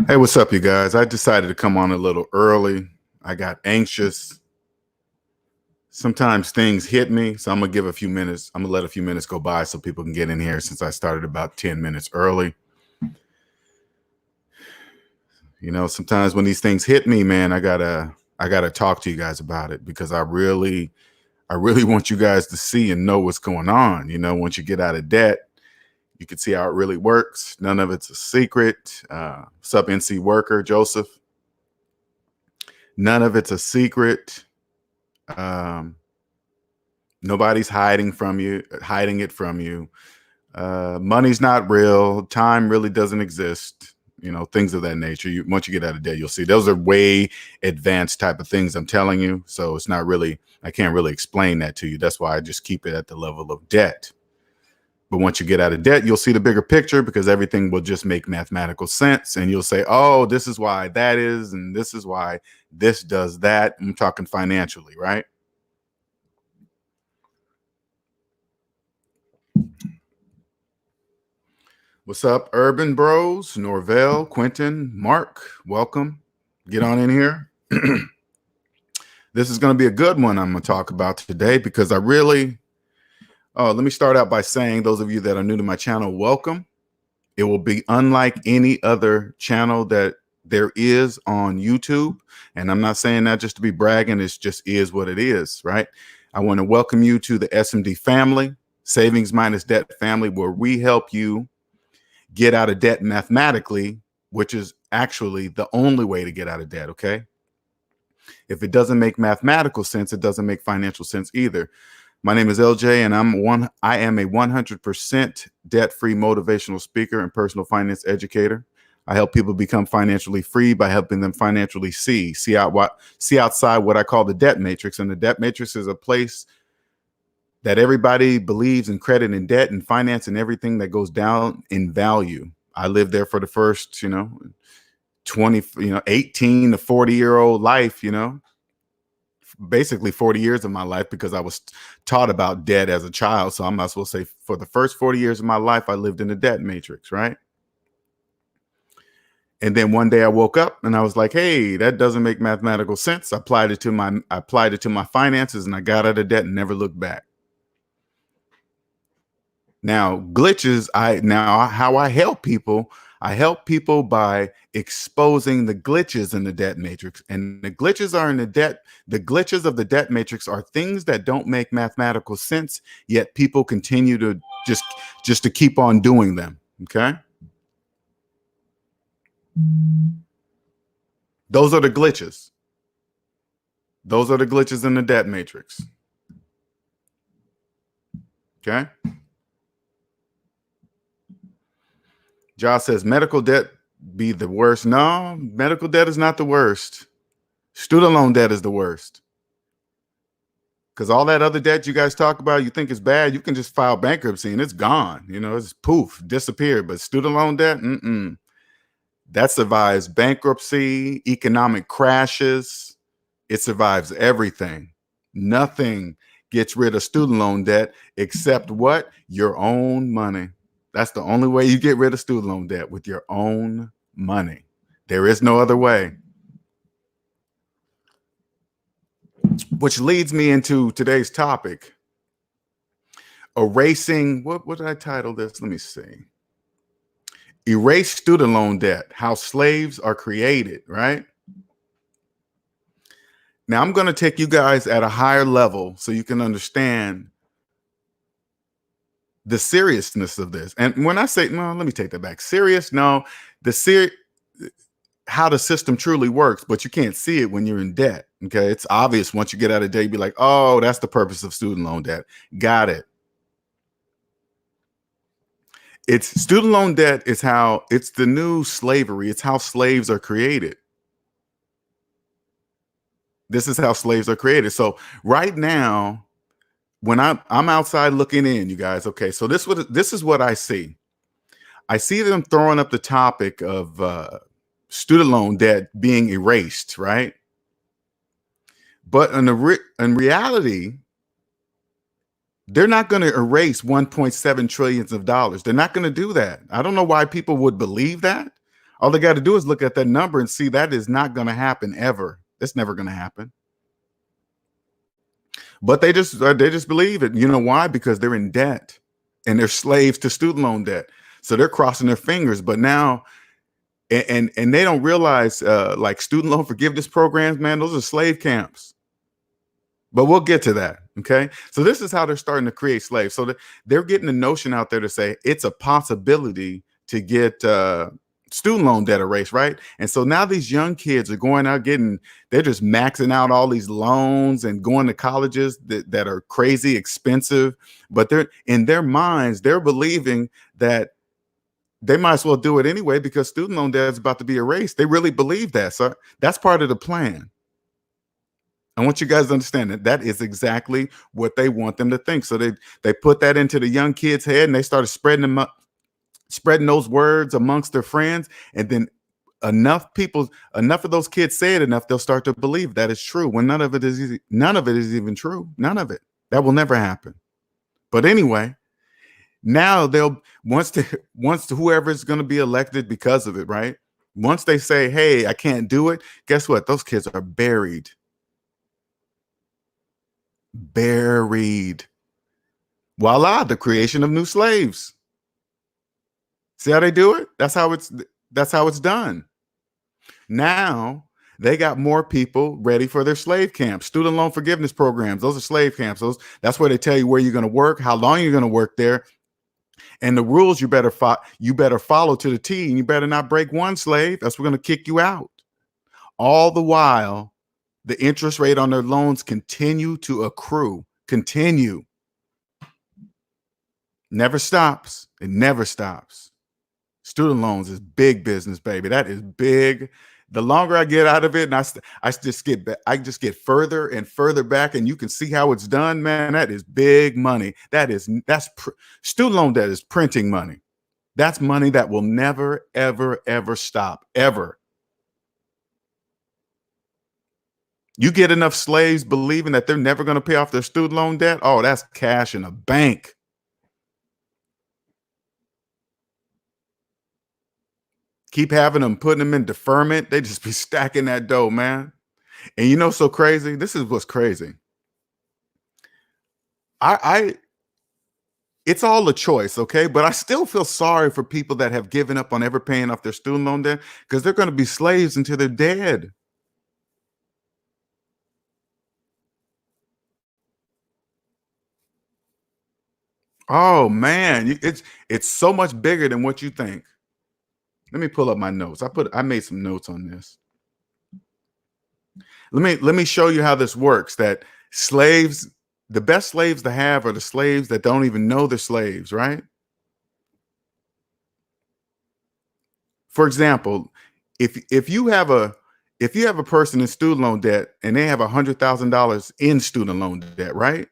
Hey, what's up, you guys? I decided to come on a little early. I got anxious. Sometimes things hit me, so I'm gonna give a few minutes. I'm gonna let a few minutes go by so people can get in here since I started about 10 minutes early. Sometimes when these things hit me, man, I gotta talk to you guys about it because I really want you guys to see and know what's going on. Once you get out of debt, you can see how it really works. None of it's a secret. Sub NC worker, Joseph. None of it's a secret. Um, Nobody's hiding it from you. Money's not real. Time really doesn't exist. Things of that nature. Once you get out of debt, you'll see those are way advanced type of things I'm telling you. So it's not really, I can't really explain that to you. That's why I just keep it at the level of debt. But once you get out of debt, you'll see the bigger picture because everything will just make mathematical sense. And you'll say, oh, this is why that is. And this is why this does that. I'm talking financially, right? What's up, Urban Bros, Norvell, Quentin, Mark? Welcome. Get on in here. This is going to be a good one I'm going to talk about today because let me start out by saying, those of you that are new to my channel, welcome. It will be unlike any other channel that there is on YouTube. And I'm not saying that just to be bragging. It just is what it is, right? I want to welcome you to the SMD family, Savings Minus Debt family, where we help you get out of debt mathematically, which is actually the only way to get out of debt. Okay. If it doesn't make mathematical sense, it doesn't make financial sense either. My name is LJ, and I am a 100% debt-free motivational speaker and personal finance educator. I help people become financially free by helping them financially see outside what I call the debt matrix. And the debt matrix is a place that everybody believes in credit and debt and finance and everything that goes down in value. I lived there for the first, 18 to 40-year-old life, basically 40 years of my life because I was taught about debt as a child. So I'm not supposed to say for the first 40 years of my life, I lived in the debt matrix, right? And then one day I woke up and I was like, hey, that doesn't make mathematical sense. I applied it to my finances and I got out of debt and never looked back. Now, how I help people by exposing the glitches in the debt matrix. And the glitches of the debt matrix are things that don't make mathematical sense, yet people continue to just to keep on doing them. Okay. Those are the glitches. Those are the glitches in the debt matrix. Okay. Josh says medical debt be the worst. No, medical debt is not the worst. Student loan debt is the worst. Because all that other debt you guys talk about, you think is bad, you can just file bankruptcy and it's gone. It's poof, disappeared. But student loan debt, that survives bankruptcy, economic crashes. It survives everything. Nothing gets rid of student loan debt except what? Your own money. That's the only way you get rid of student loan debt, with your own money. There is no other way. Which leads me into today's topic. Erasing, what did I title this? Let me see. Erase student loan debt, how slaves are created, right? Now I'm going to take you guys at a higher level so you can understand the seriousness of this. And when I say, no, let me take that back. Serious, no, how the system truly works, but you can't see it when you're in debt. Okay. It's obvious once you get out of debt, you'd be like, oh, that's the purpose of student loan debt. Got it. It's student loan debt is how it's the new slavery. It's how slaves are created. This is how slaves are created. So right now, when I'm outside looking in, you guys, okay, so this is what I see. I see them throwing up the topic of student loan debt being erased, right? But in reality, they're not going to erase 1.7 trillions of dollars. They're not going to do that. I don't know why people would believe that. All they got to do is look at that number and see that is not going to happen ever. It's never going to happen. But they just believe it. You know why? Because they're in debt and they're slaves to student loan debt. So they're crossing their fingers. But now, and they don't realize, like student loan forgiveness programs, man, those are slave camps. But we'll get to that. Okay. So this is how they're starting to create slaves. So they're getting the notion out there to say it's a possibility to get student loan debt erased, right? And so now these young kids are going out they're just maxing out all these loans and going to colleges that are crazy expensive. But they're in their minds, they're believing that they might as well do it anyway because student loan debt is about to be erased. They really believe that. So that's part of the plan. I want you guys to understand that is exactly what they want them to think. So they put that into the young kids' head and they started spreading those words amongst their friends. And then enough of those kids say it enough, they'll start to believe that it's true when none of it is even true. None of it. That will never happen. But anyway, now once whoever is going to be elected because of it, right? Once they say, hey, I can't do it, guess what? Those kids are buried. Voila, the creation of new slaves. See how they do it? That's how it's done. Now they got more people ready for their slave camps, student loan forgiveness programs. Those are slave camps. That's where they tell you where you're going to work, how long you're going to work there, and the rules you better follow to the T. And you better not break one slave. That's we're going to kick you out. All the while, the interest rate on their loans continue to accrue. Continue. Never stops. It never stops. Student loans is big business, baby. That is big. The longer I get out of it, and I just get further and further back, and you can see how it's done, man. That is big money. Student loan debt is printing money. That's money that will never, ever, ever stop, ever. You get enough slaves believing that they're never going to pay off their student loan debt. Oh, that's cash in a bank. Keep having them, putting them in deferment. They just be stacking that dough, man. And you know, so crazy. This is what's crazy. It's all a choice, okay? But I still feel sorry for people that have given up on ever paying off their student loan debt because they're going to be slaves until they're dead. Oh man, it's so much bigger than what you think. Let me pull up my notes. I made some notes on this. Let me show you how this works. That the best slaves to have are the slaves that don't even know they're slaves, right? For example, if you have a person in student loan debt and they have $100,000 in student loan debt, right?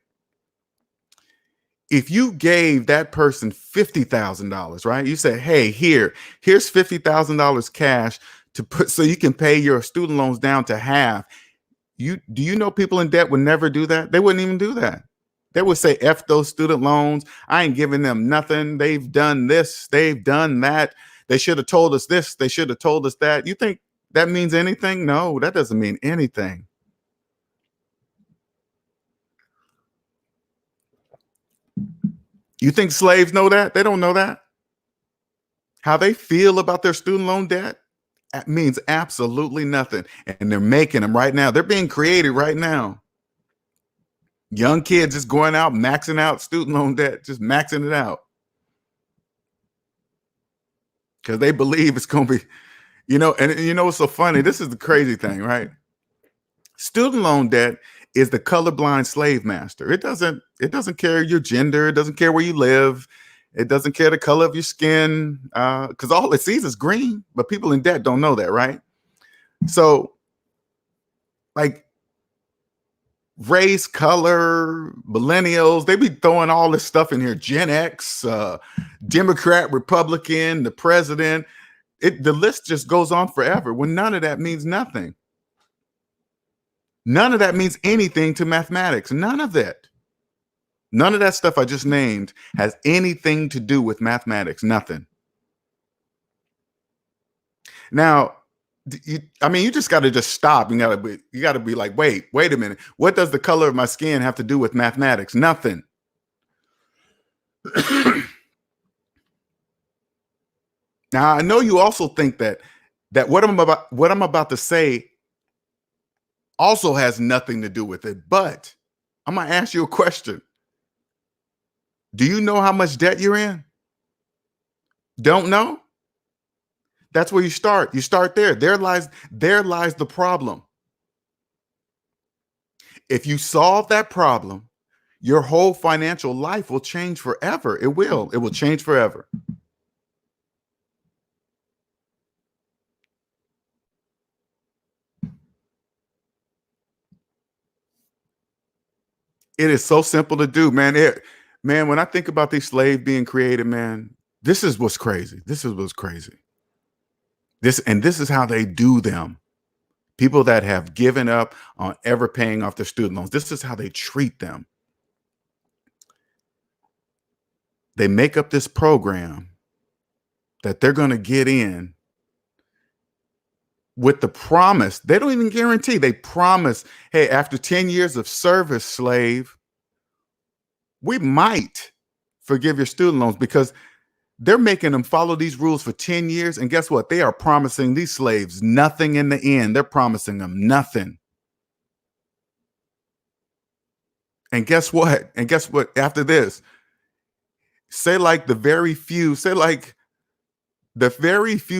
If you gave that person $50,000, right? You say, hey, here's $50,000 cash to put so you can pay your student loans down to half. Do you know people in debt would never do that? They wouldn't even do that. They would say, F those student loans. I ain't giving them nothing. They've done this. They've done that. They should have told us this. They should have told us that. You think that means anything? No, that doesn't mean anything. You think slaves know that? They don't know that. How they feel about their student loan debt means absolutely nothing. And they're making them right now. They're being created right now. Young kids just going out, maxing out student loan debt, just maxing it out. Because they believe it's going to be, and you know what's so funny? This is the crazy thing, right? Student loan debt is the colorblind slave master. It doesn't care your gender. It doesn't care where you live. It doesn't care the color of your skin. Because all it sees is green. But people in debt don't know that, right? So, like race, color, millennials, they be throwing all this stuff in here. Gen X, Democrat, Republican, the president. The list just goes on forever when none of that means nothing. None of that means anything to mathematics. None of that. None of that stuff I just named has anything to do with mathematics. Nothing. Now, I mean, you just got to just stop. You got to be like, wait a minute. What does the color of my skin have to do with mathematics? Nothing. Now, I know you also think that what I'm about to say also has nothing to do with it, but I'm gonna ask you a question. Do you know how much debt you're in? Don't know? That's where you start. You start there. There lies the problem. If you solve that problem, your whole financial life will change forever. It will. It will change forever. It is so simple to do, man. Man, when I think about these slaves being created, man, this is what's crazy. This is what's crazy. This is how they do them. People that have given up on ever paying off their student loans. This is how they treat them. They make up this program that they're going to get in with the promise. They don't even guarantee. They promise, hey, after 10 years of service, slave, we might forgive your student loans, because they're making them follow these rules for 10 years. And guess what? They are promising these slaves nothing in the end. They're promising them nothing. And guess what? And guess what? After this, say like the very few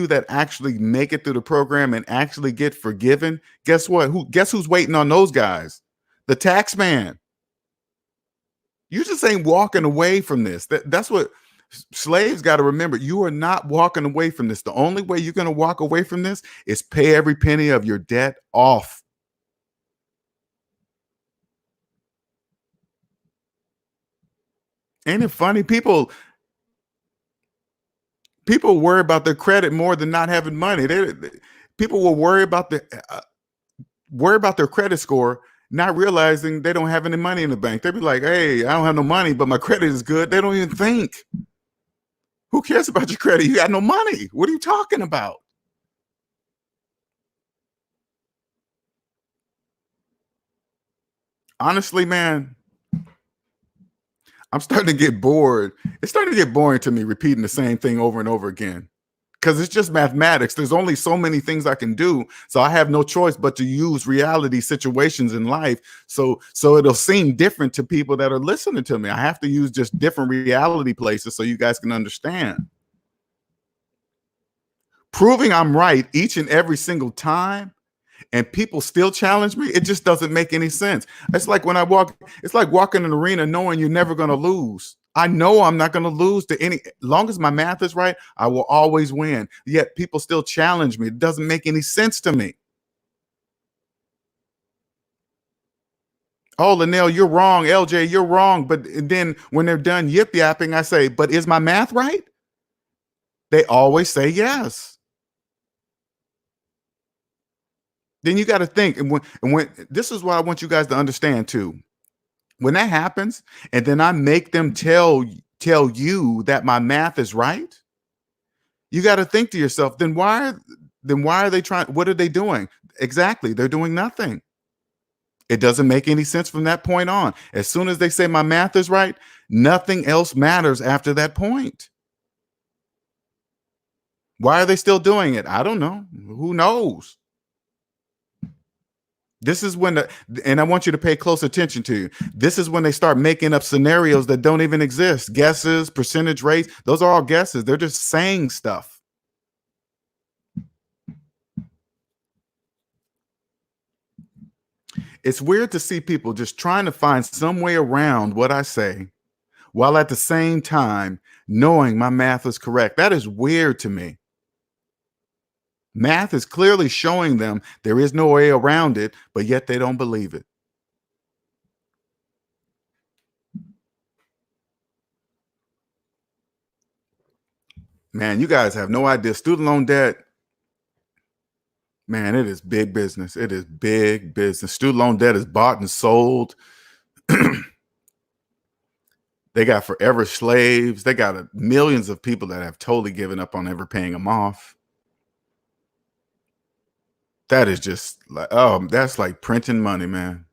that actually make it through the program and actually get forgiven. Guess what? Guess who's waiting on those guys? The tax man. You just ain't walking away from this. That's what slaves got to remember. You are not walking away from this. The only way you're going to walk away from this is pay every penny of your debt off. Ain't it funny? People worry about their credit more than not having money. People will worry about their credit score, not realizing they don't have any money in the bank. They'd be like, hey, I don't have no money, but my credit is good. They don't even think. Who cares about your credit? You got no money. What are you talking about? Honestly, man, I'm starting to get bored. It's starting to get boring to me repeating the same thing over and over again, because it's just mathematics. There's only so many things I can do. So I have no choice but to use reality situations in life. So it'll seem different to people that are listening to me. I have to use just different reality places so you guys can understand. Proving I'm right each and every single time, and people still challenge me, it just doesn't make any sense. It's like it's like walking an arena knowing you're never going to lose. I know I'm not going to lose to any, long as my math is right, I will always win. Yet people still challenge me. It doesn't make any sense to me. Oh, Linnell, you're wrong. LJ, you're wrong. But then when they're done yip yapping, I say, but is my math right? They always say yes. Then you got to think, and when this is what I want you guys to understand too. When that happens, and then I make them tell you that my math is right, you got to think to yourself, then why are they trying? What are they doing? Exactly, they're doing nothing. It doesn't make any sense from that point on. As soon as they say my math is right, nothing else matters after that point. Why are they still doing it? I don't know. Who knows? This is when and I want you to pay close attention to. This is when they start making up scenarios that don't even exist. Guesses, percentage rates, those are all guesses. They're just saying stuff. It's weird to see people just trying to find some way around what I say, while at the same time knowing my math is correct. That is weird to me. Math is clearly showing them there is no way around it, but yet they don't believe it. Man, you guys have no idea. Student loan debt, man, it is big business. It is big business. Student loan debt is bought and sold. They got forever slaves. They got millions of people that have totally given up on ever paying them off. That is just like, oh, that's like printing money, man.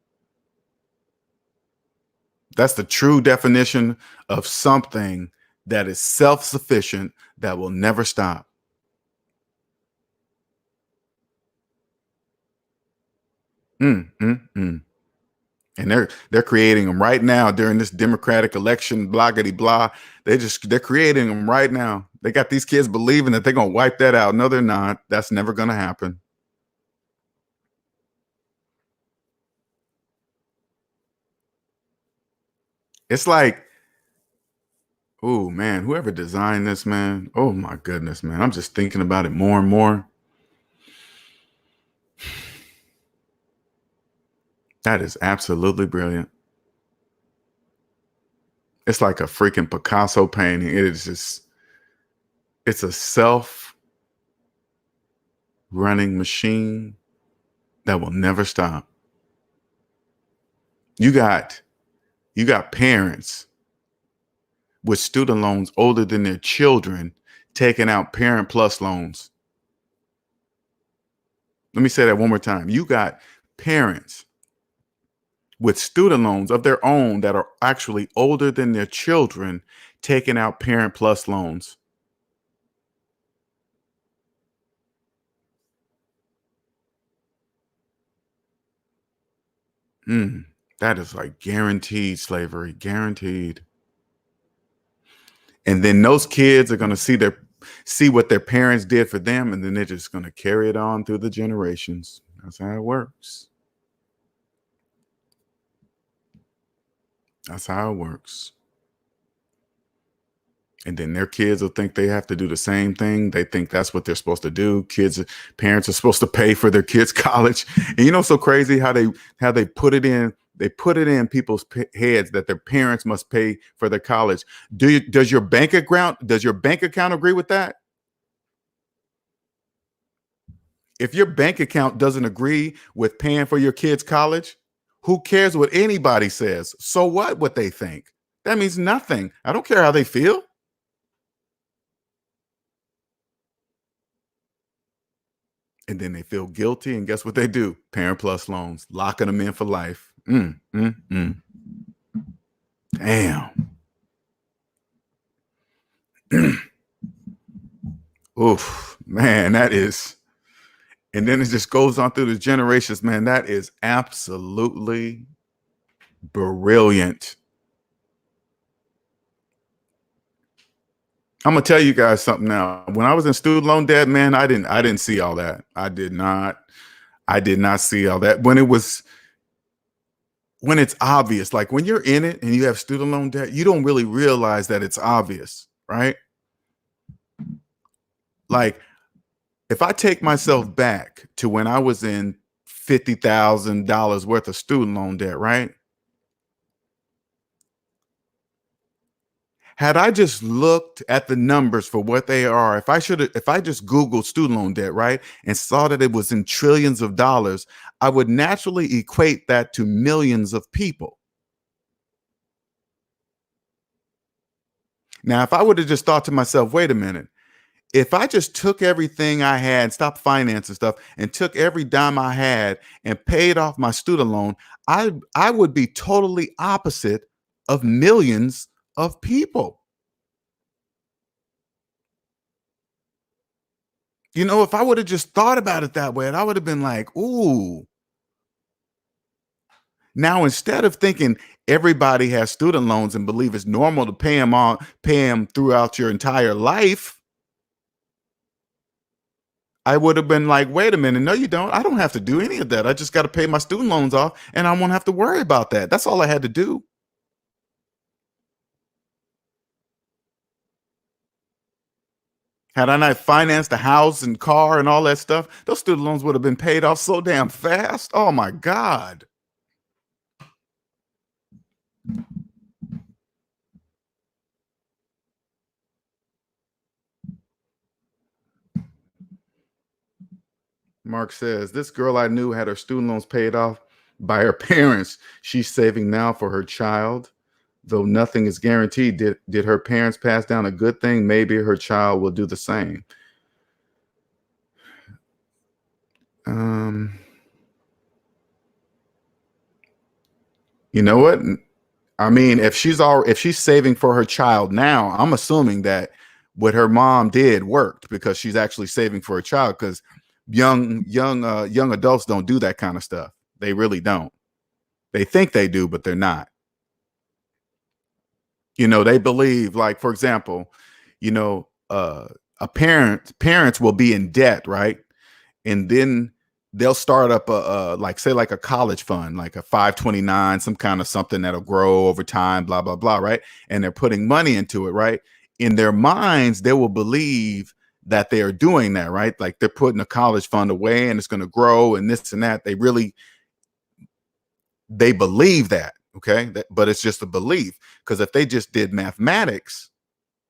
That's the true definition of something that is self-sufficient that will never stop. Mm, mm, mm. And they're creating them right now during this Democratic election, bloggity blah. They're creating them right now. They got these kids believing that they're gonna wipe that out. No, they're not. That's never gonna happen. It's like, oh man, whoever designed this, man. Oh my goodness, man. I'm just thinking about it more and more. That is absolutely brilliant. It's like a freaking Picasso painting. It is just, it's a self-running machine that will never stop. You got you got parents with student loans older than their children taking out parent plus loans. Let me say that one more time. You got parents with student loans of their own that are actually older than their children taking out parent plus loans. Mm, that is like guaranteed slavery, guaranteed. And then those kids are going to see what their parents did for them, and then they're just going to carry it on through the generations. That's how it works. That's how it works. And then their kids will think they have to do the same thing. They think that's what they're supposed to do. Parents are supposed to pay for their kids' college. And you know, so crazy how they put it in. They put it in people's heads that their parents must pay for their college. Does your bank account agree with that? If your bank account doesn't agree with paying for your kids' college, who cares what anybody says? So what they think? That means nothing. I don't care how they feel. And then they feel guilty. And guess what they do? Parent plus loans, locking them in for life. Damn. Oof, man, that is. And then it just goes on through the generations, man. That is absolutely brilliant. I'm gonna tell you guys something now. When I was in student loan debt, man, I didn't see all that. I did not see all that. When it's obvious, like when you're in it and you have student loan debt, you don't really realize that it's obvious, right? Like if I take myself back to when I was in $50,000 worth of student loan debt, right? Had I just looked at the numbers for what they are, if I just Googled student loan debt, right, and saw that it was in trillions of dollars, I would naturally equate that to millions of people. Now, if I would have just thought to myself, wait a minute, if I just took everything I had, stopped financing stuff, and took every dime I had and paid off my student loan, I would be totally opposite of millions of people. You know, if I would have just thought about it that way, I would have been like, ooh. Now, instead of thinking everybody has student loans and believe it's normal to pay them throughout your entire life, I would have been like, wait a minute, no, you don't. I don't have to do any of that. I just got to pay my student loans off and I won't have to worry about that. That's all I had to do. Had I not financed the house and car and all that stuff, those student loans would have been paid off so damn fast. Oh my God. Mark says, this girl I knew had her student loans paid off by her parents. She's saving now for her child. Though nothing is guaranteed, did her parents pass down a good thing? Maybe her child will do the same. You know what? I mean, if she's saving for her child now, I'm assuming that what her mom did worked because she's actually saving for a child. Because young adults don't do that kind of stuff. They really don't. They think they do, but they're not. They believe, like, for example, you know, a parents will be in debt, right? And then they'll start up like, say, like a college fund, like a 529, some kind of something that'll grow over time, blah blah blah, right? And they're putting money into it, right? In their minds they will believe that they are doing that, right? Like they're putting a college fund away and it's going to grow and this and that. They believe that, okay? But it's just a belief, because if they just did mathematics,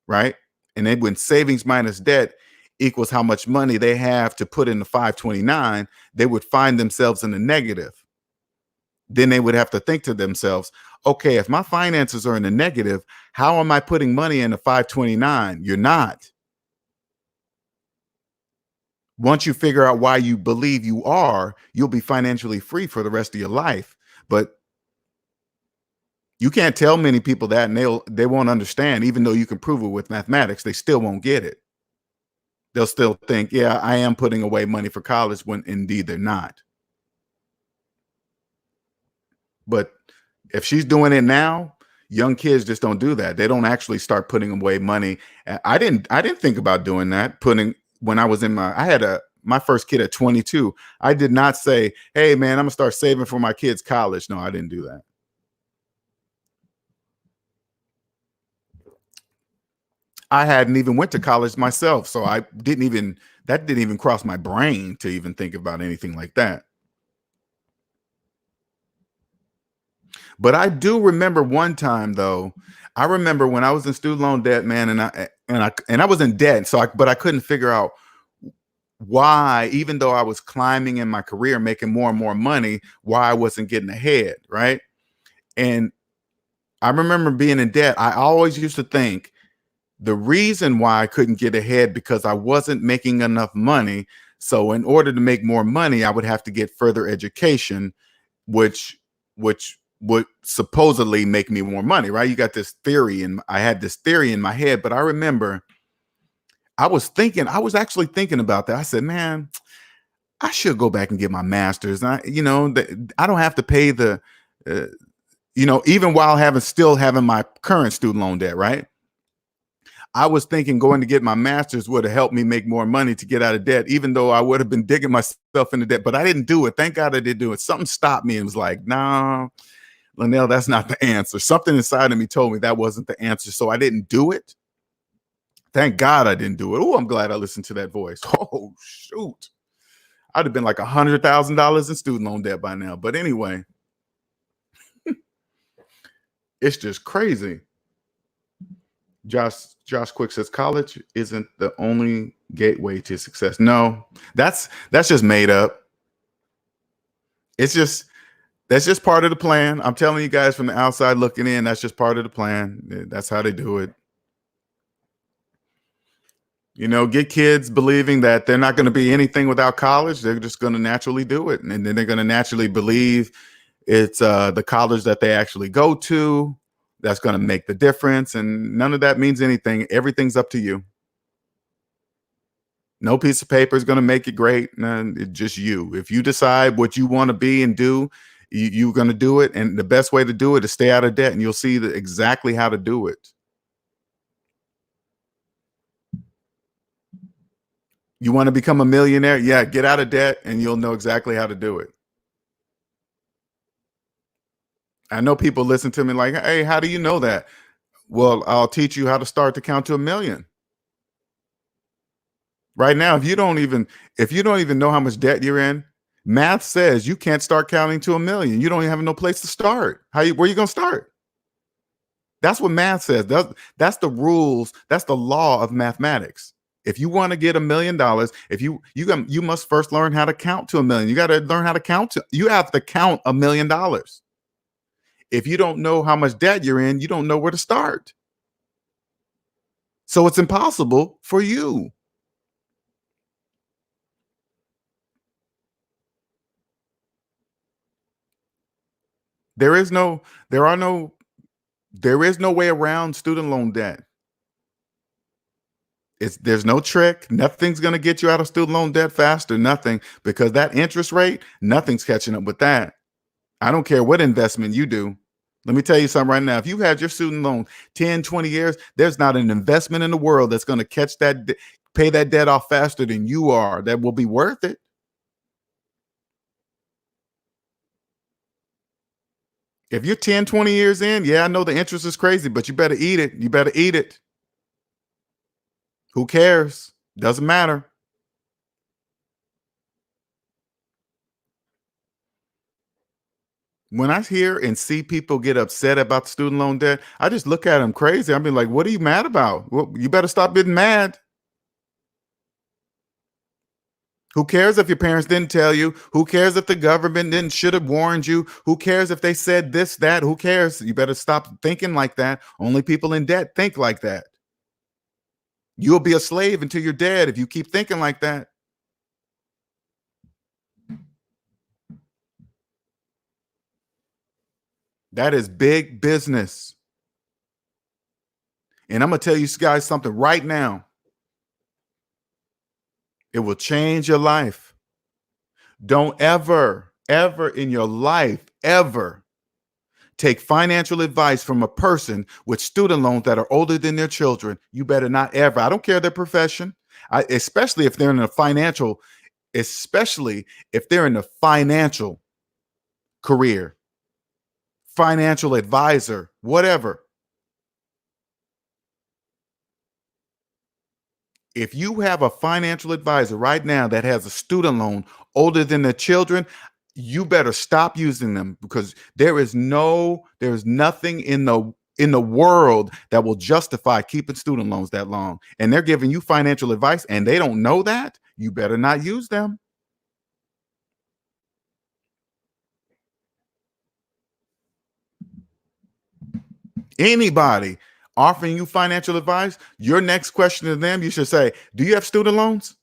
right? And then when savings minus debt equals how much money they have to put in the 529, they would find themselves in the negative. Then they would have to think to themselves, okay, if my finances are in the negative, how am I putting money in the 529? You're not. Once you figure out why you believe you are, you'll be financially free for the rest of your life. But you can't tell many people that, and they won't understand. Even though you can prove it with mathematics, they still won't get it. They'll still think, yeah, I am putting away money for college, when indeed they're not. But if she's doing it now, young kids just don't do that. They don't actually start putting away money. I didn't think about doing that. When I was I had my first kid at 22. I did not say, hey man, I'm gonna start saving for my kids' college. No, I didn't do that. I hadn't even went to college myself, so that didn't even cross my brain to even think about anything like that. But I do remember one time though. I remember when I was in student loan debt, man, and I was in debt, but I couldn't figure out why, even though I was climbing in my career, making more and more money, why I wasn't getting ahead, right? And I remember being in debt. I always used to think the reason why I couldn't get ahead because I wasn't making enough money. So in order to make more money, I would have to get further education, which would supposedly make me more money, right? You got this theory, and I had this theory in my head. But I remember I was actually thinking about that. I said, man, I should go back and get my master's. I don't have to pay uh, even while still having my current student loan debt, right? I was thinking going to get my master's would have helped me make more money to get out of debt, even though I would have been digging myself into debt. But I didn't do it. Thank God I didn't do it. Something stopped me and was like, no, Linnell, that's not the answer. Something inside of me told me that wasn't the answer. So I didn't do it. Thank God I didn't do it. Oh, I'm glad I listened to that voice. Oh, shoot. I'd have been like $100,000 in student loan debt by now. But anyway, it's just crazy. Josh Quick says college isn't the only gateway to success. No, that's just made up. That's just part of the plan. I'm telling you guys from the outside looking in, that's just part of the plan. That's how they do it. Get kids believing that they're not going to be anything without college. They're just going to naturally do it. And then they're going to naturally believe it's the college that they actually go to that's going to make the difference. And none of that means anything. Everything's up to you. No piece of paper is going to make it great. It's just you. If you decide what you want to be and do, you're going to do it. And the best way to do it is stay out of debt, and you'll see exactly how to do it. You want to become a millionaire? Yeah, get out of debt and you'll know exactly how to do it. I know people listen to me like, hey, how do you know that? Well, I'll teach you how to start to count to 1,000,000. Right now, if you don't even know how much debt you're in, math says you can't start counting to 1,000,000. You don't even have no place to start. Where you going to start? That's what math says. That's the rules. That's the law of mathematics. If you want to get $1,000,000, you must first learn how to count to 1,000,000. You got to learn how to you have to count $1,000,000. If you don't know how much debt you're in, you don't know where to start. So it's impossible for you. There is no, there are no, there is no way around student loan debt. There's no trick. Nothing's going to get you out of student loan debt faster. Nothing, because that interest rate, nothing's catching up with that. I don't care what investment you do. Let me tell you something right now. If you had your student loan 10, 20 years, there's not an investment in the world that's going to catch pay that debt off faster than you are. That will be worth it. If you're 10, 20 years in, yeah, I know the interest is crazy, but you better eat it. You better eat it. Who cares? Doesn't matter. When I hear and see people get upset about student loan debt, I just look at them crazy. I mean, like, what are you mad about? Well, you better stop getting mad. Who cares if your parents didn't tell you? Who cares if the government didn't should have warned you? Who cares if they said this, that? Who cares? You better stop thinking like that. Only people in debt think like that. You'll be a slave until you're dead if you keep thinking like that. That is big business. And I'm going to tell you guys something right now. It will change your life. Don't ever, ever in your life, ever take financial advice from a person with student loans that are older than their children. You better not ever. I don't care their profession, especially if they're in a financial, especially if they're in a financial career, financial advisor, whatever. If you have a financial advisor right now that has a student loan older than their children, you better stop using them, because there's nothing in the world that will justify keeping student loans that long. And they're giving you financial advice and they don't know that. You better not use them. Anybody offering you financial advice, your next question to them, you should say, do you have student loans?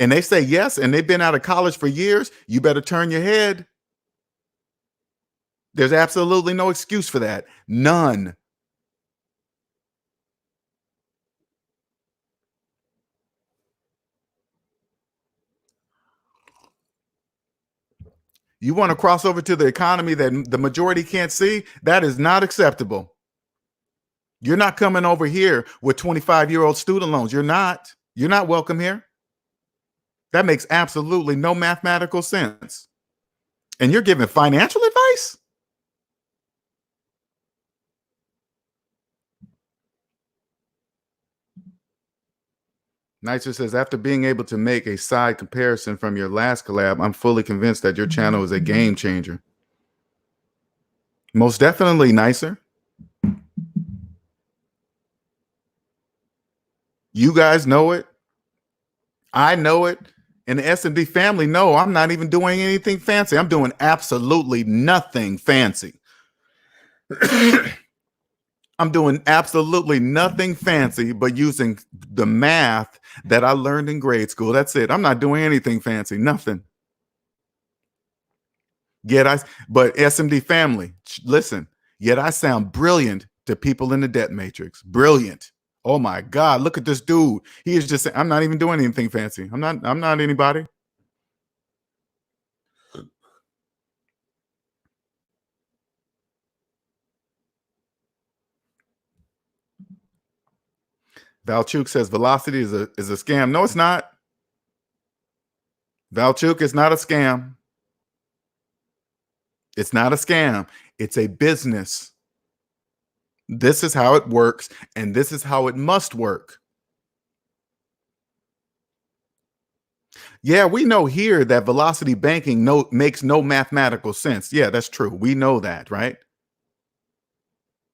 And they say yes, and they've been out of college for years, you better turn your head. There's absolutely no excuse for that. None. You want to cross over to the economy that the majority can't see? That is not acceptable. You're not coming over here with 25-year-old student loans. You're not. You're not welcome here. That makes absolutely no mathematical sense. And you're giving financial advice? Nicer says, after being able to make a side comparison from your last collab, I'm fully convinced that your channel is a game changer. Most definitely, Nicer. You guys know it. I know it. And the S&D family know I'm not even doing anything fancy. I'm doing absolutely nothing fancy. I'm doing absolutely nothing fancy but using the math that I learned in grade school. That's it. I'm not doing anything fancy, nothing. But SMD family, listen, yet I sound brilliant to people in the debt matrix. Brilliant. Oh my God, look at this dude. He is just saying, I'm not even doing anything fancy. I'm not anybody. Valchuk says velocity is a scam. No, it's not. Valchuk is not a scam. It's not a scam. It's a business. This is how it works, and this is how it must work. Yeah, we know here that velocity banking makes no mathematical sense. Yeah, that's true. We know that, right?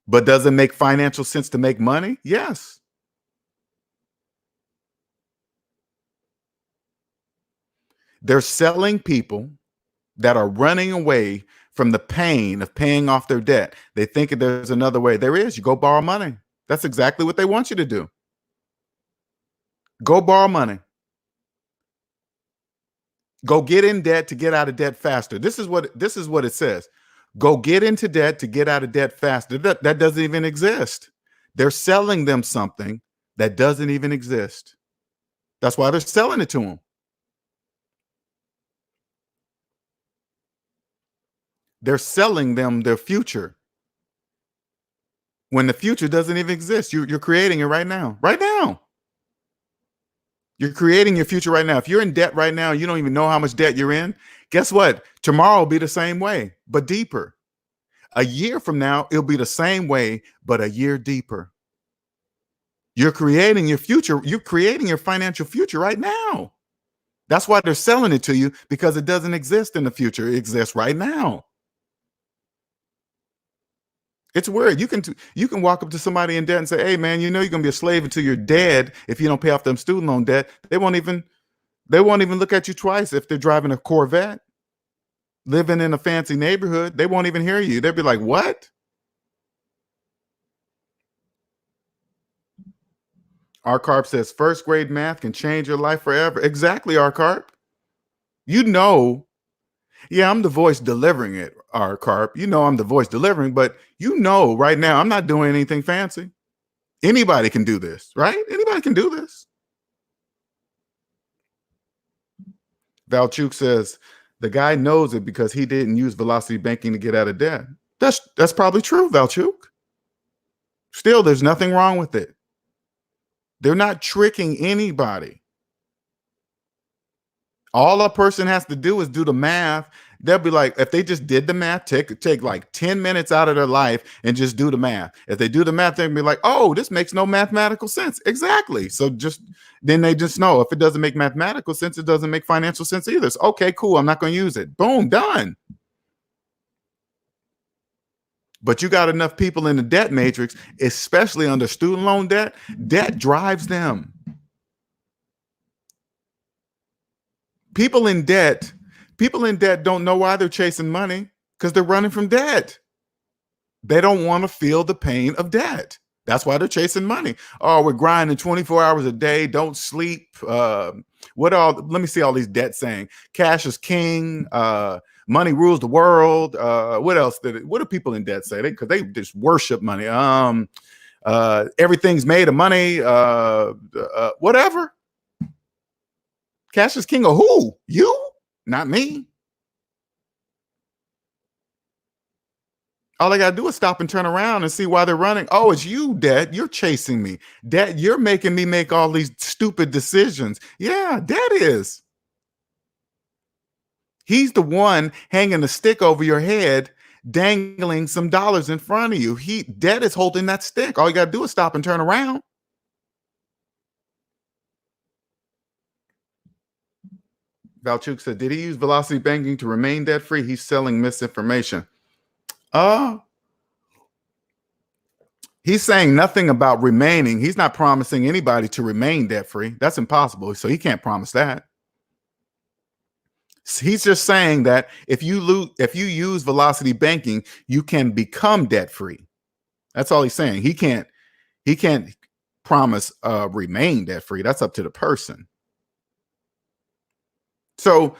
But does it make financial sense to make money? Yes. They're selling people that are running away from the pain of paying off their debt. They think there's another way. There is. You go borrow money. That's exactly what they want you to do. Go borrow money. Go get in debt to get out of debt faster. This is what it says. Go get into debt to get out of debt faster. That doesn't even exist. They're selling them something that doesn't even exist. That's why they're selling it to them. They're selling them their future when the future doesn't even exist. You're creating it right now. Right now. You're creating your future right now. If you're in debt right now, you don't even know how much debt you're in. Guess what? Tomorrow will be the same way, but deeper. A year from now, it'll be the same way, but a year deeper. You're creating your future. You're creating your financial future right now. That's why they're selling it to you, because it doesn't exist in the future. It exists right now. It's weird. You can walk up to somebody in debt and say, "Hey, man, you know you're gonna be a slave until you're dead if you don't pay off them student loan debt." They won't even look at you twice if they're driving a Corvette, living in a fancy neighborhood. They won't even hear you. They'll be like, "What?" Carp says first grade math can change your life forever. Exactly, Carp. You know, yeah, I'm the voice delivering it, Carp. You know I'm the voice delivering, but you know right now I'm not doing anything fancy. Anybody can do this, right? Anybody can do this. Valchuk says the guy knows it because he didn't use velocity banking to get out of debt. That's probably true, Valchuk. Still, there's nothing wrong with it. They're not tricking anybody. All a person has to do is do the math. They'll be like, if they just did the math, take like 10 minutes out of their life and just do the math. If they do the math, they'll be like, oh, this makes no mathematical sense. Exactly. So then they just know if it doesn't make mathematical sense, it doesn't make financial sense either. So, okay, cool. I'm not going to use it. Boom, done. But you got enough people in the debt matrix, especially under student loan debt. Debt drives them. People in debt don't know why they're chasing money, because they're running from debt. They don't want to feel the pain of debt. That's why they're chasing money. Oh, we're grinding 24 hours a day, don't sleep. Let me see all these debts saying. Cash is king. Money rules the world. What else what do people in debt say? Because they just worship money. Everything's made of money. Whatever. Cash is king of who? You? Not me. All I got to do is stop and turn around and see why they're running. Oh, it's you, debt. You're chasing me. Debt, you're making me make all these stupid decisions. Yeah, debt is. He's the one hanging a stick over your head, dangling some dollars in front of you. Debt is holding that stick. All you got to do is stop and turn around. Valchuk said, did he use velocity banking to remain debt free? He's selling misinformation. He's saying nothing about remaining. He's not promising anybody to remain debt free. That's impossible. So he can't promise that. He's just saying that if you use velocity banking, you can become debt free. That's all he's saying. He can't promise remain debt free. That's up to the person. So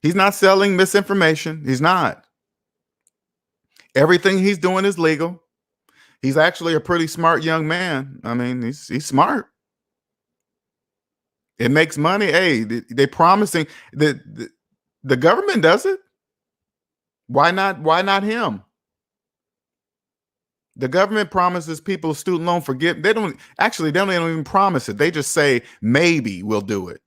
he's not selling misinformation. He's not. Everything he's doing is legal. He's actually a pretty smart young man. I mean, he's smart. It makes money. Hey, they promising the government does it. Why not him? The government promises people student loan forgiveness. They don't even promise it. They just say maybe we'll do it.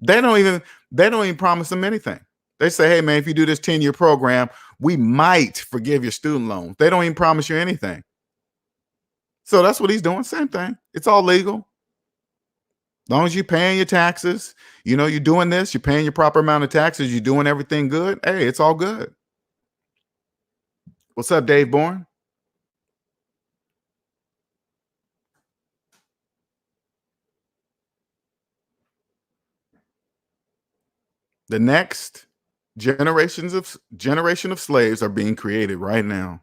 They don't even promise them anything. They say, hey man, if you do this 10-year program, we might forgive your student loan. They don't even promise you anything. So that's what he's doing. Same thing. It's all legal. As long as you're paying your taxes, you're doing this, you're paying your proper amount of taxes, you're doing everything good. Hey, it's all good. What's up, Dave Bourne? The next generation of slaves are being created right now.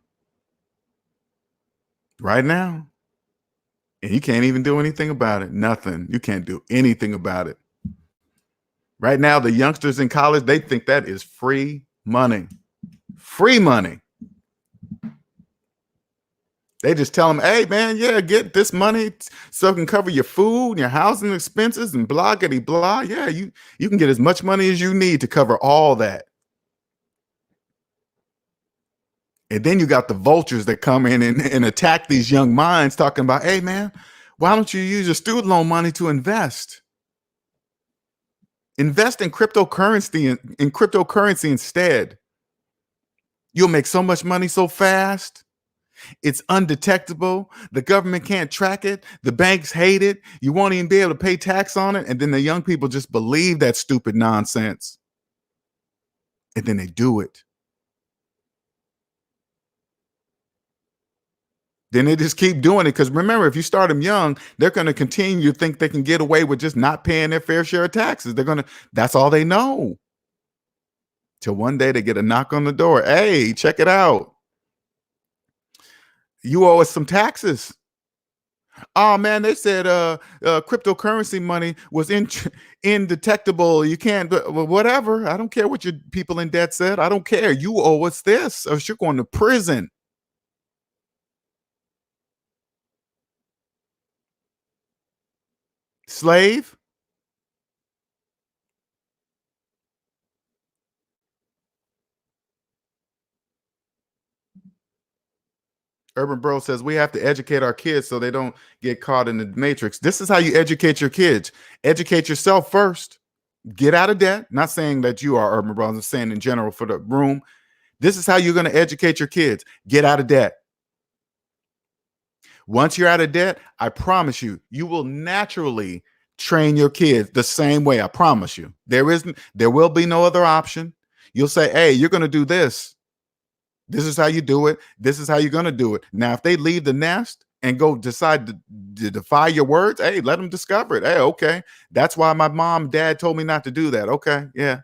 Right now. And you can't even do anything about it. Nothing. You can't do anything about it. Right now, the youngsters in college, they think that is free money. Free money. They just tell them, hey, man, yeah, get this money so it can cover your food and your housing expenses and blah, getty blah. Yeah, you can get as much money as you need to cover all that. And then you got the vultures that come in and attack these young minds talking about, hey, man, why don't you use your student loan money to invest? Invest in cryptocurrency instead. You'll make so much money so fast. It's undetectable. The government can't track it. The banks hate it. You won't even be able to pay tax on it. And then the young people just believe that stupid nonsense. And then they do it. Then they just keep doing it. Because remember, if you start them young, they're going to continue to think they can get away with just not paying their fair share of taxes. That's all they know. Till one day they get a knock on the door. Hey, check it out. You owe us some taxes. Oh man, they said cryptocurrency money was indetectable. You can't, well, whatever. I don't care what your people in debt said. I don't care. You owe us this, or you're going to prison. Slave. Urban Bro says we have to educate our kids so they don't get caught in the matrix. This is how you educate your kids. Educate yourself first. Get out of debt. Not saying that you are Urban Bro. I'm saying in general for the room. This is how you're going to educate your kids. Get out of debt. Once you're out of debt, I promise you, you will naturally train your kids the same way. I promise you. There will be no other option. You'll say, hey, you're going to do this. This is how you do it. This is how you're going to do it. Now, if they leave the nest and go decide to defy your words, hey, let them discover it. Hey, okay. That's why my mom, dad told me not to do that. Okay. Yeah.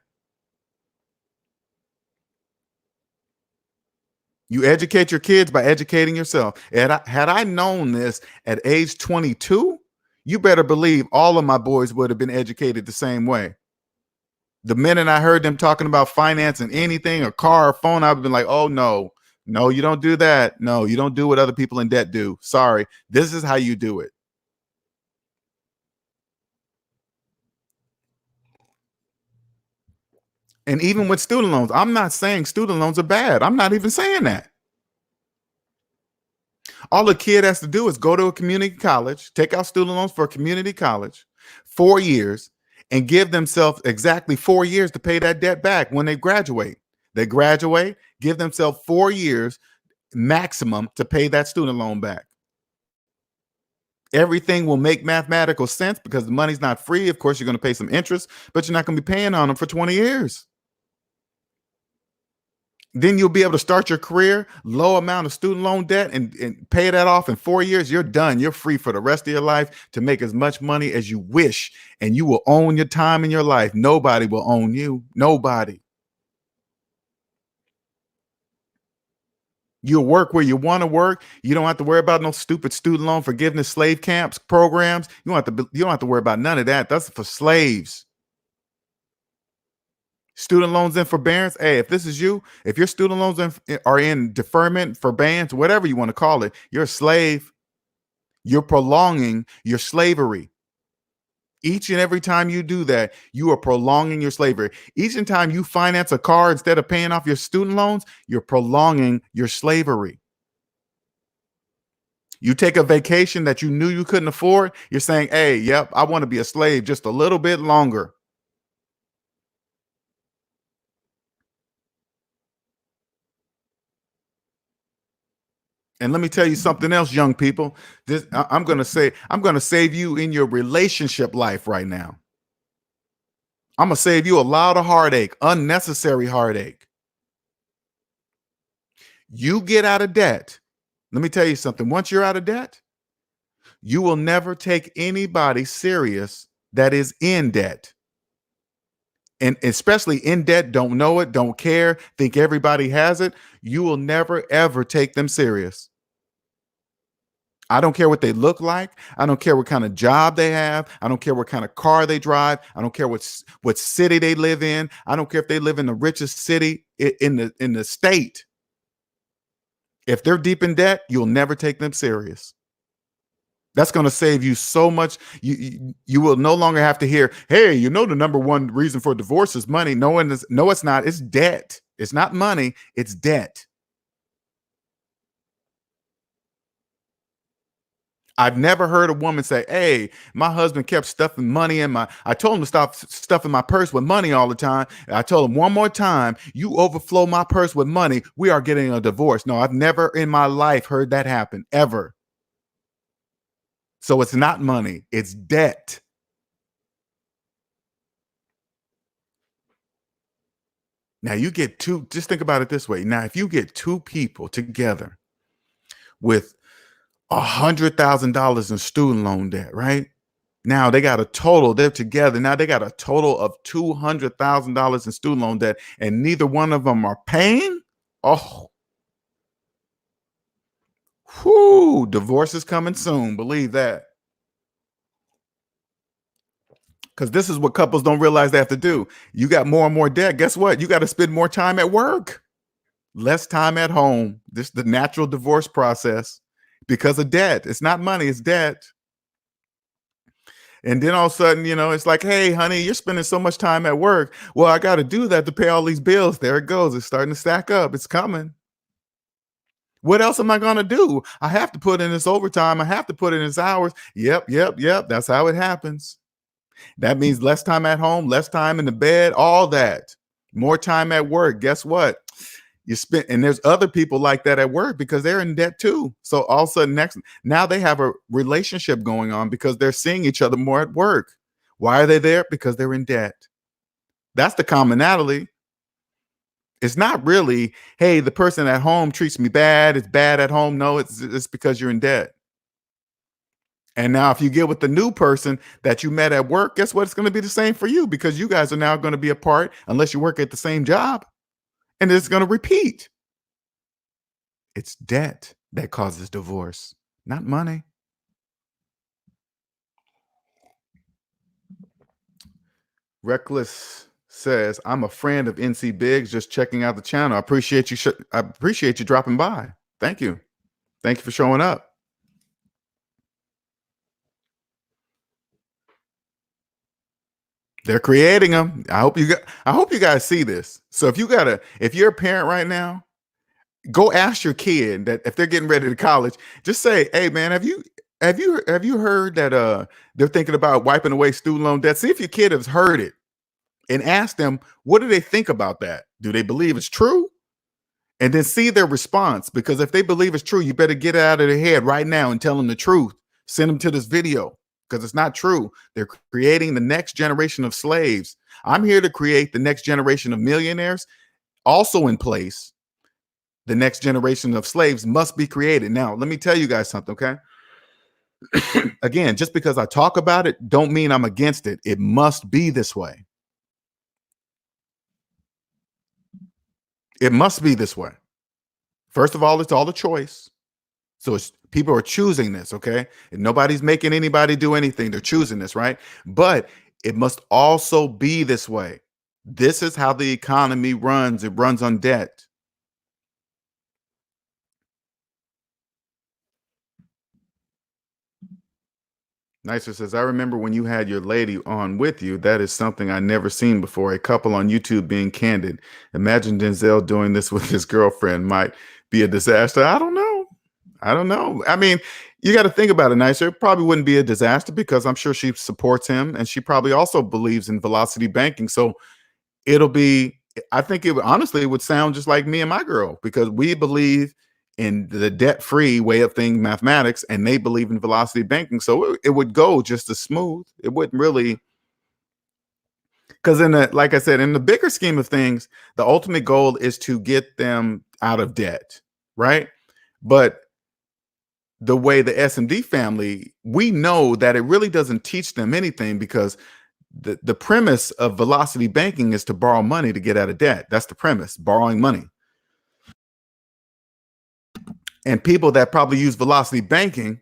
You educate your kids by educating yourself. And had I known this at age 22, you better believe all of my boys would have been educated the same way. The minute I heard them talking about financing anything, a car or phone, I've been like, oh no, you don't do that. No, you don't do what other people in debt do. Sorry. This is how you do it. And even with student loans, I'm not saying student loans are bad. I'm not even saying that. All a kid has to do is go to a community college, take out student loans for a community college, 4 years, and give themselves exactly 4 years to pay that debt back when they graduate. They graduate, give themselves 4 years maximum to pay that student loan back. Everything will make mathematical sense because the money's not free. Of course, you're going to pay some interest, but you're not going to be paying on them for 20 years. Then you'll be able to start your career, low amount of student loan debt, and pay that off in 4 years. You're done. You're free for the rest of your life to make as much money as you wish, and you will own your time in your life. Nobody will own you. Nobody. You'll work where you want to work. You don't have to worry about no stupid student loan forgiveness slave camps programs. You don't have to worry about none of that. That's for slaves. Student loans and forbearance. Hey, if this is you, if your student loans are in deferment, forbearance, whatever you want to call it, you're a slave. You're prolonging your slavery. Each and every time you do that, you are prolonging your slavery. Each and time you finance a car instead of paying off your student loans, you're prolonging your slavery. You take a vacation that you knew you couldn't afford, you're saying, hey, yep, I want to be a slave just a little bit longer. And let me tell you something else, young people. I'm going to save you in your relationship life right now. I'm going to save you a lot of heartache, unnecessary heartache. You get out of debt. Let me tell you something. Once you're out of debt, you will never take anybody serious that is in debt. And especially in debt, don't know it, don't care, think everybody has it. You will never, ever take them serious. I don't care what they look like. I don't care what kind of job they have. I don't care what kind of car they drive. I don't care what city they live in. I don't care if they live in the richest city in the state. If they're deep in debt, you'll never take them serious. That's going to save you so much. You will no longer have to hear, "Hey, you know the number one reason for divorce is money." No, it's not. It's debt. It's not money. It's debt. I've never heard a woman say, "Hey, my husband kept stuffing money in my." I told him to stop stuffing my purse with money all the time. I told him one more time, "You overflow my purse with money, we are getting a divorce." No, I've never in my life heard that happen ever. So it's not money, it's debt. Now you get two, just think about it this way. Now, if you get two people together with $100,000 in student loan debt, right? Now they got a total, they're together. Now they got a total of $200,000 in student loan debt, and neither one of them are paying. Oh, whoo, divorce is coming soon. Believe that. Because this is what couples don't realize they have to do. You got more and more debt. Guess what? You got to spend more time at work, less time at home. This is the natural divorce process because of debt. It's not money, it's debt. And then all of a sudden, it's like, "Hey, honey, you're spending so much time at work." Well, I got to do that to pay all these bills. There it goes. It's starting to stack up. It's coming. What else am I going to do? I have to put in this overtime. I have to put in this hours. Yep, yep, yep. That's how it happens. That means less time at home, less time in the bed, all that. More time at work. Guess what? And there's other people like that at work because they're in debt too. So all of a sudden now they have a relationship going on because they're seeing each other more at work. Why are they there? Because they're in debt. That's the commonality. It's not really, "Hey, the person at home treats me bad. It's bad at home." No, it's because you're in debt. And now if you get with the new person that you met at work, guess what? It's going to be the same for you because you guys are now going to be apart unless you work at the same job. And it's going to repeat. It's debt that causes divorce, not money. Reckless says, "I'm a friend of NC Biggs, just checking out the channel. I appreciate you. I appreciate you dropping by. Thank you. Thank you for showing up." They're creating them. I hope you guys see this. So if you're a parent right now, go ask your kid that if they're getting ready to college, just say, "Hey man, have you heard that they're thinking about wiping away student loan debt?" See if your kid has heard it and ask them, what do they think about that? Do they believe it's true? And then see their response, because if they believe it's true, you better get it out of their head right now and tell them the truth. Send them to this video because it's not true. They're creating the next generation of slaves. I'm here to create the next generation of millionaires. Also in place, the next generation of slaves must be created. Now, let me tell you guys something, okay? Again, just because I talk about it, don't mean I'm against it. It must be this way. It must be this way. First of all, it's all a choice. So people are choosing this, okay? And nobody's making anybody do anything. They're choosing this, right? But it must also be this way. This is how the economy runs. It runs on debt. Nicer says, "I remember when you had your lady on with you. That is something I never seen before. A couple on YouTube being candid. Imagine Denzel doing this with his girlfriend. Might be a disaster." I don't know. I don't know. I mean, you got to think about it, Nicer. It probably wouldn't be a disaster because I'm sure she supports him and she probably also believes in velocity banking. So it'll be, I think honestly, it would sound just like me and my girl because we believe in the debt-free way of things, mathematics, and they believe in velocity banking. So it would go just as smooth. It wouldn't really, because like I said, in the bigger scheme of things, the ultimate goal is to get them out of debt, right? But the way the S&D family, we know that it really doesn't teach them anything because the premise of velocity banking is to borrow money to get out of debt. That's the premise, borrowing money. And people that probably use velocity banking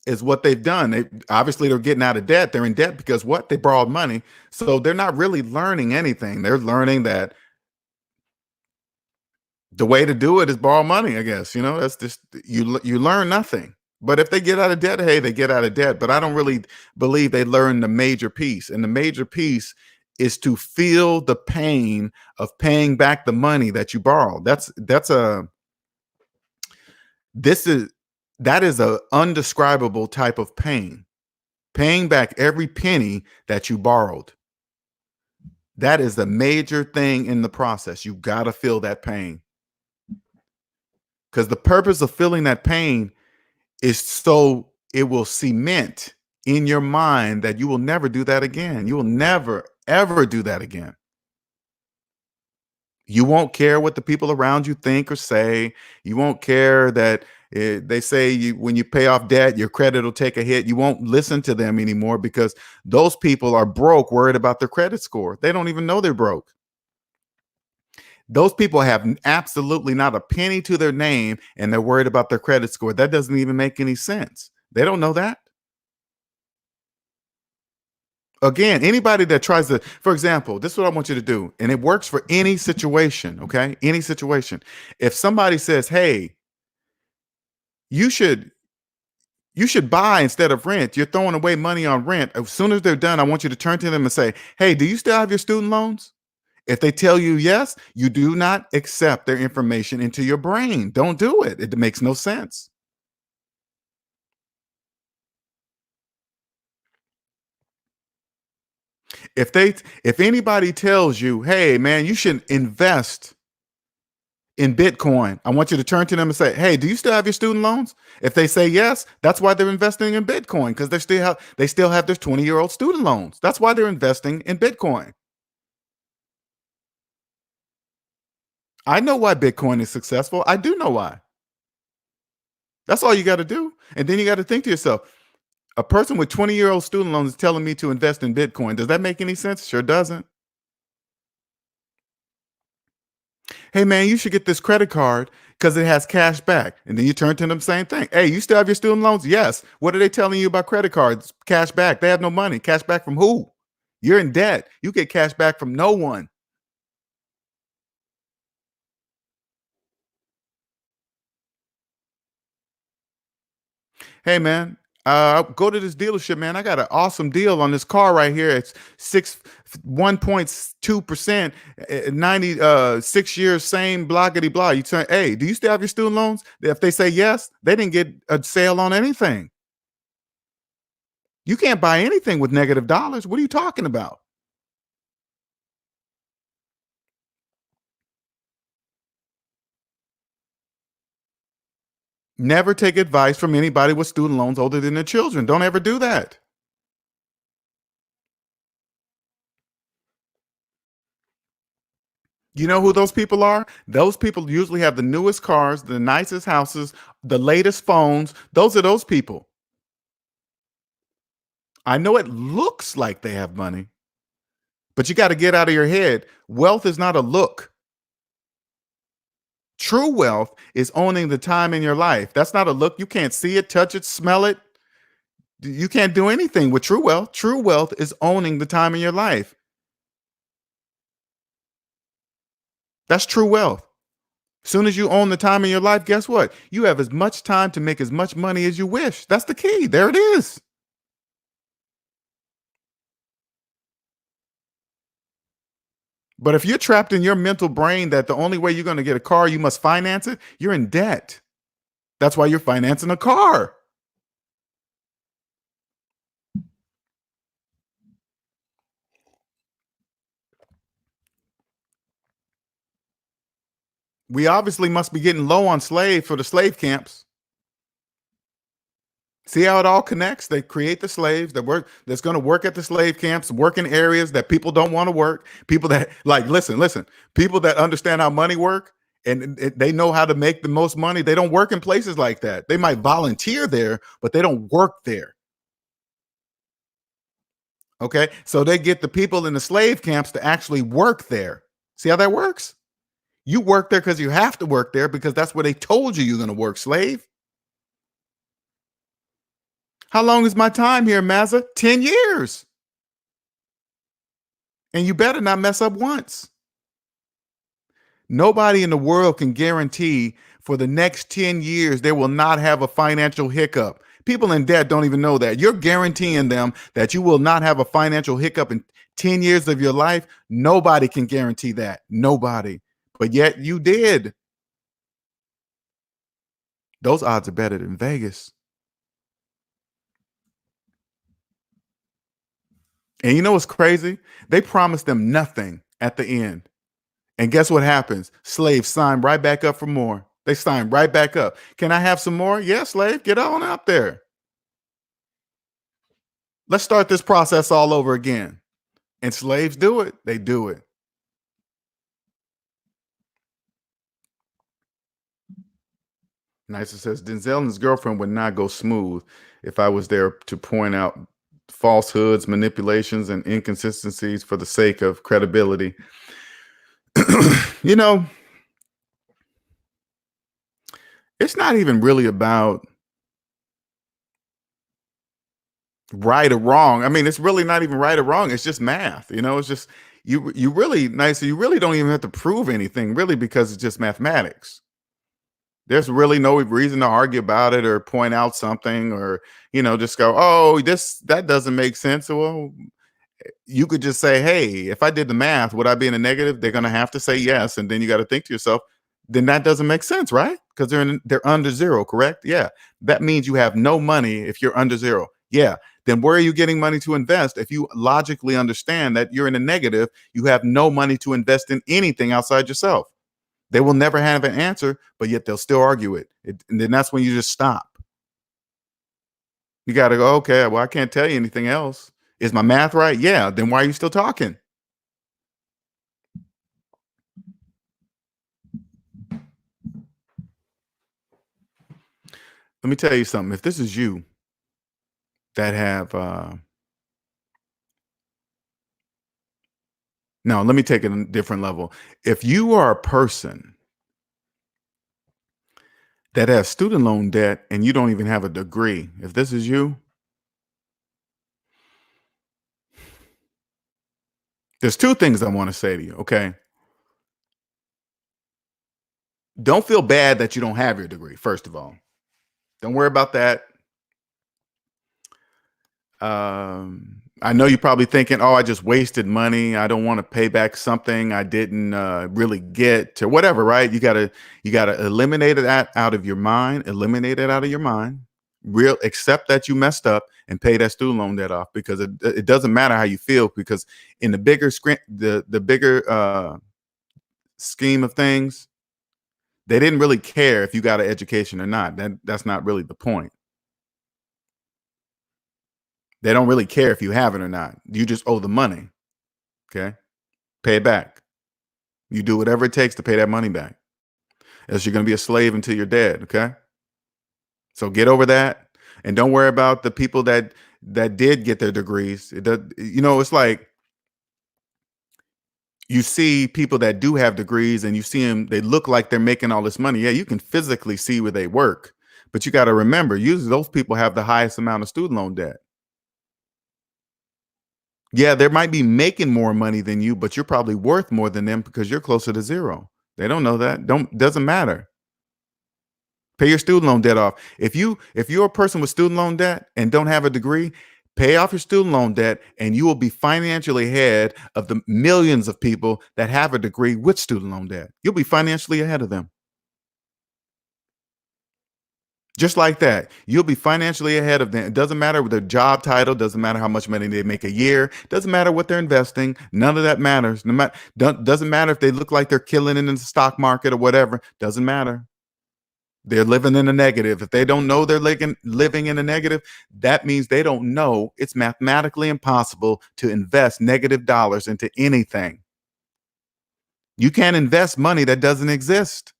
is what they've done. They obviously they're getting out of debt. They're in debt because what? They borrowed money. So they're not really learning anything. They're learning that the way to do it is borrow money, I guess. That's just you learn nothing. But if they get out of debt, hey, they get out of debt. But I don't really believe they learn the major piece. And the major piece is to feel the pain of paying back the money that you borrowed. That's a this is that is a undescribable type of pain. Paying back every penny that you borrowed. That is the major thing in the process. You got to feel that pain. Because the purpose of feeling that pain is so it will cement in your mind that you will never do that again. You will never, ever do that again. You won't care what the people around you think or say. You won't care that they say when you pay off debt, your credit will take a hit. You won't listen to them anymore because those people are broke, worried about their credit score. They don't even know they're broke. Those people have absolutely not a penny to their name and they're worried about their credit score. That doesn't even make any sense. They don't know that. Again, anybody that tries to, for example, this is what I want you to do, and it works for any situation, okay? Any situation. If somebody says, "Hey, you should you should buy instead of rent. You're throwing away money on rent." As soon as they're done, I want you to turn to them and say, "Hey, do you still have your student loans?" If they tell you yes, you do not accept their information into your brain. Don't do it. It makes no sense. If anybody tells you, "Hey, man, you should invest in Bitcoin," I want you to turn to them and say, "Hey, do you still have your student loans?" If they say yes, that's why they're investing in Bitcoin because they still have their 20-year-old student loans. That's why they're investing in Bitcoin. I know why Bitcoin is successful. I do know why. That's all you got to do. And then you got to think to yourself, a person with 20-year-old student loans is telling me to invest in Bitcoin. Does that make any sense? Sure doesn't. "Hey, man, you should get this credit card because it has cash back." And then you turn to them, same thing. "Hey, you still have your student loans?" "Yes." "What are they telling you about credit cards? Cash back." They have no money. Cash back from who? You're in debt. You get cash back from no one. "Hey, man, go to this dealership, man. I got an awesome deal on this car right here. It's 1.2%, 6 years, same bloggity blah." You turn, "Hey, do you still have your student loans?" If they say yes, they didn't get a sale on anything. You can't buy anything with negative dollars. What are you talking about? Never take advice from anybody with student loans older than their children. Don't ever do that. You know who those people are? Those people usually have the newest cars, the nicest houses, the latest phones. Those are those people. I know it looks like they have money, but you got to get out of your head. Wealth is not a look. True wealth is owning the time in your life. That's not a look. You can't see it, touch it, smell it. You can't do anything with true wealth. True wealth is owning the time in your life. That's true wealth. Soon as you own the time in your life, guess what? You have as much time to make as much money as you wish. That's the key. There it is. But if you're trapped in your mental brain that the only way you're going to get a car, you must finance it, you're in debt. That's why you're financing a car. We obviously must be getting low on slaves for the slave camps. See how it all connects? They create the slaves that's going to work at the slave camps, work in areas that people don't want to work. People that like listen, people that understand how money work and they know how to make the most money. They don't work in places like that. They might volunteer there, but they don't work there. Okay? So they get the people in the slave camps to actually work there. See how that works? You work there because you have to work there because that's where they told you you're going to work, slave. How long is my time here, Mazza? 10 years. And you better not mess up once. Nobody in the world can guarantee for the next 10 years they will not have a financial hiccup. People in debt don't even know that. You're guaranteeing them that you will not have a financial hiccup in 10 years of your life. Nobody can guarantee that. Nobody. But yet you did. Those odds are better than Vegas. And you know what's crazy? They promised them nothing at the end. And guess what happens? Slaves sign right back up for more. They sign right back up. Can I have some more? Yeah, slave, get on up there. Let's start this process all over again. And slaves do it. They do it. Nicer says Denzel and his girlfriend would not go smooth if I was there to point out falsehoods, manipulations, and inconsistencies for the sake of credibility. You know, it's not even really about right or wrong. I mean, it's really not even right or wrong. It's just math. It's just you really nice. You really don't even have to prove anything really because it's just mathematics. There's really no reason to argue about it or point out something or just go, oh, that doesn't make sense. Well, you could just say, hey, if I did the math, would I be in a negative? They're going to have to say yes, and then you got to think to yourself, then that doesn't make sense, right? Because they're under zero, correct? Yeah, that means you have no money if you're under zero. Yeah, then where are you getting money to invest? If you logically understand that you're in a negative, you have no money to invest in anything outside yourself. They will never have an answer, but yet they'll still argue it. And then that's when you just stop. You got to go, okay, well, I can't tell you anything else. Is my math right? Yeah. Then why are you still talking? Let me tell you something. If this is you that have, no, let me take it a different level. If you are a person that has student loan debt and you don't even have a degree, if this is you, there's two things I want to say to you. Okay. Don't feel bad that you don't have your degree. First of all, don't worry about that. I know you're probably thinking, oh, I just wasted money. I don't want to pay back something I didn't really get to whatever, right? You gotta eliminate it out of your mind, eliminate it out of your mind, accept that you messed up and pay that student loan debt off because it doesn't matter how you feel because in the bigger screen, the bigger scheme of things, they didn't really care if you got an education or not. That's not really the point. They don't really care if you have it or not. You just owe the money. Okay. Pay it back. You do whatever it takes to pay that money back. Else you're going to be a slave until you're dead. Okay. So get over that. And don't worry about the people that did get their degrees. It's like you see people that do have degrees and you see them, they look like they're making all this money. Yeah, you can physically see where they work. But you got to remember, usually those people have the highest amount of student loan debt. Yeah, they might be making more money than you, but you're probably worth more than them because you're closer to zero. They don't know that. Doesn't matter. Pay your student loan debt off. If you're a person with student loan debt and don't have a degree, pay off your student loan debt and you will be financially ahead of the millions of people that have a degree with student loan debt. You'll be financially ahead of them. Just like that, you'll be financially ahead of them. It doesn't matter what their job title, doesn't matter how much money they make a year, doesn't matter what they're investing. None of that matters. Doesn't matter if they look like they're killing it in the stock market or whatever. Doesn't matter. They're living in a negative. If they don't know they're living in a negative, that means they don't know it's mathematically impossible to invest negative dollars into anything. You can't invest money that doesn't exist.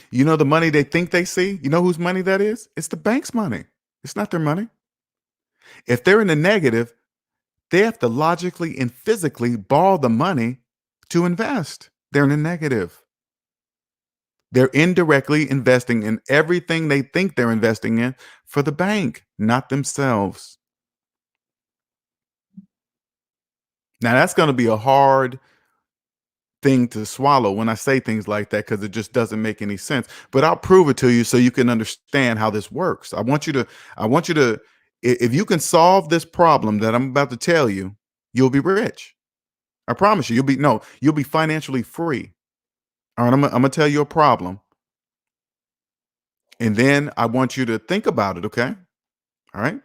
You know the money they think they see? You know whose money that is? It's the bank's money. It's not their money. If they're in the negative, they have to logically and physically borrow the money to invest. They're in the negative. They're indirectly investing in everything they think they're investing in for the bank, not themselves. Now, that's going to be a hard thing to swallow when I say things like that because it just doesn't make any sense. But I'll prove it to you so you can understand how this works. I want you to, if you can solve this problem that I'm about to tell you, you'll be rich. I promise you, you'll be financially free. All right, I'm gonna tell you a problem, and then I want you to think about it. Okay, all right.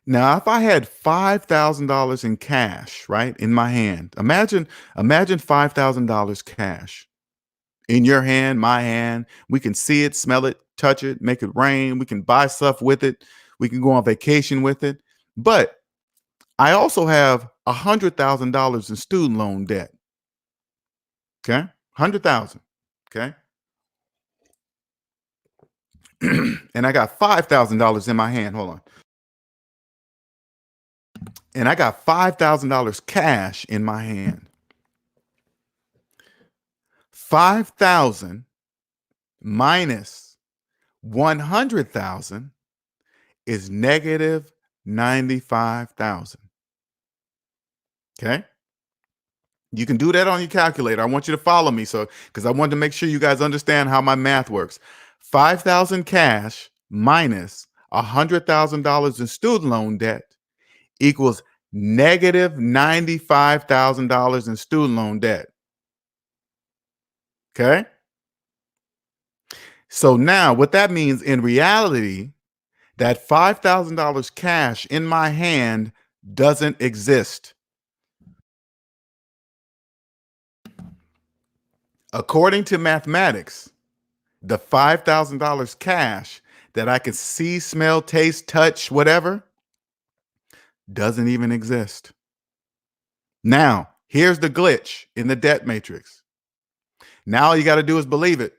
Now, if I had $5,000 in cash, right, in my hand, imagine $5,000 cash in your hand, my hand. We can see it, smell it, touch it, make it rain. We can buy stuff with it. We can go on vacation with it. But I also have $100,000 in student loan debt. Okay, 100,000. Okay, and I got $5,000 in my hand. Hold on. And I got $5,000 cash in my hand. 5,000 minus 100,000 is negative 95,000. Okay. You can do that on your calculator. I want you to follow me. So, because I wanted to make sure you guys understand how my math works. 5,000 cash minus $100,000 in student loan debt equals negative $95,000 in student loan debt. Okay. So now what that means in reality, that $5,000 cash in my hand doesn't exist. According to mathematics, the $5,000 cash that I can see, smell, taste, touch, whatever, doesn't even exist. Now, here's the glitch in the debt matrix. Now all you got to do is believe it.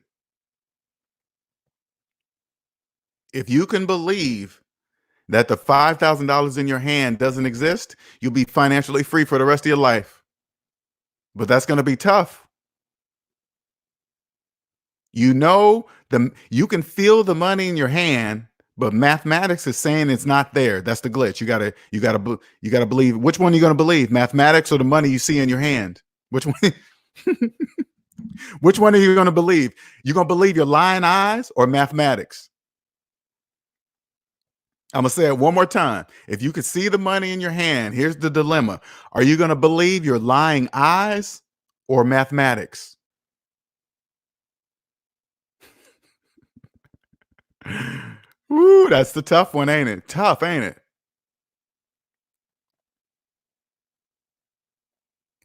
If you can believe that the $5,000 in your hand doesn't exist, you'll be financially free for the rest of your life. But that's going to be tough. You can feel the money in your hand, but mathematics is saying it's not there. That's the glitch. You gotta believe. Which one are you gonna believe? Mathematics or the money you see in your hand? Which one? Which one are you gonna believe? You gonna believe your lying eyes or mathematics? I'm gonna say it one more time. If you could see the money in your hand, here's the dilemma: are you gonna believe your lying eyes or mathematics? Ooh, that's the tough one, ain't it? Tough, ain't it?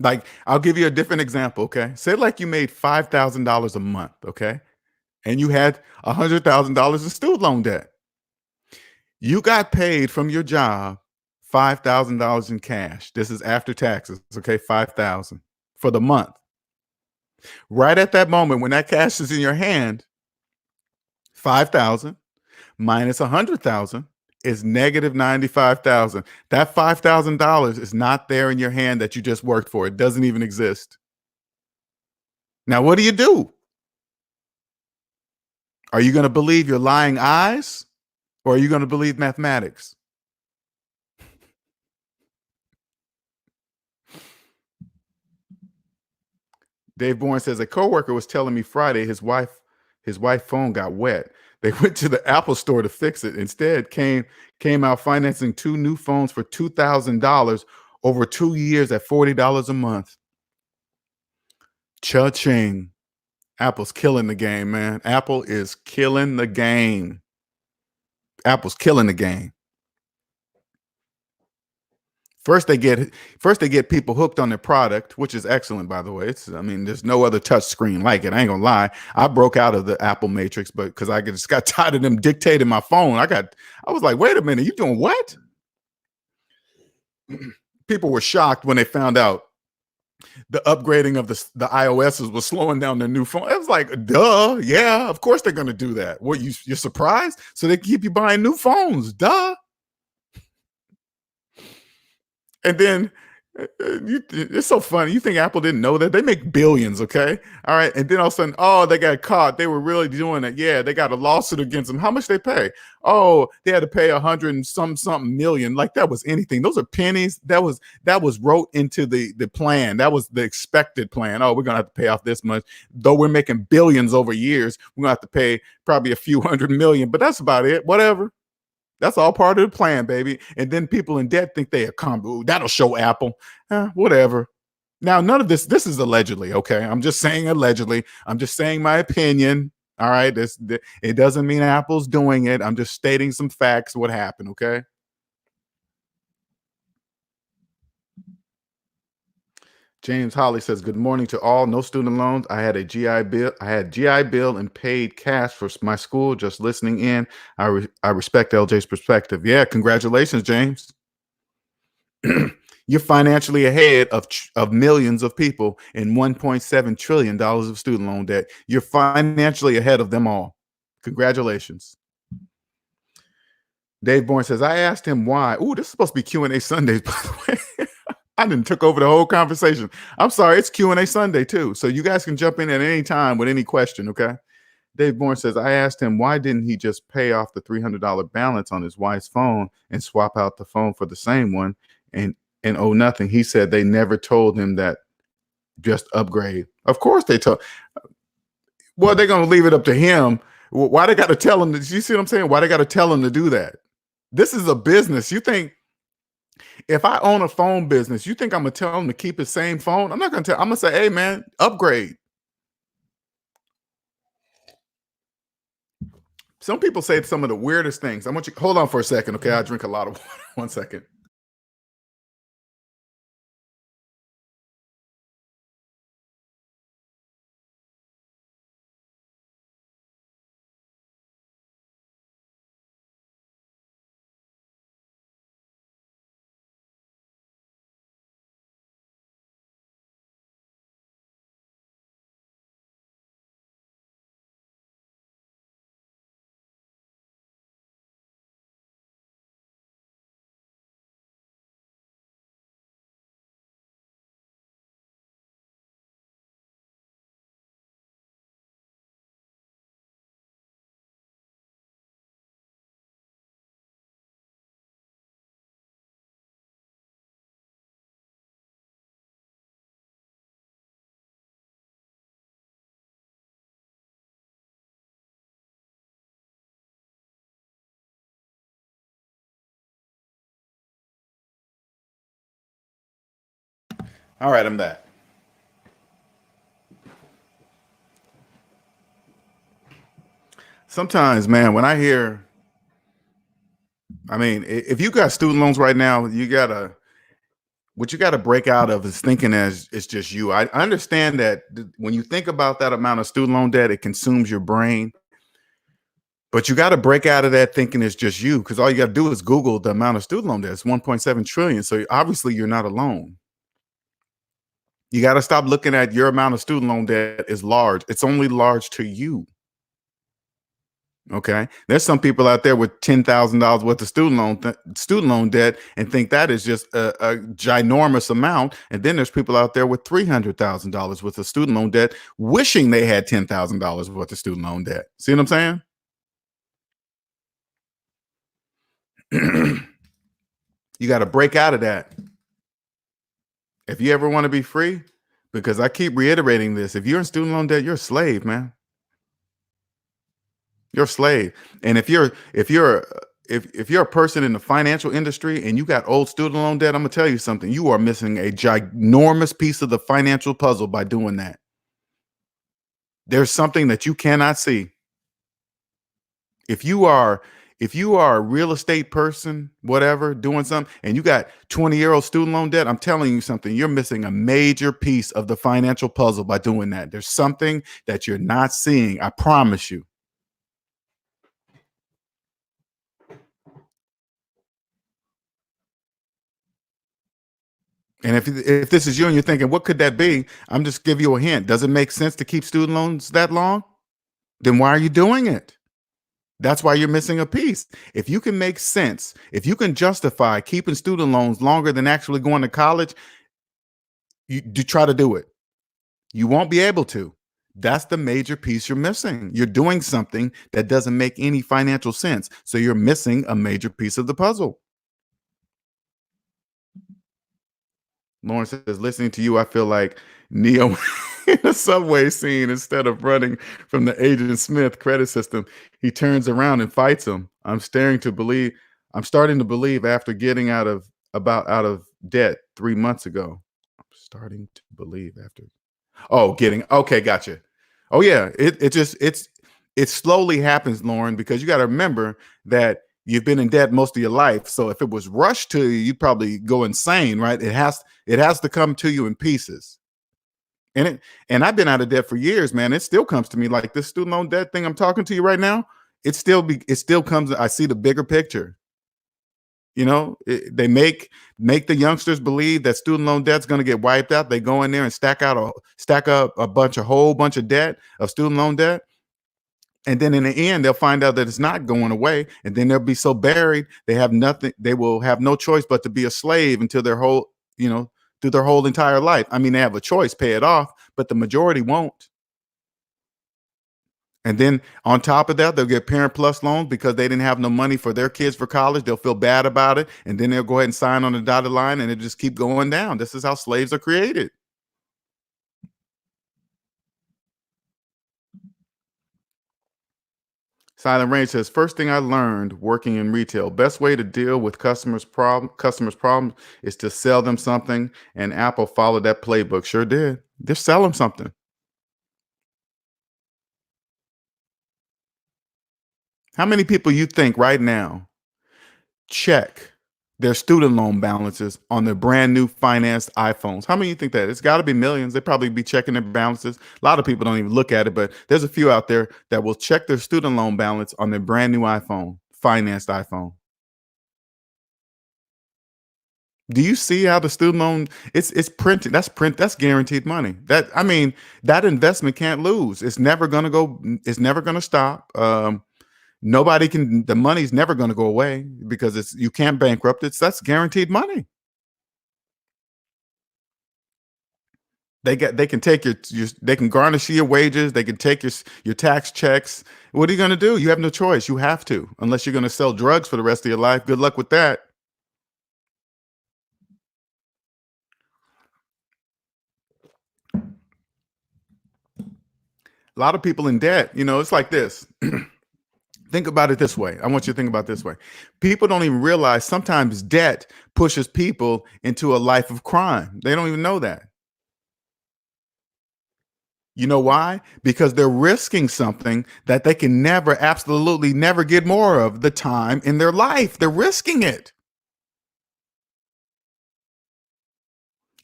Like, I'll give you a different example, okay? Say like you made $5,000 a month, okay? And you had $100,000 in student loan debt. You got paid from your job $5,000 in cash. This is after taxes, okay? 5,000 for the month. Right at that moment when that cash is in your hand, 5,000 minus 100,000 is negative 95,000. That $5,000 is not there in your hand that you just worked for. It doesn't even exist. Now, what do? Are you going to believe your lying eyes or are you going to believe mathematics? Dave Bourne says a coworker was telling me Friday his wife phone got wet. They went to the Apple store to fix it. Instead, came out financing two new phones for $2,000 over 2 years at $40 a month. Cha-ching. Apple's killing the game, man. Apple is killing the game. Apple's killing the game. First they get people hooked on their product, which is excellent, by the way. There's no other touch screen like it. I ain't gonna lie. I broke out of the Apple matrix, but because I just got tired of them dictating my phone. I was like, wait a minute, you doing what? People were shocked when they found out the upgrading of the iOSs was slowing down their new phone. It was like, duh, yeah, of course they're gonna do that. What, you're surprised? So they keep you buying new phones, duh. And then It's so funny. You think Apple didn't know that? They make billions, okay? All right. And then all of a sudden, oh, they got caught. They were really doing it. Yeah, they got a lawsuit against them. How much they pay? Oh, they had to pay 100 and something million. Like that was anything. Those are pennies. That was wrote into the plan. That was the expected plan. Oh, we're gonna have to pay off this much. Though we're making billions over years, we're gonna have to pay probably a few hundred million, but that's about it. Whatever. That's all part of the plan, baby. And then people in debt think they are combo. That'll show Apple. Whatever. Now, none of this is allegedly, okay? I'm just saying allegedly. I'm just saying my opinion. All right. It doesn't mean Apple's doing it. I'm just stating some facts, what happened, okay? James Holly says, "Good morning to all. No student loans. I had a GI bill. I had GI bill and paid cash for my school. Just listening in. I respect LJ's perspective. Yeah, congratulations, James. You're financially ahead of millions of people in $1.7 trillion of student loan debt. You're financially ahead of them all. Congratulations." Dave Bourne says, "I asked him why." Ooh, this is supposed to be Q&A Sundays, by the way. I didn't took over the whole conversation. I'm sorry, it's Q&A Sunday too. So you guys can jump in at any time with any question, okay? Dave Bourne says, "I asked him why didn't he just pay off the $300 balance on his wife's phone and swap out the phone for the same one and owe nothing. He said they never told him that, just upgrade." Of course they told. Well, they're gonna leave it up to him. Why they got to tell him? You see what I'm saying? Why they got to tell him to do that? This is a business. You think if I own a phone business, you think I'm gonna tell him to keep his same phone? I'm not gonna tell. I'm gonna say, "Hey, man, upgrade." Some people say some of the weirdest things. I want you hold on for a second, okay? I drink a lot of water. 1 second. All right, I'm back. Sometimes, man, when I hear, I mean, if you got student loans right now, what you gotta break out of is thinking as it's just you. I understand that when you think about that amount of student loan debt, it consumes your brain. But you got to break out of that thinking it's just you, because all you got to do is Google the amount of student loan debt. It's 1.7 trillion. So obviously you're not alone. You got to stop looking at your amount of student loan debt is large. It's only large to you. Okay. There's some people out there with $10,000 worth of student loan debt and think that is just a ginormous amount. And then there's people out there with $300,000 worth of student loan debt, wishing they had $10,000 worth of student loan debt. See what I'm saying? You got to break out of that. If you ever want to be free, because I keep reiterating this, if you're in student loan debt, you're a slave, man. You're a slave. And if you're a person in the financial industry and you got old student loan debt, I'm gonna tell you something. You are missing a ginormous piece of the financial puzzle by doing that. There's something that you cannot see. If you are a real estate person, whatever, doing something, and you got 20-year-old student loan debt, I'm telling you something. You're missing a major piece of the financial puzzle by doing that. There's something that you're not seeing. I promise you. And if this is you and you're thinking, what could that be? I'm just give you a hint. Does it make sense to keep student loans that long? Then why are you doing it? That's why you're missing a piece. If you can make sense, if you can justify keeping student loans longer than actually going to college, You do try to do it. You won't be able to. That's the major piece you're missing. You're doing something that doesn't make any financial sense. So you're missing a major piece of the puzzle. Lauren says, listening to you, I feel like Neo in a subway scene. Instead of running from the Agent Smith credit system, he turns around and fights him. I'm starting to believe after getting out of debt 3 months ago. I'm starting to believe after. Oh, okay, gotcha. Oh yeah, it slowly happens, Lauren, because you got to remember that you've been in debt most of your life. So if it was rushed to you, you'd probably go insane, right? It has to come to you in pieces. And I've been out of debt for years, man. It still comes to me like this student loan debt thing I'm talking to you right now. It still comes. I see the bigger picture. They make the youngsters believe that student loan debt's going to get wiped out. They go in there and stack up a whole bunch of debt of student loan debt. And then in the end, they'll find out that it's not going away. And then they'll be so buried, they have nothing. They will have no choice but to be a slave until through their whole entire life. I mean, they have a choice, pay it off, but the majority won't. And then on top of that, they'll get Parent Plus loans because they didn't have no money for their kids for college. They'll feel bad about it. And then they'll go ahead and sign on the dotted line and it just keep going down. This is how slaves are created. Silent Range says, first thing I learned working in retail, best way to deal with customers' problems is to sell them something. And Apple followed that playbook. Sure did. Just sell them something. How many people you think right now check their student loan balances on their brand new financed iPhones? How many you think that? It's got to be millions. They probably be checking their balances. A lot of people don't even look at it, but there's a few out there that will check their student loan balance on their brand new iPhone, financed iPhone. Do you see how the student loan it's printed? That's guaranteed money. That investment can't lose. It's never gonna go, it's never gonna stop. The money's never gonna go away because you can't bankrupt it. That's guaranteed money. They can take they can garnish your wages, they can take your tax checks. What are you gonna do? You have no choice. You have to, unless you're gonna sell drugs for the rest of your life. Good luck with that. A lot of people in debt, it's like this. Think about it this way. I want you to think about it this way. People don't even realize sometimes debt pushes people into a life of crime. They don't even know that. You know why? Because they're risking something that they can absolutely never get more of the time in their life. They're risking it.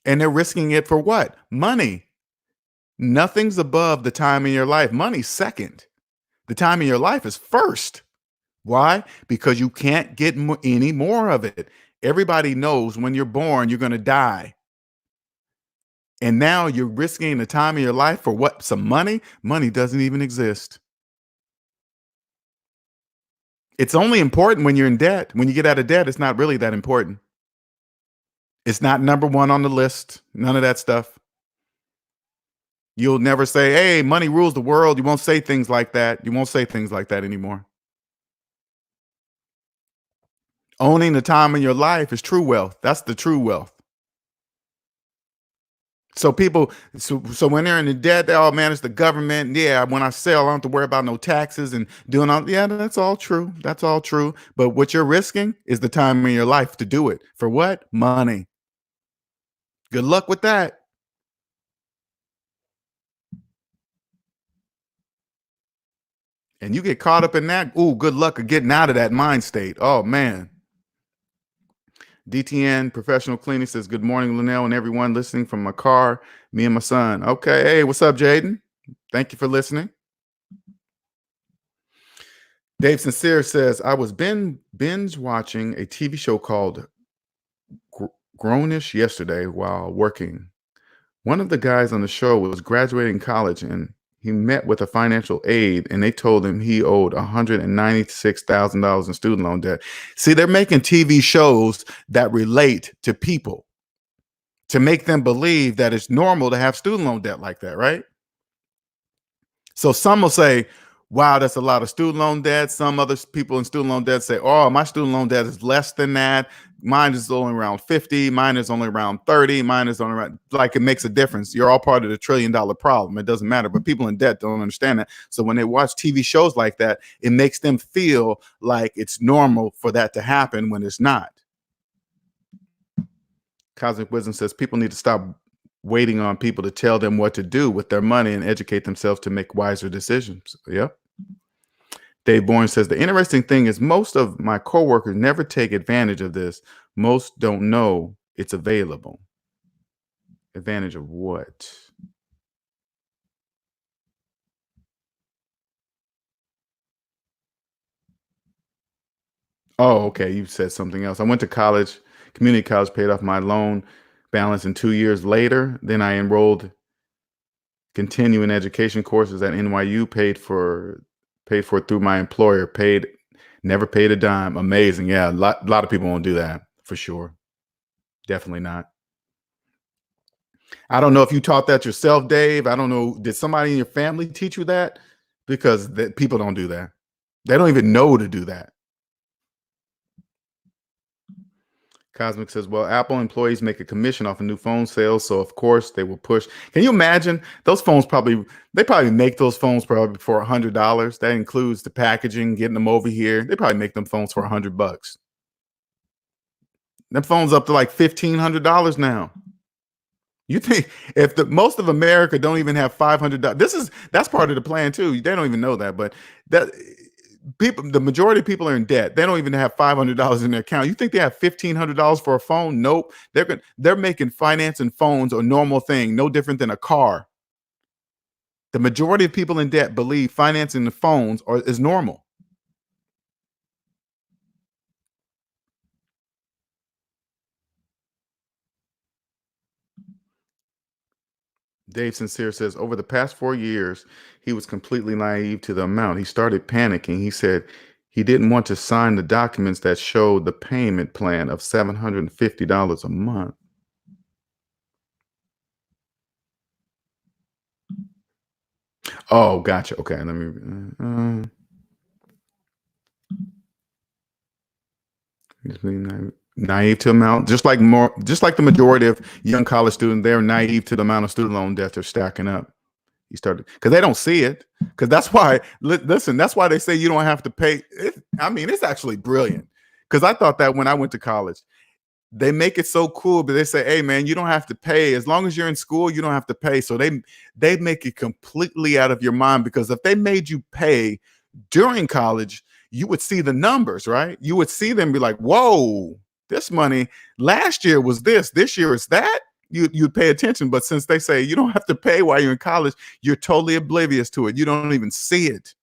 And they're risking it for what? Money. Nothing's above the time in your life. Money's second. The time in your life is first. Why? Because you can't get any more of it. Everybody knows when you're born, you're going to die. And now you're risking the time of your life for what? Some money? Money doesn't even exist. It's only important when you're in debt. When you get out of debt, it's not really that important. It's not number one on the list. None of that stuff. You'll never say, hey, money rules the world. You won't say things like that. You won't say things like that anymore. Owning the time in your life is true wealth. That's the true wealth. So when they're in the debt, they all manage the government. Yeah, when I sell, I don't have to worry about no taxes and doing all. Yeah, that's all true. That's all true. But what you're risking is the time in your life to do it. For what? Money. Good luck with that. And you get caught up in that. Ooh, good luck of getting out of that mind state. Oh man. DTN Professional Cleaning says, good morning, Linnell, and everyone listening from my car, me and my son. Okay. Hey, what's up, Jaden? Thank you for listening. Dave Sincere says, I was binge watching a TV show called Grownish yesterday while working. One of the guys on the show was graduating college and he met with a financial aid and they told him he owed $196,000 in student loan debt. See, they're making TV shows that relate to people. to make them believe that it's normal to have student loan debt like that, right? So some will say, wow, that's a lot of student loan debt. Some other people in student loan debt say, oh, my student loan debt is less than that. Mine is only around 50. Mine is only around 30. Mine is only around, like, it makes a difference. You're all part of the $1 trillion problem. It doesn't matter. But people in debt don't understand that. So when they watch TV shows like that, it makes them feel like it's normal for that to happen when it's not. Cosmic Wisdom says people need to stop waiting on people to tell them what to do with their money and educate themselves to make wiser decisions. Yep. Dave Bourne says the interesting thing is most of my coworkers never take advantage of this. Most don't know it's available. Advantage of what? Oh, okay. You said something else. I went to college, community college, paid off my loan balance, and 2 years later, then I enrolled continuing education courses at NYU, paid for it through my employer, never paid a dime. Amazing. Yeah, a lot of people won't do that for sure. Definitely not. I don't know if you taught that yourself, Dave. I don't know. Did somebody in your family teach you that? Because people don't do that. They don't even know to do that. Cosmic says, well, Apple employees make a commission off of new phone sales, so of course they will push. Can you imagine those phones? They probably make those phones probably for $100. That includes the packaging, getting them over here. They probably make them phones for $100. Them phones up to like $1,500 now. You think if most of America don't even have $500, that's part of the plan too. They don't even know that, but that the majority of people are in debt. They don't even have $500 in their account. You think they have $1,500 for a phone? Nope. They're making financing phones a normal thing, no different than a car. The majority of people in debt believe financing the phones is normal. Dave Sincere says, over the past 4 years, he was completely naive to the amount. He started panicking. He said he didn't want to sign the documents that showed the payment plan of $750 a month. Oh, gotcha. Okay, let me. Naive to amount, just like the majority of young college students, they're naive to the amount of student loan debt they're stacking up. He started because they don't see it. Because that's why, listen, that's why they say you don't have to pay. I mean, it's actually brilliant. Because I thought that when I went to college, they make it so cool, but they say, hey man, you don't have to pay. As long as you're in school, you don't have to pay. So they make it completely out of your mind, because if they made you pay during college, you would see the numbers, right? You would see them be like, whoa, this money last year was this year is that. You'd pay attention. But since they say you don't have to pay while you're in college, you're totally oblivious to it. You don't even see it.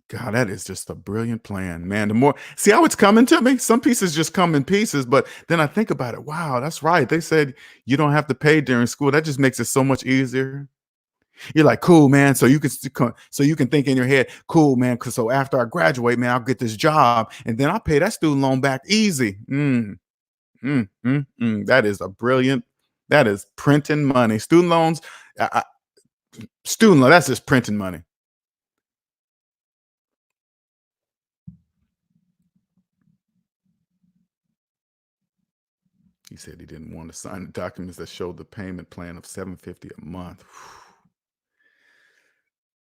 God, that is just a brilliant plan, man. The more see how it's coming to me. Some pieces just come in pieces, but then I think about it. Wow, that's right. They said you don't have to pay during school. That just makes it so much easier. You're like, cool, man. So you can think in your head, cool, man. Cause so after I graduate, man, I'll get this job and then I'll pay that student loan back easy. That is that is printing money. Student loans, student loan, that's just printing money. He said he didn't want to sign the documents that showed the payment plan of $750 a month.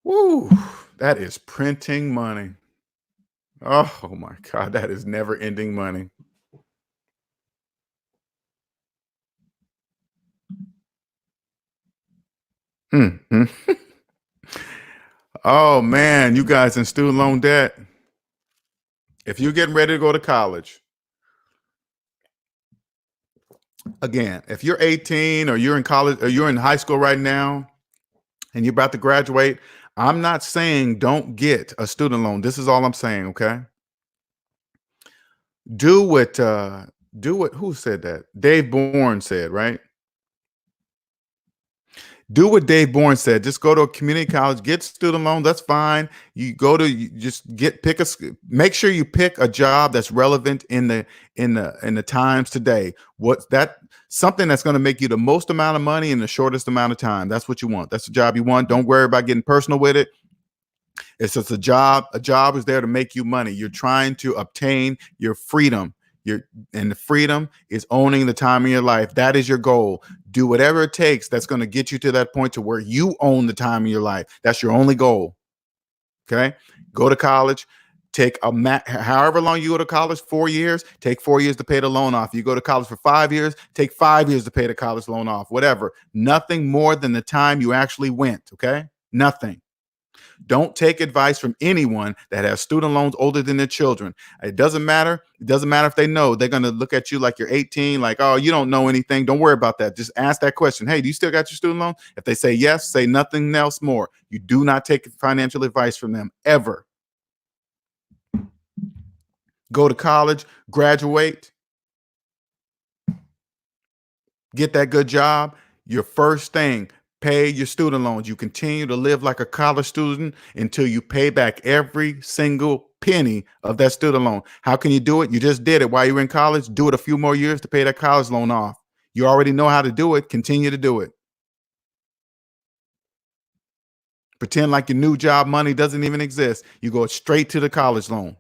Woo, that is printing money. Oh my God, that is never ending money. Mm-hmm. Oh man, you guys in student loan debt. If you're getting ready to go to college, again, if you're 18 or you're in college or you're in high school right now and you're about to graduate, I'm not saying don't get a student loan. This is all I'm saying, okay? Do what who said that? Dave Bourne said, right? Do what Dave Bourne said. Just go to a community college, get student loan. That's fine. You just make sure you pick a job that's relevant in the times today. What's that? Something that's going to make you the most amount of money in the shortest amount of time. That's what you want. That's the job you want. Don't worry about getting personal with it. It's just a job. A job is there to make you money. You're trying to obtain your freedom. And the freedom is owning the time of your life. That is your goal. Do whatever it takes that's going to get you to that point to where you own the time of your life. That's your only goal. Okay? Go to college. Take however long you go to college, 4 years, take 4 years to pay the loan off. You go to college for 5 years, take 5 years to pay the college loan off. Whatever. Nothing more than the time you actually went. Okay? Nothing. Don't take advice from anyone that has student loans older than their children. It doesn't matter. It doesn't matter if they know. They're going to look at you like you're 18, like, oh, you don't know anything. Don't worry about that. Just ask that question. Hey, do you still got your student loan? If they say yes, say nothing else more. You do not take financial advice from them ever. Go to college, graduate, get that good job. Your first thing, pay your student loans. You continue to live like a college student until you pay back every single penny of that student loan. How can you do it? You just did it while you were in college. Do it a few more years to pay that college loan off. You already know how to do it. Continue to do it. Pretend like your new job money doesn't even exist. You go straight to the college loan.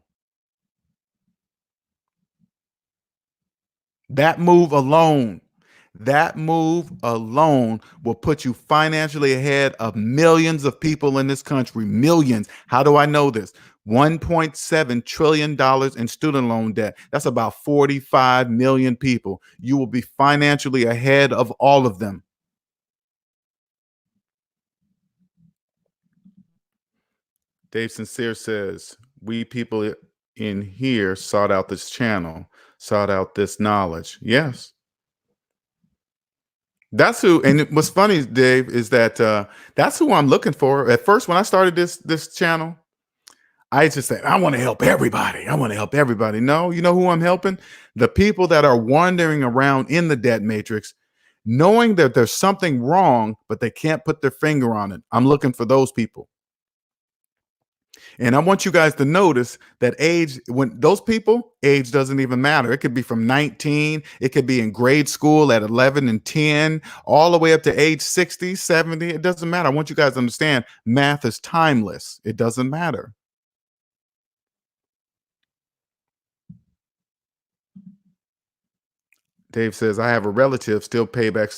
That move alone will put you financially ahead of millions of people in this country. Millions. How do I know this? $1.7 trillion in student loan debt. That's about 45 million people. You will be financially ahead of all of them. Dave Sincere says, we people in here sought out this channel, sought out this knowledge. Yes. That's who, and what's funny, Dave, is that that's who I'm looking for. At first, when I started this channel, I just said, I want to help everybody. I want to help everybody. No, you know who I'm helping? The people that are wandering around in the debt matrix, knowing that there's something wrong, but they can't put their finger on it. I'm looking for those people. And I want you guys to notice that age, when those people, age doesn't even matter. It could be from 19, it could be in grade school at 11 and 10, all the way up to age 60, 70. It doesn't matter. I want you guys to understand math is timeless. It doesn't matter. Dave says, I have a relative still pay back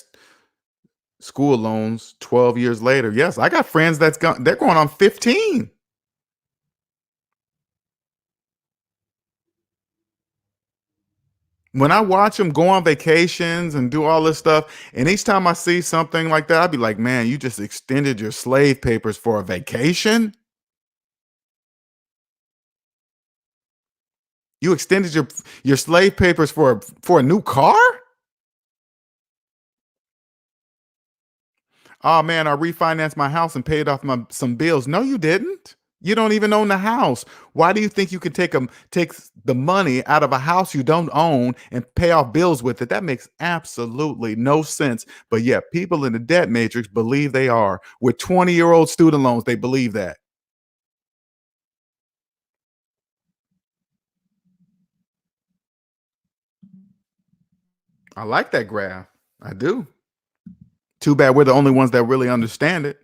school loans 12 years later. Yes, I got friends they're going on 15. When I watch them go on vacations and do all this stuff, and each time I see something like that, I'd be like, man, you just extended your slave papers for a vacation? You extended your slave papers for a new car? Oh man, I refinanced my house and paid off some bills. No, you didn't. You don't even own the house. Why do you think you can take the money out of a house you don't own and pay off bills with it? That makes absolutely no sense. But yeah, people in the debt matrix believe they are. With 20-year-old student loans, they believe that. I like that graph. I do. Too bad we're the only ones that really understand it.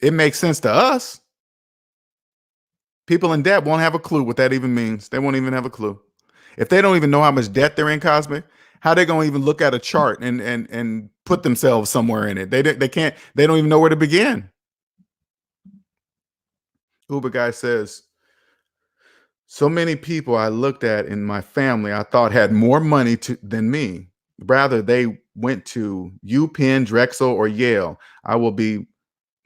It makes sense to us. People in debt won't have a clue what that even means. They won't even have a clue. If they don't even know how much debt they're in, Cosmic, how they gonna even look at a chart and put themselves somewhere in it? They can't. They don't even know where to begin. Uber guy says, so many people I looked at in my family I thought had more money than me. Rather, they went to UPenn, Drexel, or Yale. I will be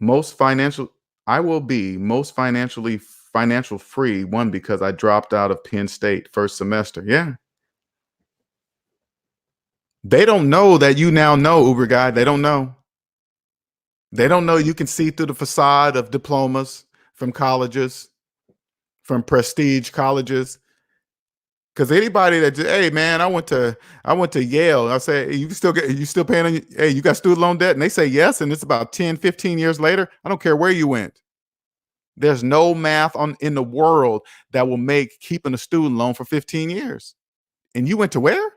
most financial. I will be most financial free. One, because I dropped out of Penn State first semester. Yeah. They don't know that you now know, Uber guy. They don't know. They don't know you can see through the facade of diplomas from colleges, from prestige colleges. Because anybody that hey man, I went to Yale. I say, hey, you still paying on hey, you got student loan debt? And they say yes, and it's about 10, 15 years later. I don't care where you went. There's no math on in the world that will make keeping a student loan for 15 years. And you went to where?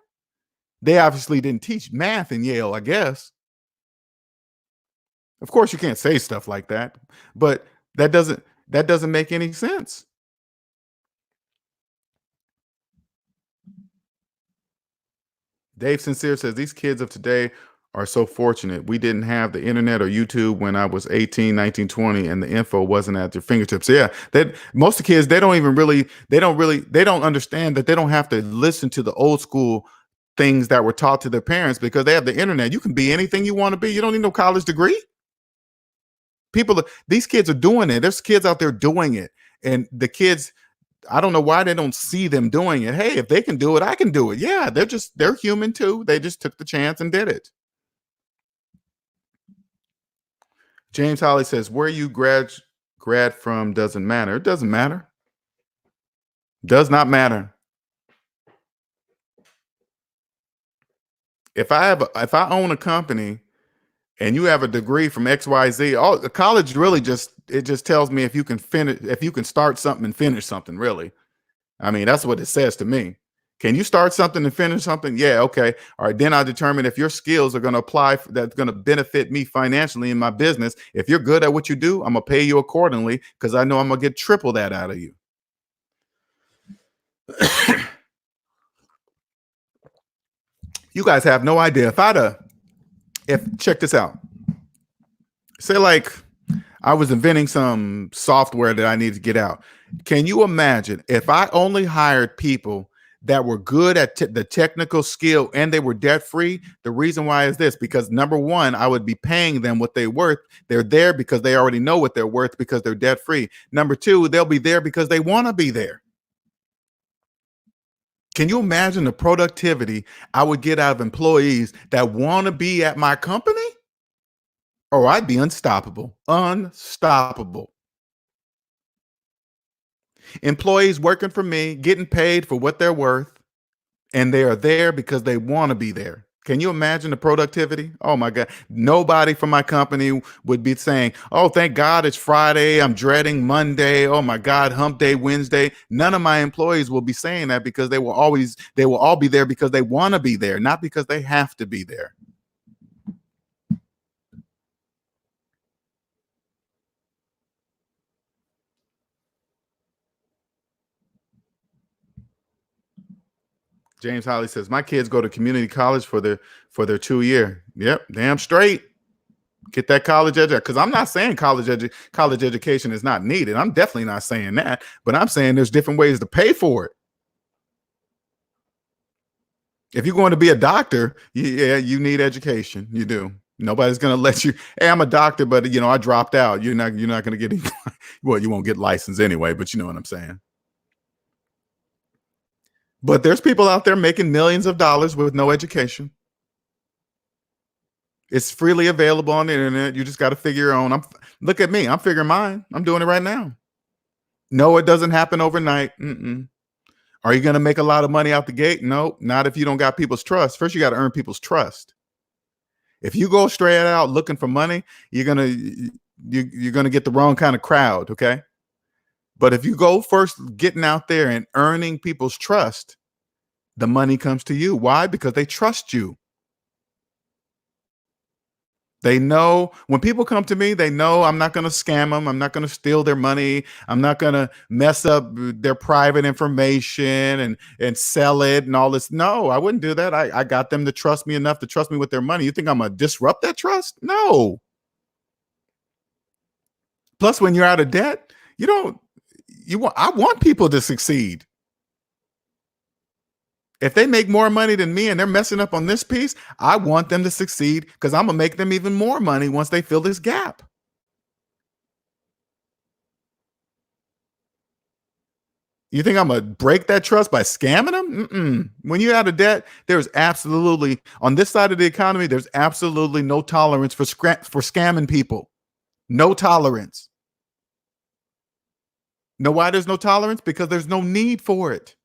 They obviously didn't teach math in Yale, I guess. Of course, you can't say stuff like that, but that doesn't make any sense. Dave Sincere says these kids of today are so fortunate. We didn't have the internet or YouTube when I was 18, 19, 20, and the info wasn't at your fingertips. Yeah, that most of the kids, they don't understand that they don't have to listen to the old school things that were taught to their parents because they have the internet. You can be anything you want to be. You don't need no college degree. These kids are doing it. There's kids out there doing it. And the kids, I don't know why they don't see them doing it. Hey, if they can do it, I can do it. Yeah, they're human too. They just took the chance and did it. James Holly says, where you grad from doesn't matter. It doesn't matter. Does not matter. If I own a company and you have a degree from XYZ, all the college really just tells me if you can start something and finish something, really. I mean, that's what it says to me. Can you start something and finish something? Yeah, okay. All right, then I determine if your skills are going to that's going to benefit me financially in my business. If you're good at what you do, I'm going to pay you accordingly because I know I'm going to get triple that out of you. You guys have no idea. If check this out. Say like I was inventing some software that I need to get out. Can you imagine if I only hired people that were good at the technical skill and they were debt free? The reason why is this, because number one, I would be paying them what they're worth. They're there because they already know what they're worth because they're debt free. Number two, they'll be there because they want to be there. Can you imagine the productivity I would get out of employees that want to be at my company? Oh, I'd be unstoppable. Unstoppable. Employees working for me, getting paid for what they're worth, and they are there because they want to be there. Can you imagine the productivity? Oh my God. Nobody from my company would be saying, oh, thank God it's Friday. I'm dreading Monday. Oh my God, hump day Wednesday. None of my employees will be saying that because they will all be there because they want to be there, not because they have to be there. James Holly says, my kids go to community college for their 2 year. Yep, damn straight. Get that college education. Because I'm not saying college education is not needed. I'm definitely not saying that. But I'm saying there's different ways to pay for it. If you're going to be a doctor, yeah, you need education. You do. Nobody's going to let you. Hey, I'm a doctor, but I dropped out. You're not going to get any. Well, you won't get licensed anyway. But you know what I'm saying. But there's people out there making millions of dollars with no education. It's freely available on the internet. You just got to figure your own. Look at me. I'm figuring mine. I'm doing it right now. No, it doesn't happen overnight. Mm-mm. Are you going to make a lot of money out the gate? No, not if you don't got people's trust. First, you got to earn people's trust. If you go straight out looking for money, you're gonna get the wrong kind of crowd. Okay, but if you go first, getting out there and earning people's trust, the money comes to you. Why? Because they trust you. They know when people come to me, they know I'm not going to scam them. I'm not going to steal their money. I'm not going to mess up their private information and sell it and all this. No, I wouldn't do that. I got them to trust me enough to trust me with their money. You think I'm going to disrupt that trust? No. Plus, when you're out of debt, I want people to succeed. If they make more money than me and they're messing up on this piece, I want them to succeed because I'm going to make them even more money once they fill this gap. You think I'm going to break that trust by scamming them? Mm-mm. When you're out of debt, there's absolutely, on this side of the economy, there's absolutely no tolerance for scamming people. No tolerance. Know why there's no tolerance? Because there's no need for it.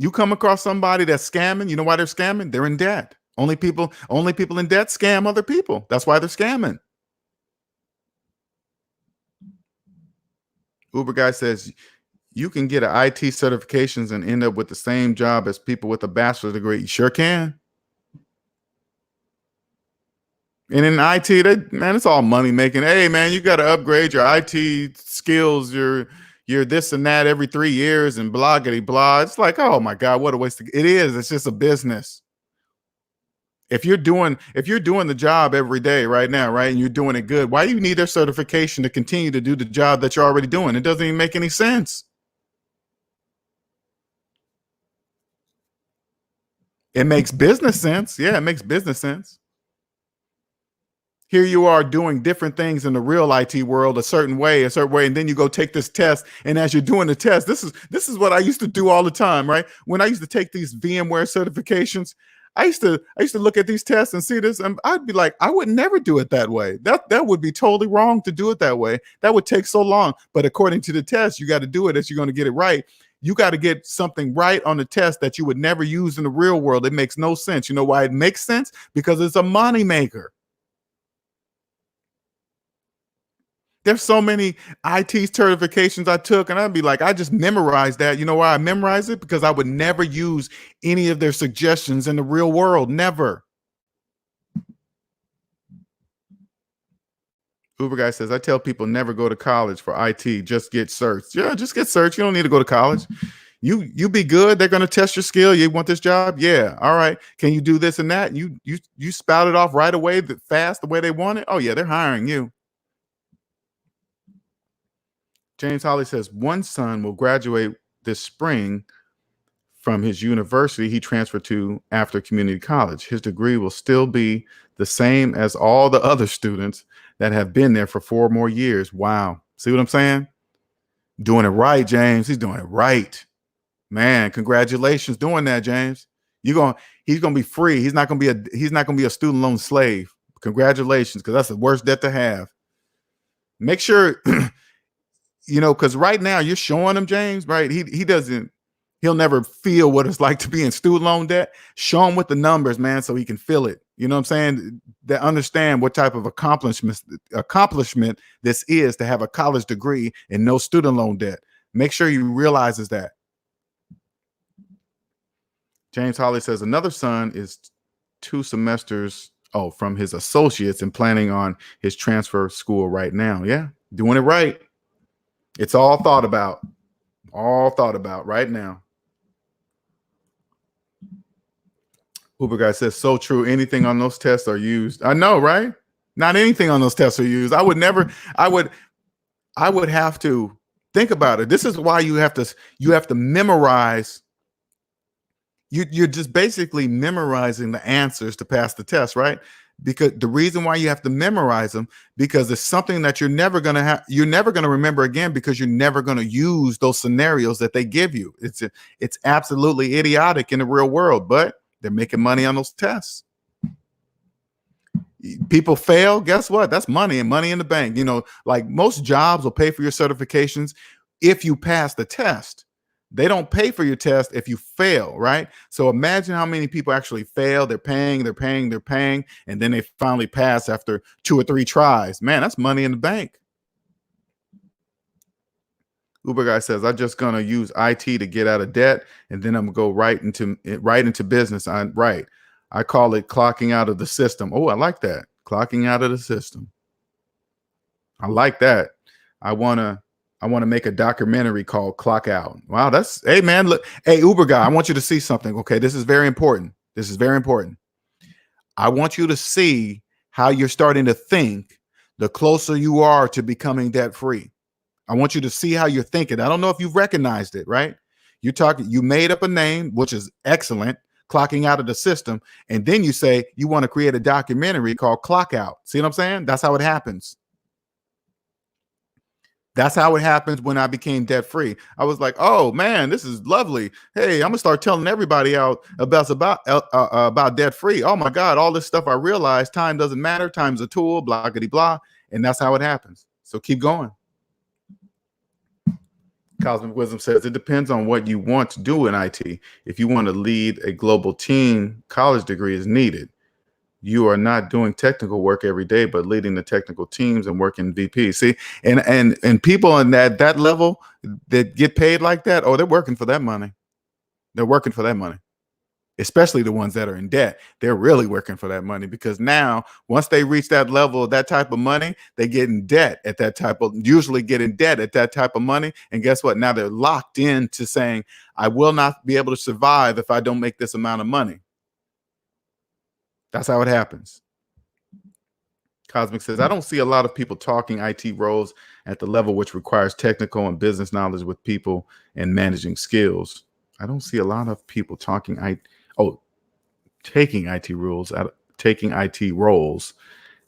You come across somebody that's scamming, you know why they're scamming? They're in debt. Only people in debt scam other people. That's why they're scamming. Uber guy says you can get an IT certifications and end up with the same job as people with a bachelor's degree. You sure can. And in IT, man, it's all money making. Hey, man, you got to upgrade your IT skills. You're this and that every 3 years and blah, blah. It's like, oh my God, what a waste. It is. It's just a business. If you're doing the job every day right now, right, and you're doing it good, why do you need their certification to continue to do the job that you're already doing? It doesn't even make any sense. It makes business sense. Yeah, it makes business sense. Here you are doing different things in the real IT world a certain way, and then you go take this test. And as you're doing the test, this is what I used to do all the time, right? When I used to take these VMware certifications, I used to look at these tests and see this, and I'd be like, I would never do it that way. That would be totally wrong to do it that way. That would take so long. But according to the test, you got to do it if you're going to get it right. You got to get something right on the test that you would never use in the real world. It makes no sense. You know why it makes sense? Because it's a money maker. There's so many IT certifications I took, and I'd be like, I just memorized that. You know why I memorized it? Because I would never use any of their suggestions in the real world. Never. Uber guy says, I tell people never go to college for IT. Just get certs. Yeah, just get certs. You don't need to go to college. You be good. They're going to test your skill. You want this job? Yeah. All right. Can you do this and that? You spout it off right away, fast, the way they want it. Oh yeah, they're hiring you. James Holly says one son will graduate this spring from his university he transferred to after community college. His degree will still be the same as all the other students that have been there for 4 more years. Wow. See what I'm saying? Doing it right, James. He's doing it right. Man, congratulations doing that, James. He's going to be free. He's not going to be a student loan slave. Congratulations, because that's the worst debt to have. Make sure because right now you're showing him, James, right? He'll never feel what it's like to be in student loan debt. Show him with the numbers, man, so he can feel it. You know what I'm saying? That understand what type of accomplishment this is to have a college degree and no student loan debt. Make sure he realizes that. James Holly says another son is 2 semesters from his associates and planning on his transfer school right now. Yeah, doing it right. It's all thought about right now. Uber guy says, so true. Anything on those tests are used. I know, right? Not anything on those tests are used. I would have to think about it. This is why you have to memorize. You're just basically memorizing the answers to pass the test, right? Because the reason why you have to memorize them, because it's something that you're never going to remember again, because you're never going to use those scenarios that they give you. It's absolutely idiotic in the real world, but they're making money on those tests. People fail. Guess what? That's money and money in the bank. Like most jobs will pay for your certifications if you pass the test. They don't pay for your test if you fail, right? So imagine how many people actually fail. They're paying, and then they finally pass after 2 or 3 tries. Man, that's money in the bank. Uber guy says, I'm just gonna use IT to get out of debt, and then I'm gonna go right into business. I call it clocking out of the system. Oh, I like that. Clocking out of the system. I like that. I wanna make a documentary called Clock Out. Wow, hey man, look, hey Uber guy, I want you to see something. Okay, this is very important. I want you to see how you're starting to think the closer you are to becoming debt free. I want you to see how you're thinking. I don't know if you've recognized it, right? You made up a name, which is excellent, clocking out of the system. And then you say you want to create a documentary called Clock Out. See what I'm saying? That's how it happens. That's how it happens when I became debt free. I was like, oh man, this is lovely. Hey, I'm gonna start telling everybody out about debt free. Oh my God, all this stuff I realized, time doesn't matter. Time's a tool, blah, blah, blah. And that's how it happens. So keep going. Cosmic Wisdom says it depends on what you want to do in IT. If you want to lead a global team, college degree is needed. You are not doing technical work every day, but leading the technical teams and working VP. See, and people on that level that get paid like that, oh, they're working for that money. They're working for that money. Especially the ones that are in debt. They're really working for that money, because now once they reach that level of that type of money, they get in debt at that type of, usually get in debt at that type of money. And guess what? Now they're locked into saying, I will not be able to survive if I don't make this amount of money. That's how it happens. Cosmic says, I don't see a lot of people talking IT roles at the level which requires technical and business knowledge with people and managing skills. I don't see a lot of people talking taking IT roles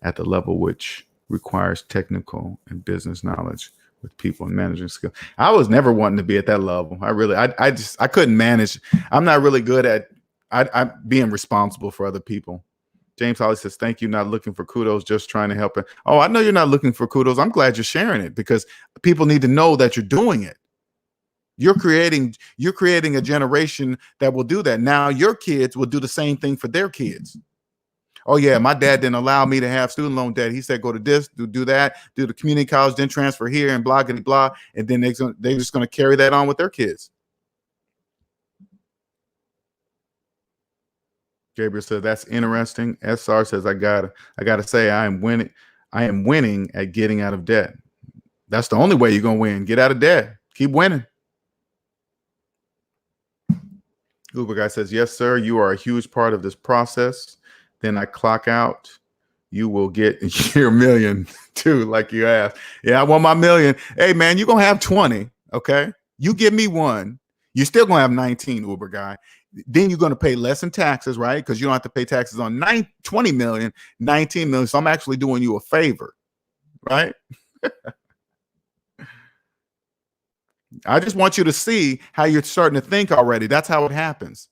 at the level which requires technical and business knowledge with people and managing skills. I was never wanting to be at that level. I couldn't manage. I'm not really good at I'm being responsible for other people. James Holly says, thank you. Not looking for kudos, just trying to help it. Oh, I know you're not looking for kudos. I'm glad you're sharing it, because people need to know that you're doing it. You're creating a generation that will do that. Now your kids will do the same thing for their kids. Oh yeah, my dad didn't allow me to have student loan debt. He said, go to this, do that, do the community college, then transfer here and blah, blah, blah. And then they're just going to carry that on with their kids. Gabriel says, that's interesting. SR says, I gotta say, I am winning at getting out of debt. That's the only way you're gonna win. Get out of debt. Keep winning. Uber guy says, yes, sir. You are a huge part of this process. Then I clock out. You will get your million too, like you asked. Yeah, I want my million. Hey man, you're gonna have 20. Okay. You give me one. You're still gonna have 19, Uber guy. Then you're going to pay less in taxes, right? Because you don't have to pay taxes on 20 million, 19 million. So I'm actually doing you a favor, right? I just want you to see how you're starting to think already. That's how it happens.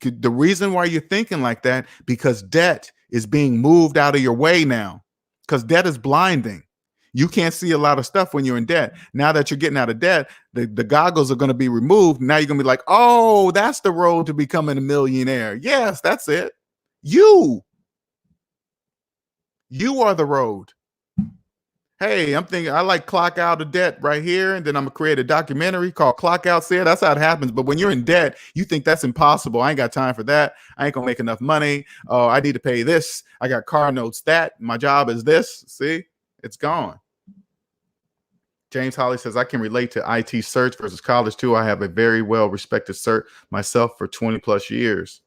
The reason why you're thinking like that, because debt is being moved out of your way now, because debt is blinding. You can't see a lot of stuff when you're in debt. Now that you're getting out of debt, the goggles are going to be removed. Now you're going to be like, oh, that's the road to becoming a millionaire. Yes, that's it. You are the road. Hey, I'm thinking I like clock out of debt right here. And then I'm going to create a documentary called Clock Out Said. That's how it happens. But when you're in debt, you think that's impossible. I ain't got time for that. I ain't going to make enough money. Oh, I need to pay this. I got car notes that. My job is this. See? It's gone. James Holly says, I can relate to IT search versus college too. I have a very well respected cert myself for 20 plus years.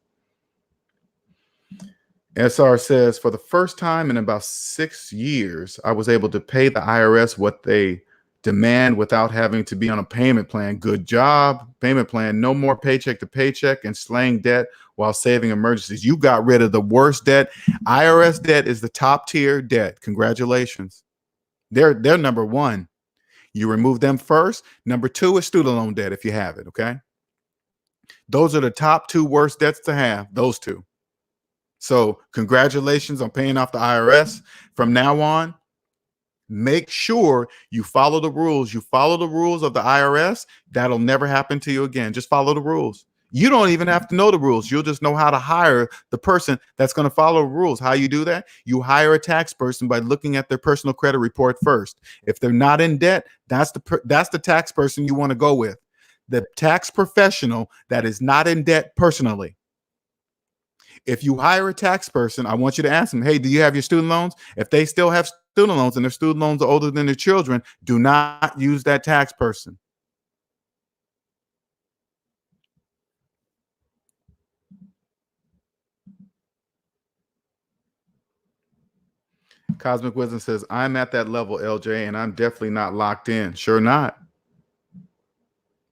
SR says, for the first time in about 6 years, I was able to pay the IRS what they demand without having to be on a payment plan. Good job. Payment plan. No more paycheck to paycheck and slaying debt while saving emergencies. You got rid of the worst debt. IRS debt is the top tier debt. Congratulations. They're number one. You remove them first. Number two is student loan debt if you have it, okay? Those are the top two worst debts to have, those two. So congratulations on paying off the IRS. From now on, make sure you follow the rules. You follow the rules of the IRS. That'll never happen to you again. Just follow the rules. You don't even have to know the rules. You'll just know how to hire the person that's going to follow the rules. How you do that? You hire a tax person by looking at their personal credit report first. If they're not in debt, that's the tax person you want to go with. The tax professional that is not in debt personally. If you hire a tax person, I want you to ask them, hey, do you have your student loans? If they still have student loans and their student loans are older than their children, do not use that tax person. Cosmic Wisdom says, I'm at that level, LJ, and I'm definitely not locked in. Sure not.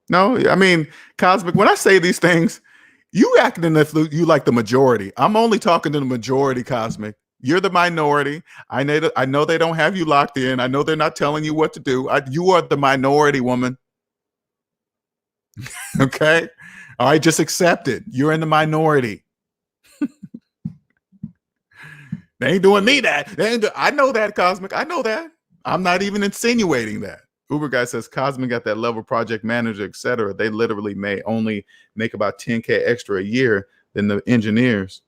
No, I mean, Cosmic, when I say these things, you acting as if you like the majority. I'm only talking to the majority, Cosmic. You're the minority. I know they don't have you locked in. I know they're not telling you what to do. You are the minority, woman. Okay? All right, just accept it. You're in the minority. They ain't doing me that. I know that, Cosmic. I know that. I'm not even insinuating that. Uber guy says Cosmic got that level project manager, etc. They literally may only make about 10K extra a year than the engineers.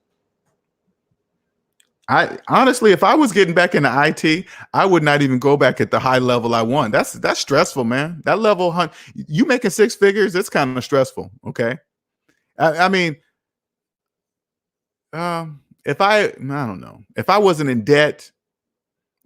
I honestly, if I was getting back into IT, I would not even go back at the high level I want. That's stressful, man. That level, you making six figures, it's kind of stressful. Okay, I mean, if I don't know, if I wasn't in debt,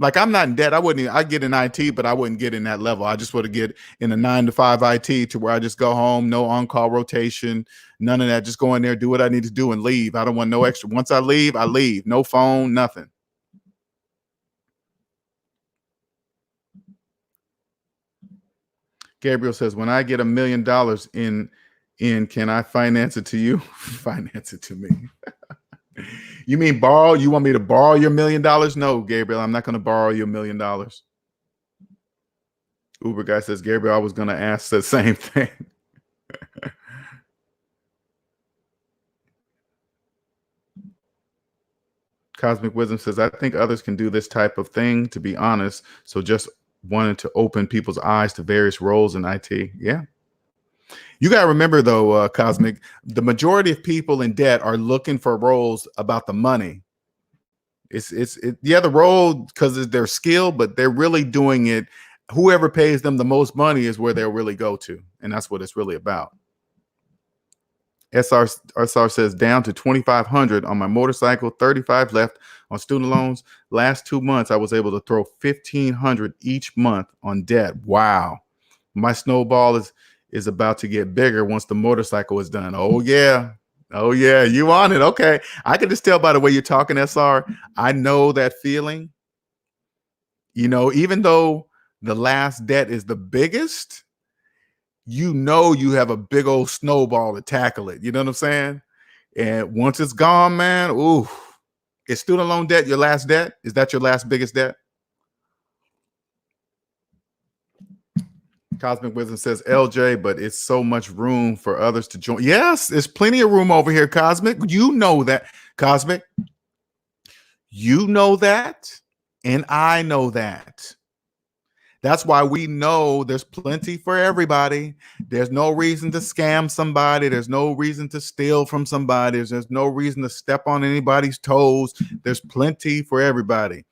like I'm not in debt, I wouldn't. I get in IT, but I wouldn't get in that level. I just would get in a 9 to 5 IT to where I just go home, no on call rotation, none of that. Just go in there, do what I need to do, and leave. I don't want no extra. Once I leave, I leave. No phone, nothing. Gabriel says, when I get $1 million in, can I finance it to you? Finance it to me. You mean borrow? You want me to borrow your $1 million? No, Gabriel, I'm not going to borrow your $1 million. Uber guy says, Gabriel, I was going to ask the same thing. Cosmic Wisdom says, I think others can do this type of thing, to be honest. So just wanted to open people's eyes to various roles in IT. Yeah. You got to remember, though, Cosmic, the majority of people in debt are looking for roles about the money. Yeah, the role because it's their skill, but they're really doing it. Whoever pays them the most money is where they'll really go to. And that's what it's really about. SR says down to 2,500 on my motorcycle, 35 left on student loans. Last 2 months, I was able to throw 1,500 each month on debt. Wow. My snowball is about to get bigger once the motorcycle is done. Oh, yeah. Oh, yeah. You on it. Okay. I can just tell by the way you're talking, SR. I know that feeling. You know, even though the last debt is the biggest, you know you have a big old snowball to tackle it. You know what I'm saying? And once it's gone, man, ooh, is student loan debt your last debt? Is that your last biggest debt? Cosmic Wisdom says, LJ, but it's so much room for others to join. Yes, there's plenty of room over here, Cosmic. You know that, Cosmic. You know that, and I know that. That's why we know there's plenty for everybody. There's no reason to scam somebody. There's no reason to steal from somebody. There's no reason to step on anybody's toes. There's plenty for everybody.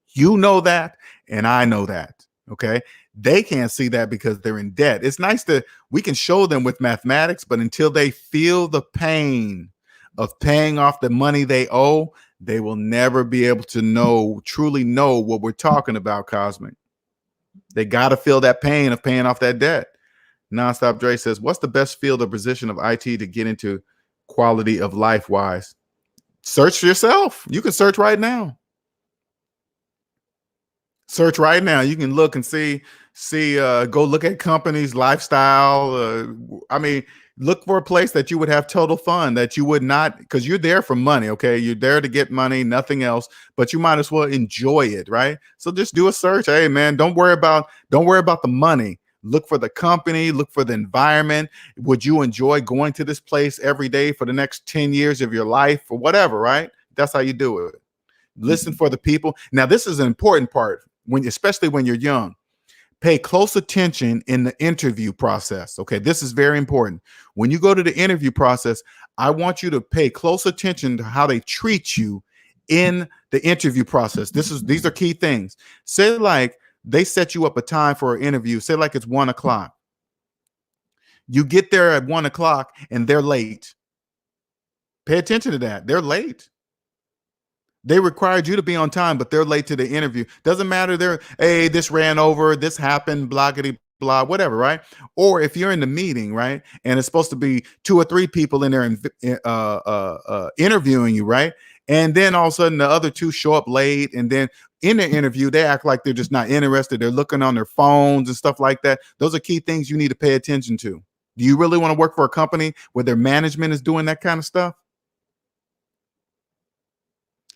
You know that, and I know that. Okay. They can't see that because they're in debt. It's nice that we can show them with mathematics, but until they feel the pain of paying off the money they owe, they will never be able to truly know what we're talking about, Cosmic. They got to feel that pain of paying off that debt. Nonstop Dre says, what's the best field or position of IT to get into quality of life wise? Search for yourself. You can search right now. Search right now. You can look and see, go look at companies, lifestyle. I mean, look for a place that you would have total fun, that you would not, because you're there for money. Okay. You're there to get money, nothing else, but you might as well enjoy it. Right. So just do a search. Hey man, don't worry about the money. Look for the company, look for the environment. Would you enjoy going to this place every day for the next 10 years of your life or whatever? Right. That's how you do it. Listen for the people. Now, this is an important part especially when you're young. Pay close attention in the interview process. Okay, this is very important. When you go to the interview process, I want you to pay close attention to how they treat you in the interview process. These are key things. Say like they set you up a time for an interview. Say like it's 1 o'clock. You get there at 1 o'clock and they're late. Pay attention to that. They're late. They required you to be on time, but they're late to the interview. Doesn't matter. Hey, this ran over, this happened, bloggity blah, whatever, right? Or if you're in the meeting, right, and it's supposed to be 2 or 3 people in there interviewing you, right? And then all of a sudden the other 2 show up late, and then in the interview they act like they're just not interested. They're looking on their phones and stuff like that. Those are key things you need to pay attention to. Do you really want to work for a company where their management is doing that kind of stuff?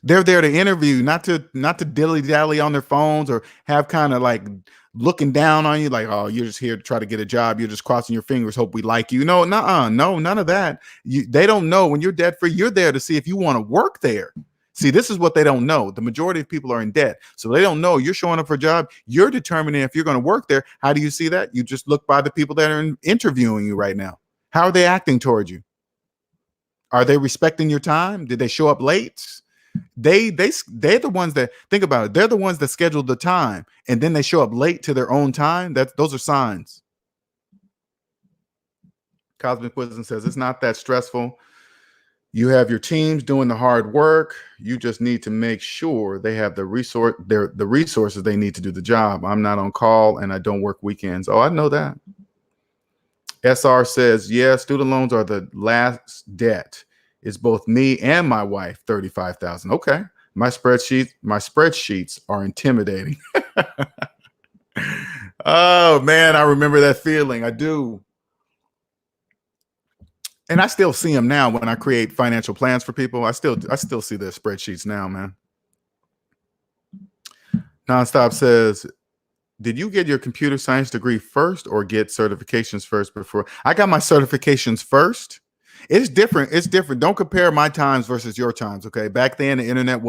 They're there to interview, not to dilly-dally on their phones or have kind of like looking down on you like, oh, you're just here to try to get a job. You're just crossing your fingers, hope we like you. No, no, none of that. They don't know when you're debt free. You're there to see if you want to work there. See, this is what they don't know. The majority of people are in debt. So they don't know you're showing up for a job. You're determining if you're going to work there. How do you see that? You just look by the people that are interviewing you right now. How are they acting towards you? Are they respecting your time? Did they show up late? They're the ones that, think about it. They're the ones that schedule the time, and then they show up late to their own time. Those are signs. Cosmic Wisdom says it's not that stressful. You have your teams doing the hard work. You just need to make sure they have the resources they need to do the job. I'm not on call and I don't work weekends. Oh, I know that. SR says, yeah, student loans are the last debt. It's both me and my wife, $35,000. Okay. My spreadsheets are intimidating. Oh man, I remember that feeling. I do. And I still see them now when I create financial plans for people. I still see their spreadsheets now, man. Nonstop says, did you get your computer science degree first or get certifications first before? I got my certifications first. It's different. It's different. Don't compare my times versus your times. Okay. Back then, the internet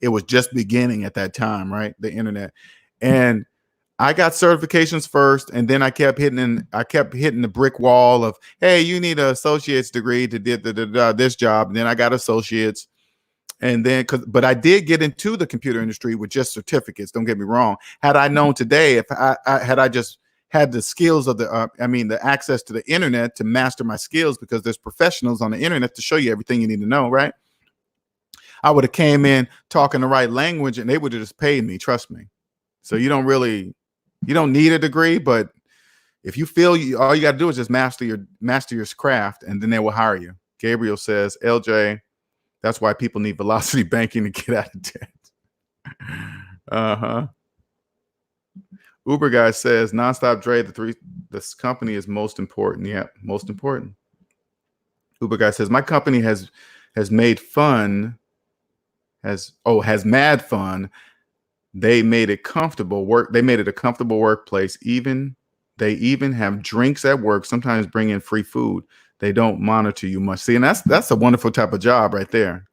it was just beginning at that time, right? The internet. And I got certifications first, and then I kept hitting the brick wall of, hey, you need an associate's degree to do this job. And then I got associates. And then, but I did get into the computer industry with just certificates. Don't get me wrong. Had I known today, if I just had the skills of the access to the internet to master my skills, because there's professionals on the internet to show you everything you need to know, right? I would have came in talking the right language and they would have just paid me. Trust me. So you don't need a degree, but if you feel all you got to do is just master your craft, and then they will hire you. Gabriel says, LJ, that's why people need velocity banking to get out of debt. Uber guy says, Nonstop Dre, this company is most important. Yeah, most important. Uber guy says, my company has mad fun. They made it comfortable work. They made it a comfortable workplace. They even have drinks at work, sometimes bring in free food. They don't monitor you much. See, and that's a wonderful type of job right there.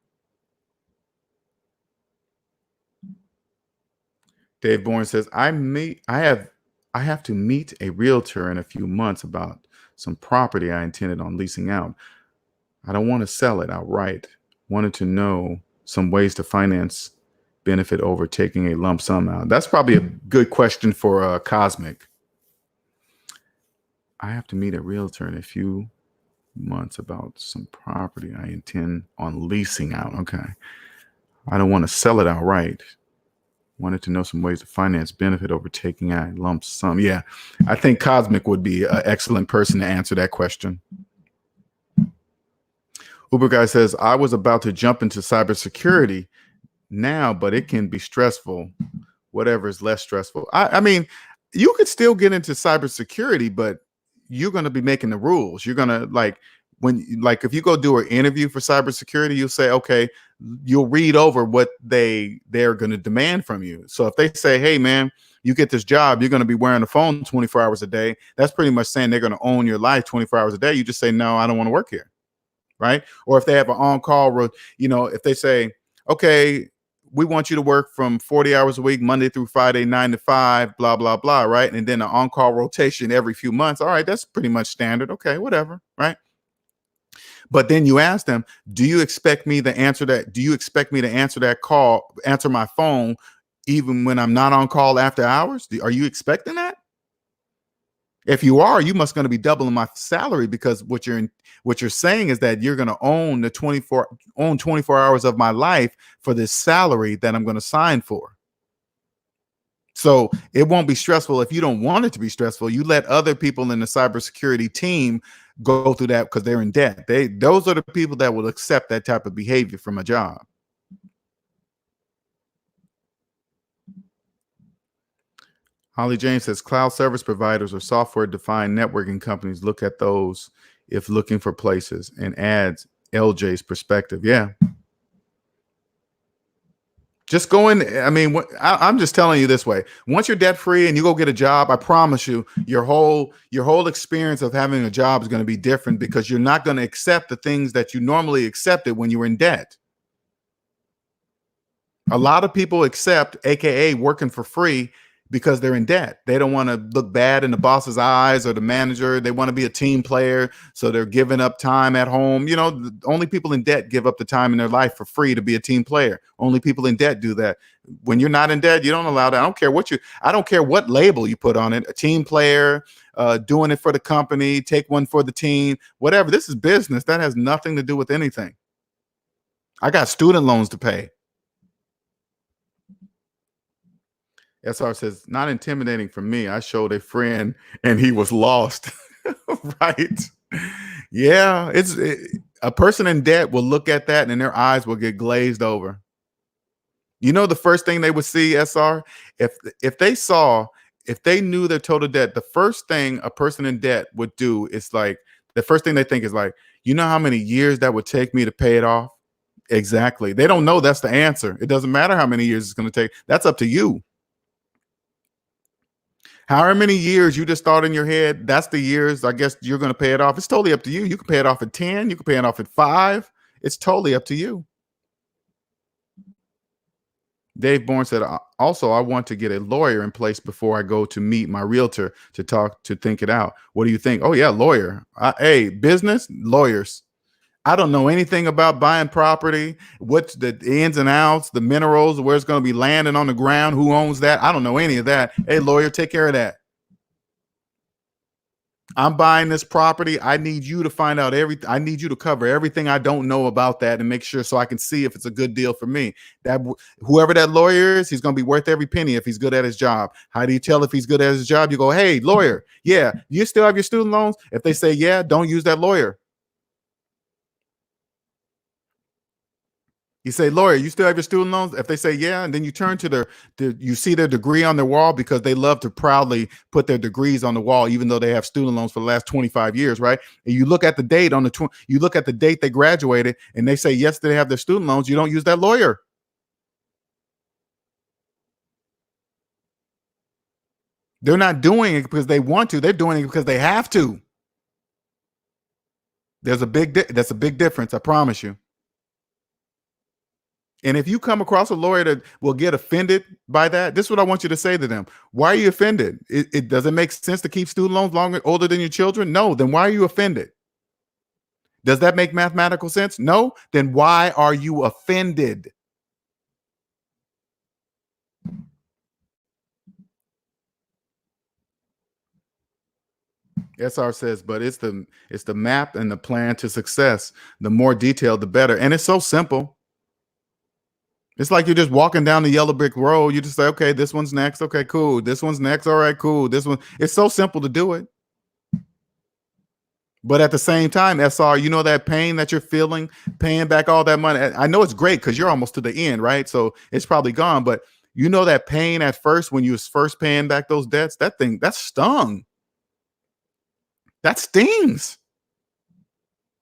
Dave Bourne says, I have to meet a realtor in a few months about some property I intended on leasing out. I don't want to sell it outright. Wanted to know some ways to finance benefit over taking a lump sum out. That's probably a good question for Cosmic. I have to meet a realtor in a few months about some property I intend on leasing out. Okay. I don't want to sell it outright. Wanted to know some ways to finance benefit over taking a lump sum. Yeah, I think Cosmic would be an excellent person to answer that question. Uber guy says, I was about to jump into cybersecurity now, but it can be stressful. Whatever is less stressful. I mean, you could still get into cybersecurity, but you're going to be making the rules. You're going to if you go do an interview for cybersecurity, you'll say, okay, you'll read over what they're going to demand from you. So if they say, hey man, you get this job, you're going to be wearing a phone 24 hours a day. That's pretty much saying they're going to own your life 24 hours a day. You just say, no, I don't want to work here. Right. Or if they have an on-call, if they say, okay, we want you to work from 40 hours a week, Monday through Friday, 9 to 5, blah, blah, blah. Right. And then an on-call rotation every few months. All right. That's pretty much standard. Okay, whatever. Right. But then you ask them, do you expect me to answer that? Do you expect me to answer that call, answer my phone, even when I'm not on call after hours? Are you expecting that? If you are, you must going to be doubling my salary, because what you're saying is that you're going to own 24 hours of my life for this salary that I'm going to sign for. So it won't be stressful if you don't want it to be stressful. You let other people in the cybersecurity team go through that because they're in debt. Those are the people that will accept that type of behavior from a job. Holly James says, cloud service providers or software-defined networking companies look at those if looking for places, and adds LJ's perspective. Yeah. Just go in. I mean, I'm just telling you this way. Once you're debt free and you go get a job, I promise you, your whole experience of having a job is going to be different, because you're not going to accept the things that you normally accepted when you were in debt. A lot of people accept, AKA working for free, because they're in debt. They don't want to look bad in the boss's eyes or the manager. They want to be a team player. So they're giving up time at home. Only people in debt give up the time in their life for free to be a team player. Only people in debt do that. When you're not in debt, you don't allow that. I don't care what label you put on it, a team player, doing it for the company, take one for the team, whatever. This is business. That has nothing to do with anything. I got student loans to pay. SR says, not intimidating for me. I showed a friend and he was lost. Right. Yeah. A person in debt will look at that and their eyes will get glazed over. The first thing they would see, SR, if they knew their total debt, the first thing a person in debt would do is like, the first thing they think is like, you know how many years that would take me to pay it off? Exactly. They don't know that's the answer. It doesn't matter how many years it's going to take. That's up to you. However many years you just thought in your head, that's the years I guess you're going to pay it off. It's totally up to you. You can pay it off at 10. You can pay it off at 5. It's totally up to you. Dave Bourne said, also, I want to get a lawyer in place before I go to meet my realtor to think it out. What do you think? Oh, yeah, lawyer. Hey, business, lawyers. I don't know anything about buying property, what's the ins and outs, the minerals, where it's going to be landing on the ground, who owns that. I don't know any of that. Hey, lawyer, take care of that. I'm buying this property. I need you to find out everything. I need you to cover everything I don't know about that and make sure so I can see if it's a good deal for me. That whoever that lawyer is, he's going to be worth every penny if he's good at his job. How do you tell if he's good at his job? You go, hey, lawyer, yeah, you still have your student loans? If they say yeah, don't use that lawyer. You say, lawyer, you still have your student loans? If they say yeah, and then you turn to you see their degree on their wall, because they love to proudly put their degrees on the wall, even though they have student loans for the last 25 years, right? And you look at the date you look at the date they graduated, and they say yes, they have their student loans. You don't use that lawyer. They're not doing it because they want to. They're doing it because they have to. That's a big difference. I promise you. And if you come across a lawyer that will get offended by that, this is what I want you to say to them. Why are you offended? It doesn't make sense to keep student loans older than your children? No, then why are you offended? Does that make mathematical sense? No, then why are you offended? SR says, but it's the map and the plan to success. The more detailed, the better. And it's so simple. It's like you're just walking down the yellow brick road. You just say, okay, this one's next. Okay, cool. This one's next. All right, cool. This one. It's so simple to do it. But at the same time, SR, that pain that you're feeling, paying back all that money. I know it's great because you're almost to the end, right? So it's probably gone. But that pain at first when you was first paying back those debts, that stung. That stings.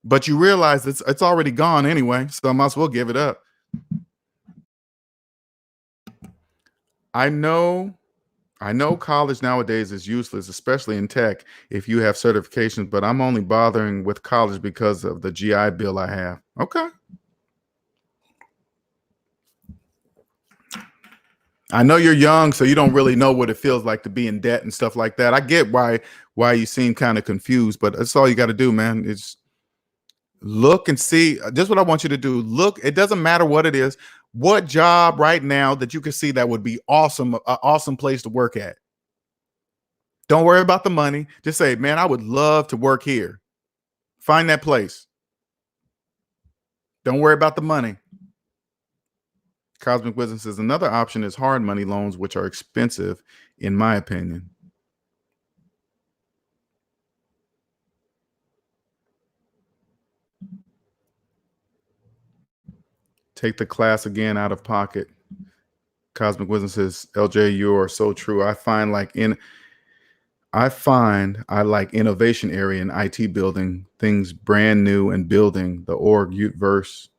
But you realize it's already gone anyway. So I might as well give it up. I know college nowadays is useless, especially in tech, if you have certifications, but I'm only bothering with college because of the GI Bill I have. Okay. I know you're young, so you don't really know what it feels like to be in debt and stuff like that. I get why you seem kind of confused, but that's all you got to do, man. It's look and see. This is what I want you to do. Look, it doesn't matter what it is. What job right now that you can see that would be awesome, an awesome place to work at? Don't worry about the money. Just say, man, I would love to work here. Find that place. Don't worry about the money. Cosmic Wisdom says another option is hard money loans, which are expensive, in my opinion. Take the class again out of pocket. Cosmic Wisdom says, LJ, you are so true. I find I like innovation area in IT building, things brand new and building the org versus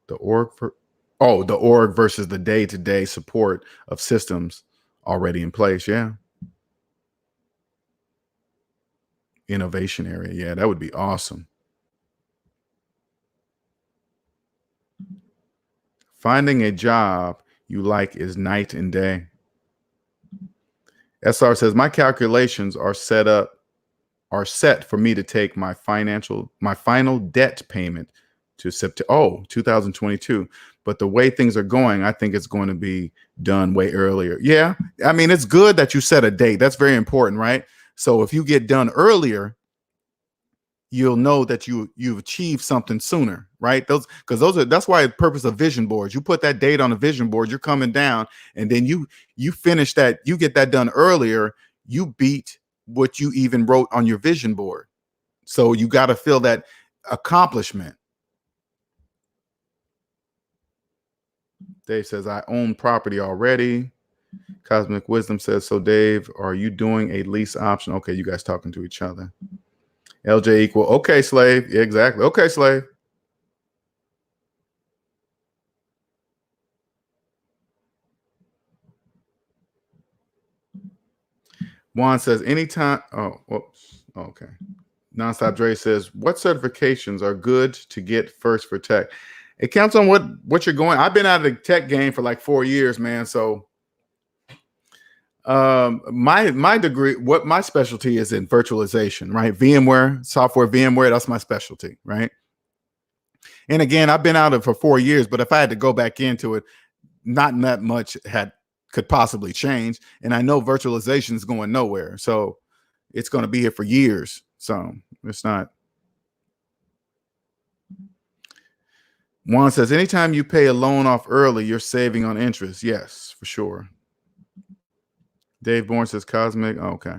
the org versus the day-to-day support of systems already in place. Yeah. Innovation area. Yeah, that would be awesome. Finding a job you like is night and day. SR says, my calculations are set for me to take my final debt payment to September 2022. But the way things are going, I think it's going to be done way earlier. Yeah. I mean, it's good that you set a date. That's very important, right? So if you get done earlier, you'll know that you've achieved something sooner, right? That's why the purpose of vision boards. You put that date on a vision board, you're coming down, and then you finish that, you get that done earlier, you beat what you even wrote on your vision board. So you got to feel that accomplishment. Dave says, I own property already. Cosmic Wisdom says, so Dave, are you doing a lease option? Okay, you guys talking to each other. LJ equal, okay, slave. Yeah, exactly. Okay, slave. Juan says, anytime. Oh, whoops. Okay. Nonstop Dre says, what certifications are good to get first for tech? It counts on what you're going. I've been out of the tech game for like 4 years, man. So my degree, what my specialty is in virtualization, right? VMware, software VMware, that's my specialty, right? And again, I've been out of it for 4 years, but if I had to go back into it, not that much could possibly change. And I know virtualization is going nowhere. So it's going to be here for years. So it's not. Juan says, anytime you pay a loan off early, you're saving on interest. Yes, for sure. Dave Bourne says, Cosmic. Okay.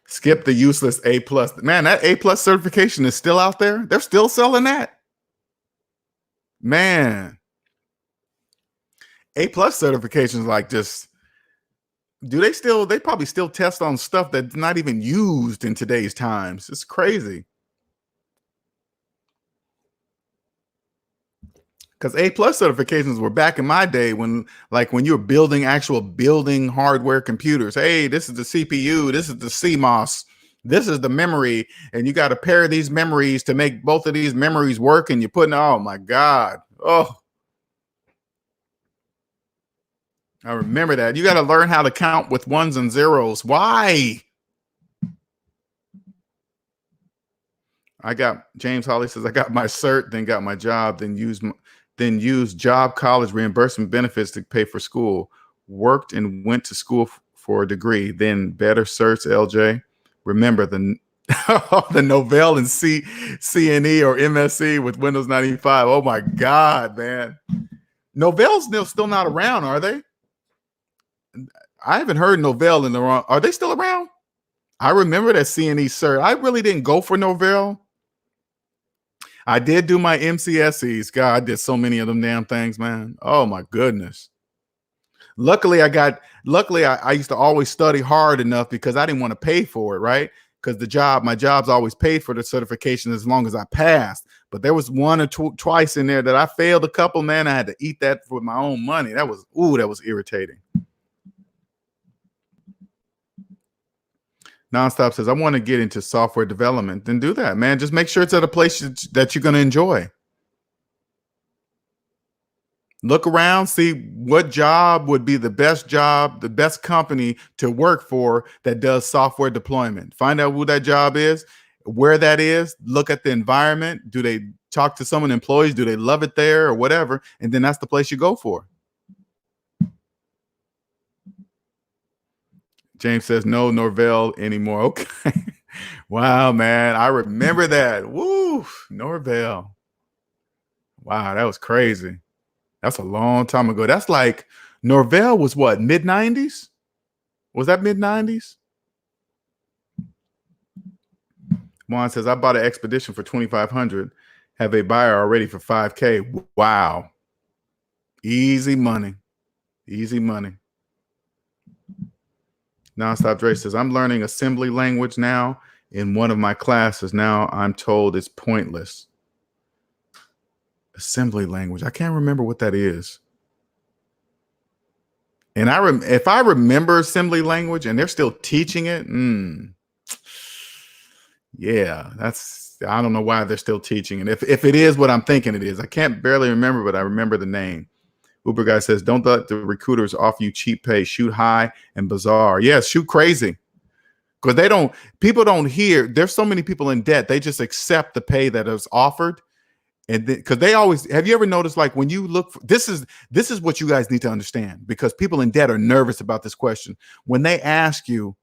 Skip the useless A+. Man, that A+ certification is still out there. They're still selling that. Man. A+ certifications like just, they probably still test on stuff that's not even used in today's times. It's crazy. Because A+ certifications were back in my day when you were building actual building hardware computers. Hey, this is the CPU, this is the CMOS, this is the memory, and you got to pair these memories to make both of these memories work, and you're putting, oh my God. Oh, I remember that. You got to learn how to count with ones and zeros. Why? James Holly says, I got my cert, then got my job, then used job college reimbursement benefits to pay for school, worked and went to school for a degree, then better certs, LJ. Remember the Novell and CNE or MSC with Windows 95. Oh my God, man. Novell's still not around, are they? I haven't heard Novell in the wrong. Are they still around? I remember that CNE cert. I really didn't go for Novell. I did do my MCSEs. God, I did so many of them damn things, man. Oh my goodness. Luckily, I used to always study hard enough because I didn't want to pay for it, right? Because my job's always paid for the certification as long as I passed. But there was one or twice in there that I failed a couple, man. I had to eat that with my own money. That was irritating. Nonstop says, I want to get into software development. Then do that, man. Just make sure it's at a place that you're going to enjoy. Look around, see what job would be the best job, the best company to work for that does software deployment. Find out who that job is, where that is. Look at the environment. Do they talk to someone, employees? Do they love it there or whatever? And then that's the place you go for. James says, no Norvell anymore. Okay. Wow, man. I remember that. Woo, Norvell. Wow, that was crazy. That's a long time ago. That's like Norvell was what, mid-90s? Was that mid-90s? Juan says, I bought an Expedition for $2,500. Have a buyer already for $5K. Wow. Easy money. Easy money. Nonstop Dre says, I'm learning assembly language now in one of my classes. Now I'm told it's pointless. Assembly language. I can't remember what that is. And if I remember assembly language and they're still teaching it, yeah, that's I don't know why they're still teaching it. If it is what I'm thinking it is, I can't barely remember, but I remember the name. Uber guy says, don't let the recruiters offer you cheap pay. Shoot high and bizarre. Yeah, shoot crazy. Because people don't hear. There's so many people in debt. They just accept the pay that is offered. And because they always, have you ever noticed, like when you look for, this is what you guys need to understand, because people in debt are nervous about this question. When they ask you,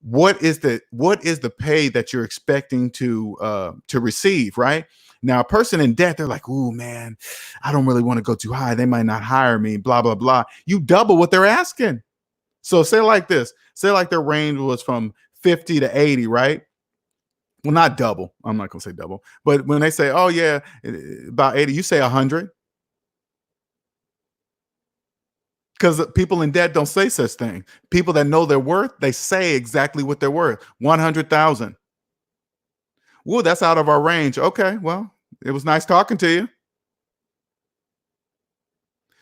what is the pay that you're expecting to receive, right? Now, a person in debt, they're like, "Ooh, man, I don't really want to go too high. They might not hire me." Blah blah blah. You double what they're asking. So say like this. Say like their range was from 50 to 80, right? Well, not double. I'm not gonna say double, but when they say, "Oh yeah, about 80," you say 100, because people in debt don't say such thing. People that know their worth, they say exactly what they're worth. 100,000. Whoa, that's out of our range. Okay, well, it was nice talking to you.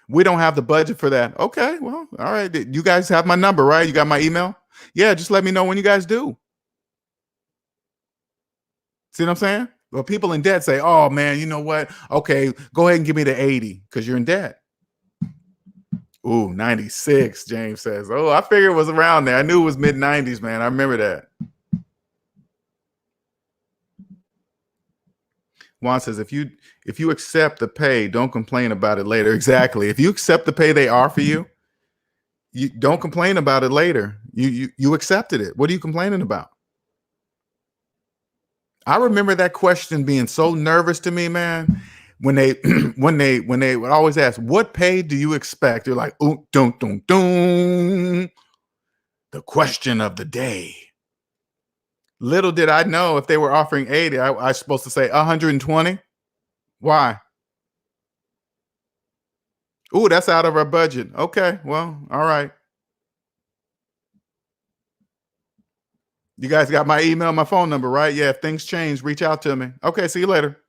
We don't have the budget for that. Okay, well, all right. You guys have my number, right? You got my email? Yeah, just let me know when you guys do. See what I'm saying? Well, people in debt say, "Oh man, you know what? Okay, go ahead and give me the 80 because you're in debt." Ooh, 96, James says. Oh, I figured it was around there. I knew it was mid 90s, man. I remember that. Juan says, if you accept the pay, don't complain about it later. Exactly. If you accept the pay they offer you, you don't complain about it later. You accepted it. What are you complaining about? I remember that question being so nervous to me, man. When they when they would always ask, "What pay do you expect?" They're like, "Oh, don't don't." The question of the day. Little did I know if they were offering 80, I was supposed to say 120. Why? Ooh, that's out of our budget. Okay, well, all right. You guys got my email, my phone number, right? Yeah, if things change, reach out to me. Okay, see you later.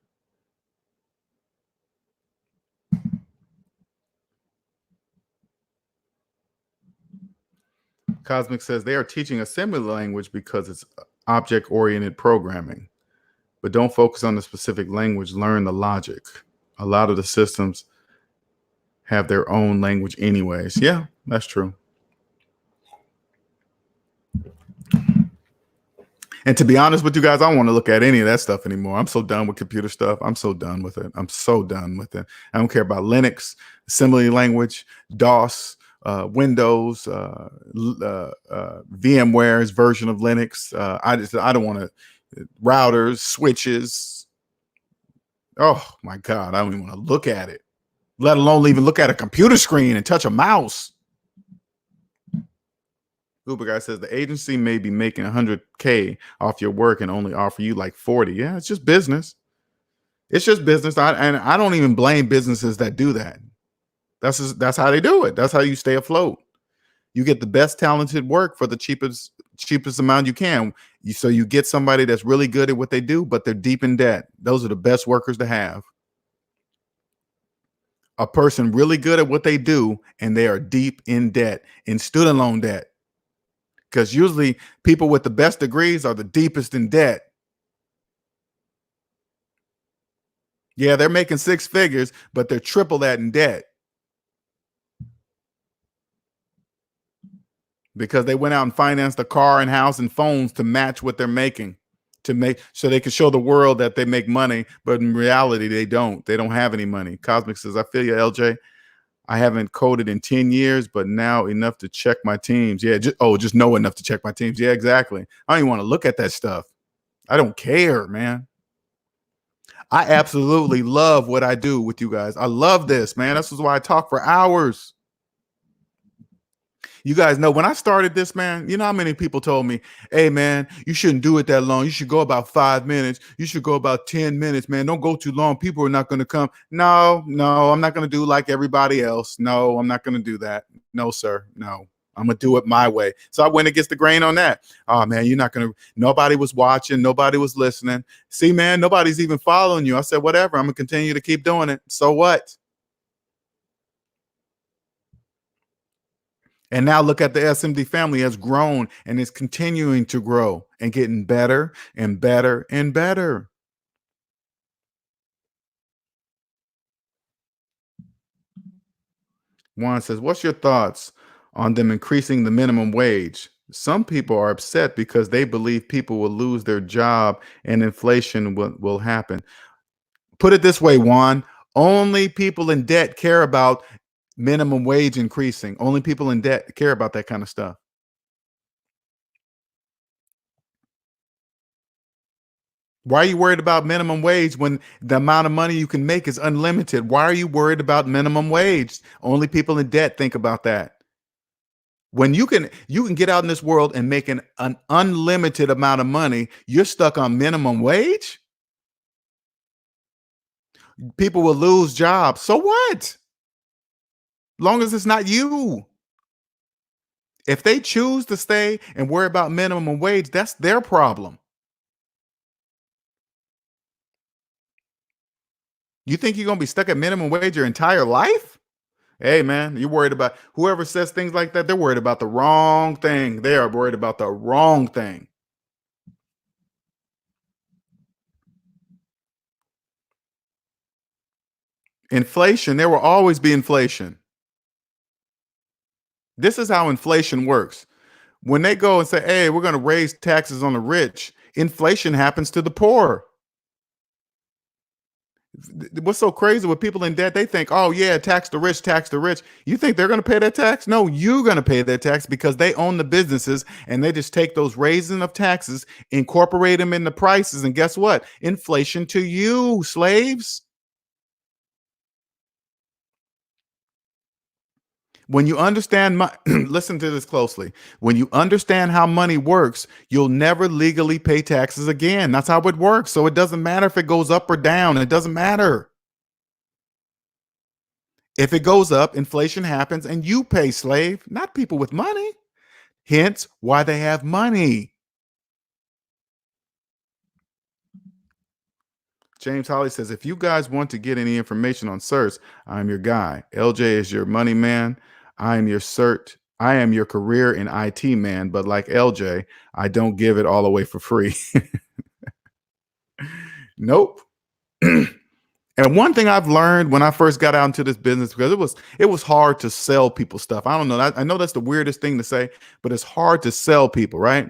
Cosmic says they are teaching assembly language because it's object oriented programming, but don't focus on the specific language, learn the logic. A lot of the systems have their own language, anyways. Yeah, that's true. And to be honest with you guys, I don't want to look at any of that stuff anymore. I'm so done with computer stuff. I'm so done with it. I'm so done with it. I don't care about Linux, assembly language, DOS, Windows, VMware's version of Linux. I don't want to routers, switches. Oh my God, I don't even want to look at it, let alone even look at a computer screen and touch a mouse. Uber guy says the agency may be making 100K off your work and only offer you like 40. Yeah, it's just business. It's just business. And I don't even blame businesses that do that. That's how they do it. That's how you stay afloat. You get the best talented work for the cheapest amount you can. So you get somebody that's really good at what they do, but they're deep in debt. Those are the best workers to have. A person really good at what they do, and they are deep in debt, in student loan debt. Because usually people with the best degrees are the deepest in debt. Yeah, they're making six figures, but they're triple that in debt because they went out and financed a car and house and phones to match what they're making, to make so they can show the world that they make money, but in reality they don't. They don't have any money. Cosmic says, I feel you, LJ. I haven't coded in 10 years, but now enough to check my teams. Yeah, just know enough to check my teams. Yeah, exactly. I don't even want to look at that stuff. I don't care, man. I absolutely love what I do with you guys. I love this, man. This is why I talk for hours. You guys know when I started this, man, you know how many people told me, hey, man, you shouldn't do it that long. You should go about 5 minutes. You should go about 10 minutes, man. Don't go too long. People are not going to come. No, I'm not going to do like everybody else. No, I'm not going to do that. No, sir. No. I'm going to do it my way. So I went against the grain on that. Oh, man, you're not going to. Nobody was watching. Nobody was listening. See, man, nobody's even following you. I said, whatever. I'm going to continue to keep doing it. So what? And now look at the SMD family has grown and is continuing to grow and getting better and better and better. Juan says, what's your thoughts on them increasing the minimum wage? Some people are upset because they believe people will lose their job and inflation will happen. Put it this way, Juan, only people in debt care about minimum wage increasing. Only people in debt care about that kind of stuff. Why are you worried about minimum wage when the amount of money you can make is unlimited? Why are you worried about minimum wage? Only people in debt think about that. When you can get out in this world and make an unlimited amount of money, you're stuck on minimum wage. People will lose jobs. So what? Long as it's not you. If they choose to stay and worry about minimum wage, that's their problem. You think you're gonna be stuck at minimum wage your entire life? Hey man, you're worried about whoever says things like that, they're worried about the wrong thing. They are worried about the wrong thing. Inflation, there will always be inflation. This is how inflation works. When they go and say, hey, we're going to raise taxes on the rich, inflation happens to the poor. What's so crazy with people in debt? They think, oh, yeah, tax the rich, tax the rich. You think they're going to pay that tax? No, you're going to pay that tax because they own the businesses and they just take those raising of taxes, incorporate them in the prices. And guess what? Inflation to you, slaves. When you understand listen to this closely. When you understand how money works, you'll never legally pay taxes again. That's how it works. So it doesn't matter if it goes up or down. It doesn't matter. If it goes up, inflation happens and you pay, slave, not people with money. Hence why they have money. James Holly says, if you guys want to get any information on certs, I'm your guy. LJ is your money man. I am your cert. I am your career in IT man. But like LJ, I don't give it all away for free. Nope. And one thing I've learned when I first got out into this business, because it was hard to sell people stuff. I don't know. I know that's the weirdest thing to say, but it's hard to sell people, right?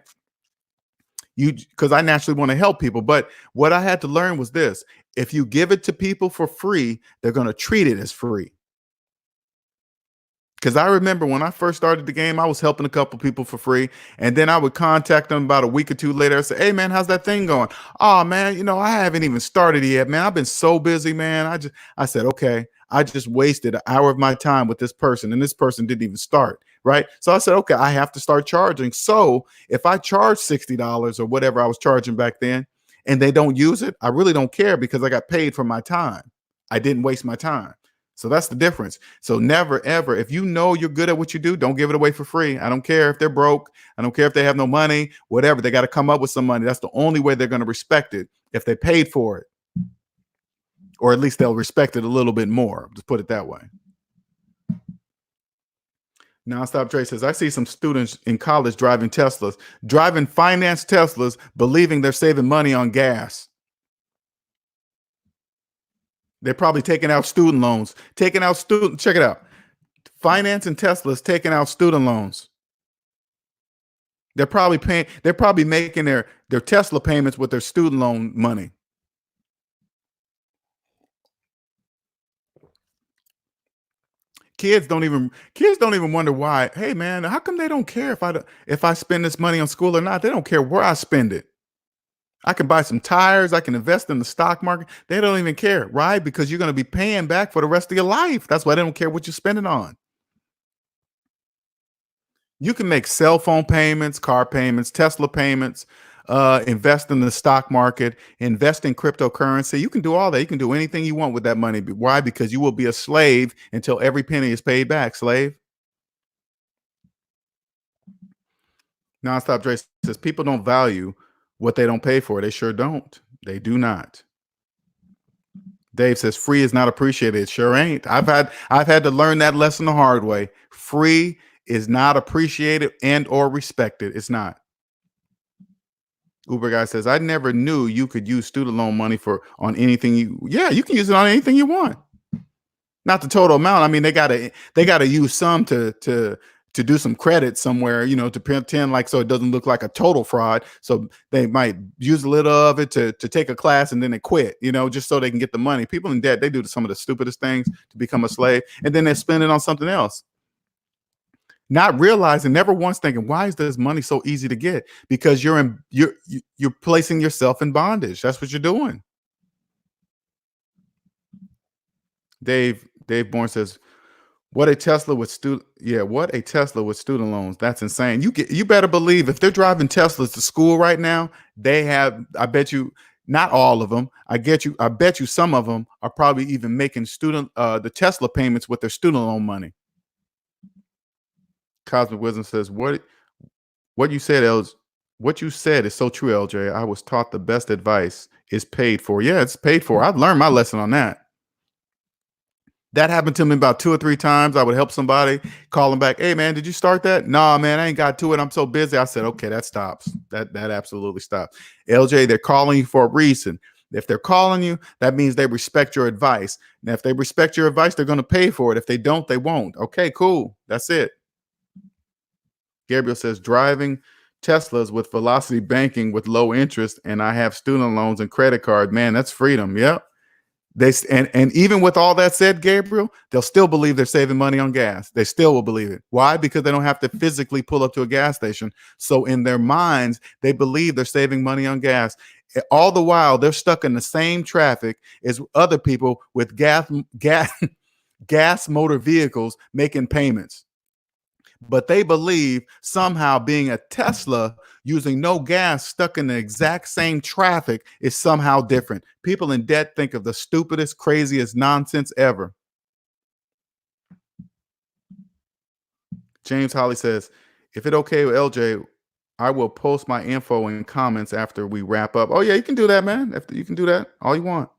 Because I naturally want to help people. But what I had to learn was this: if you give it to people for free, they're going to treat it as free. Because I remember when I first started the game, I was helping a couple people for free. And then I would contact them about a week or two later. I say, hey, man, how's that thing going? Oh, man, I haven't even started yet, man. I've been so busy, man. I said, okay, I just wasted an hour of my time with this person. And this person didn't even start. Right. So I said, okay, I have to start charging. So if I charge $60 or whatever I was charging back then and they don't use it, I really don't care because I got paid for my time. I didn't waste my time. So that's the difference. So never, ever, if you know you're good at what you do, don't give it away for free. I don't care if they're broke. I don't care if they have no money, whatever. They got to come up with some money. That's the only way they're going to respect it if they paid for it. Or at least they'll respect it a little bit more. Just put it that way. Nonstop Trade says, I see some students in college driving Teslas, driving finance Teslas, believing they're saving money on gas. They're probably taking out student loans, check it out. Finance and Tesla's taking out student loans. They're probably making their Tesla payments with their student loan money. Kids don't even wonder why. Hey man, how come they don't care if I spend this money on school or not? They don't care where I spend it. I can buy some tires, I can invest in the stock market. They don't even care, right? Because you're going to be paying back for the rest of your life. That's why they don't care what you're spending on. You can make cell phone payments, car payments, Tesla payments, invest in the stock market, invest in cryptocurrency. You can do all that. You can do anything you want with that money. Why? Because you will be a slave until every penny is paid back. Slave. Nonstop Dre says people don't value what they don't pay for. They sure don't. They do not. Dave says free is not appreciated. It sure ain't. I've had to learn that lesson the hard way. Free is not appreciated and or respected. It's not. Uber guy says, I never knew you could use student loan money on anything you can use it on anything you want. Not the total amount. I mean, they gotta use some to do some credit somewhere, to pretend like so it doesn't look like a total fraud. So they might use a little of it to take a class and then they quit, just so they can get the money. People in debt, they do some of the stupidest things to become a slave, and then they spend it on something else. Not realizing, never once thinking, why is this money so easy to get? Because you're placing yourself in bondage. That's what you're doing. Dave Bourne says, what a Tesla with student loans. That's insane. You better believe if they're driving Teslas to school right now, they have, I bet you, not all of them. I bet you some of them are probably even making the Tesla payments with their student loan money. Cosmic Wisdom says, what you said, what you said is so true, LJ. I was taught the best advice is paid for. Yeah, it's paid for. I've learned my lesson on that. That happened to me about 2 or 3 times. I would help somebody, call them back. Hey man, did you start that? Nah, man, I ain't got to it. I'm so busy. I said, okay, that stops. That absolutely stops. LJ, they're calling you for a reason. If they're calling you, that means they respect your advice. Now, if they respect your advice, they're going to pay for it. If they don't, they won't. Okay, cool. That's it. Gabriel says, driving Teslas with velocity banking with low interest, and I have student loans and credit card. Man, that's freedom. Yep. And even with all that said, Gabriel, they'll still believe they're saving money on gas. They still will believe it. Why? Because they don't have to physically pull up to a gas station. So in their minds, they believe they're saving money on gas. All the while, they're stuck in the same traffic as other people with gas motor vehicles making payments. But they believe somehow being a Tesla using no gas stuck in the exact same traffic is somehow different. People in debt think of the stupidest, craziest nonsense ever. James Holly says, if it okay with LJ, I will post my info in comments after we wrap up. Oh yeah, you can do that, man. You can do that all you want.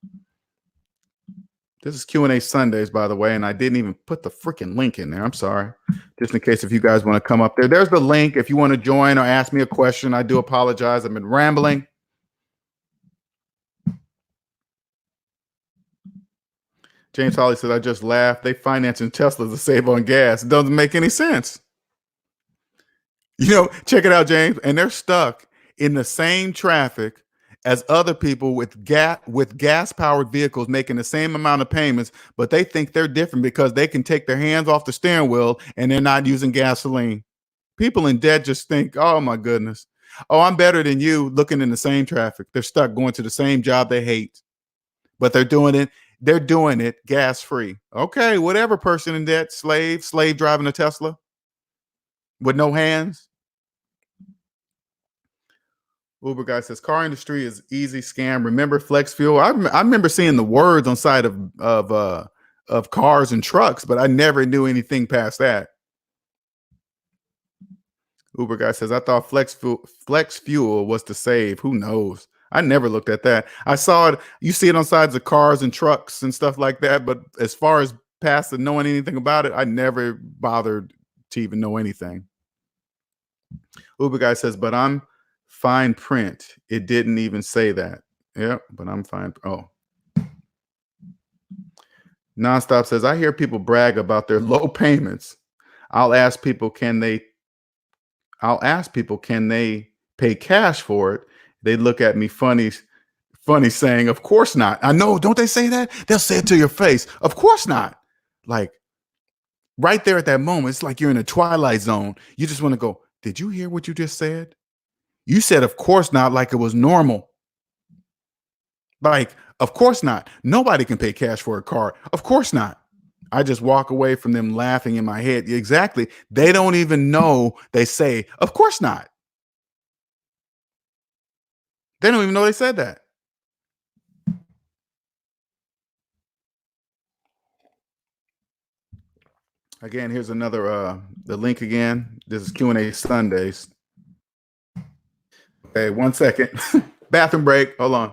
This is Q&A Sundays, by the way, and I didn't even put the freaking link in there. I'm sorry. Just in case if you guys want to come up there. There's the link if you want to join or ask me a question. I do apologize. I've been rambling. James Holly said, I just laughed. They financing Teslas to save on gas. It doesn't make any sense. Check it out, James. And they're stuck in the same traffic as other people with gas powered vehicles making the same amount of payments, but they think they're different because they can take their hands off the steering wheel and they're not using gasoline. People in debt just think, oh my goodness, oh, I'm better than you, looking in the same traffic. They're stuck going to the same job they hate, but they're doing it. They're doing it gas free. Okay, whatever, person in debt, slave driving a Tesla with no hands. Uber guy says car industry is easy scam. Remember flex fuel? I remember seeing the words on side of cars and trucks, but I never knew anything past that. Uber guy says I thought flex fuel was to save. Who knows? I never looked at that. I saw it. You see it on sides of cars and trucks and stuff like that. But as far as past and knowing anything about it, I never bothered to even know anything. Uber guy says, but I'm fine print. It didn't even say that. Yeah, but I'm fine. Oh. Nonstop says, I hear people brag about their low payments. I'll ask people, can they pay cash for it? They look at me funny saying, of course not. I know, don't they say that? They'll say it to your face. Of course not. Like right there at that moment, it's like you're in a twilight zone. You just want to go, did you hear what you just said? You said, of course not, like it was normal. Like, of course not. Nobody can pay cash for a car. Of course not. I just walk away from them laughing in my head. Exactly. They don't even know. They say, of course not. They don't even know they said that. Again, here's another the link again. This is Q&A Sundays. Okay, 1 second. Bathroom break. Hold on.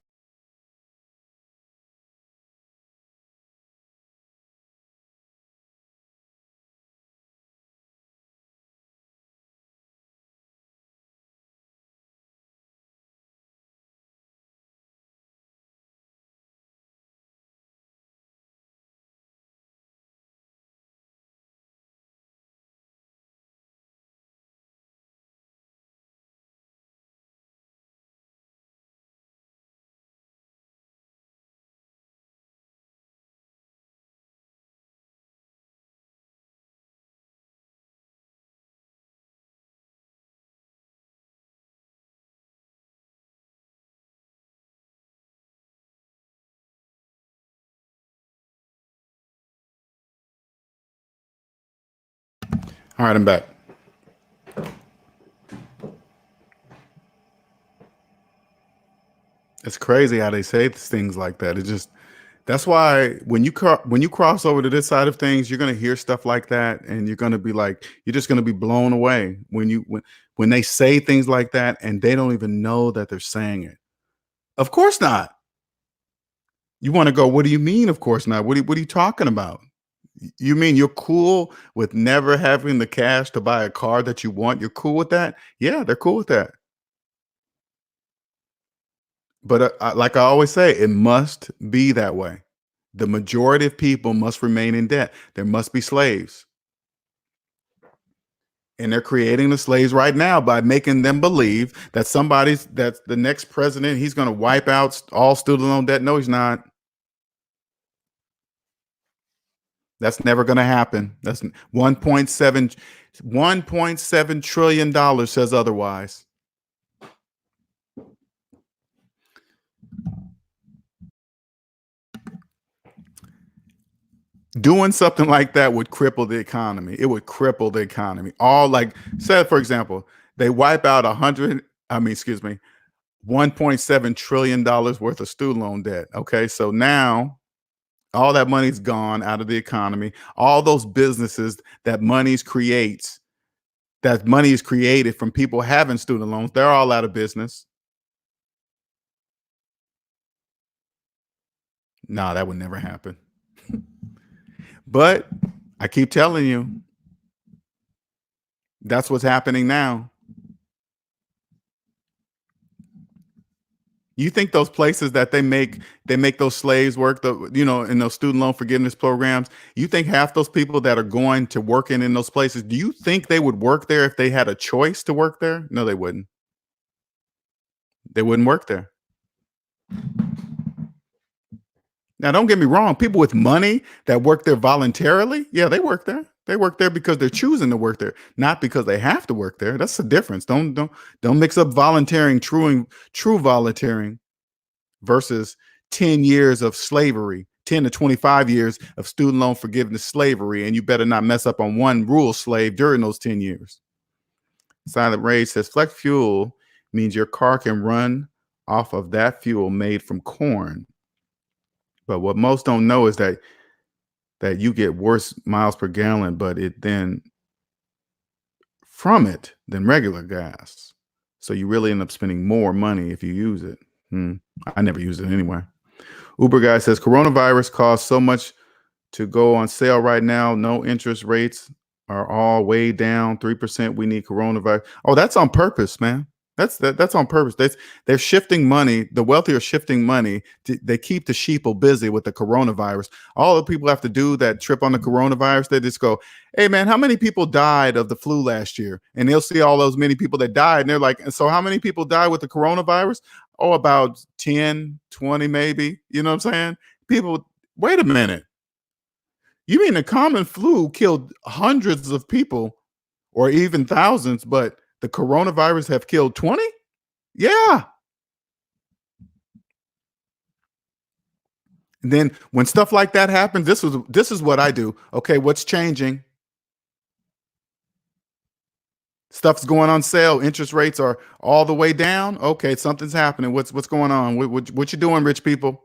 All right, I'm back. It's crazy how they say things like that. It just that's why when you cross over to this side of things, you're gonna hear stuff like that, and you're gonna be like, you're just gonna be blown away when they say things like that, and they don't even know that they're saying it. Of course not. You want to go? What do you mean? Of course not. What are you talking about? You mean you're cool with never having the cash to buy a car that you want? You're cool with that? Yeah, they're cool with that. But like I always say, it must be that way. The majority of people must remain in debt. There must be slaves. And they're creating the slaves right now by making them believe that that's the next president, he's going to wipe out all student loan debt. No, he's not. That's never going to happen. That's 1.7 trillion dollars says otherwise. Doing something like that would cripple the economy. It would cripple the economy. All like said, for example, they wipe out 1.7 trillion dollars worth of student loan debt. Okay, so now all that money's gone out of the economy. All those businesses that money is created from people having student loans, they're all out of business. No, that would never happen. But I keep telling you, that's what's happening now. You think those places that they make those slaves work, in those student loan forgiveness programs, you think half those people that are going to working in those places, do you think they would work there if they had a choice to work there? No, they wouldn't. They wouldn't work there. Now, don't get me wrong, people with money that work there voluntarily, yeah, they work there. They work there because they're choosing to work there, not because they have to work there. That's the difference. Don't mix up volunteering, true volunteering versus 10 years of slavery, 10 to 25 years of student loan forgiveness slavery, and you better not mess up on one rule slave during those 10 years. Silent Rage says flex fuel means your car can run off of that fuel made from corn. But what most don't know is that you get worse miles per gallon, but it then from it than regular gas. So you really end up spending more money if you use it. I never use it anyway. Uber guy says coronavirus costs so much to go on sale right now. No interest rates are all way down 3%. We need coronavirus. Oh, that's on purpose, man. That's on purpose. They're shifting money. The wealthy are shifting money. They keep the sheeple busy with the coronavirus. All the people have to do that trip on the coronavirus. They just go, "Hey, man, how many people died of the flu last year?" And they'll see all those many people that died, and they're like, "So how many people died with the coronavirus?" Oh, about 10, 20, maybe. You know what I'm saying? People, wait a minute. You mean the common flu killed hundreds of people or even thousands, but the coronavirus have killed 20? Yeah. And then when stuff like that happens, this is what I do. Okay, what's changing? Stuff's going on sale. Interest rates are all the way down. Okay, something's happening. What's going on? What you doing, rich people?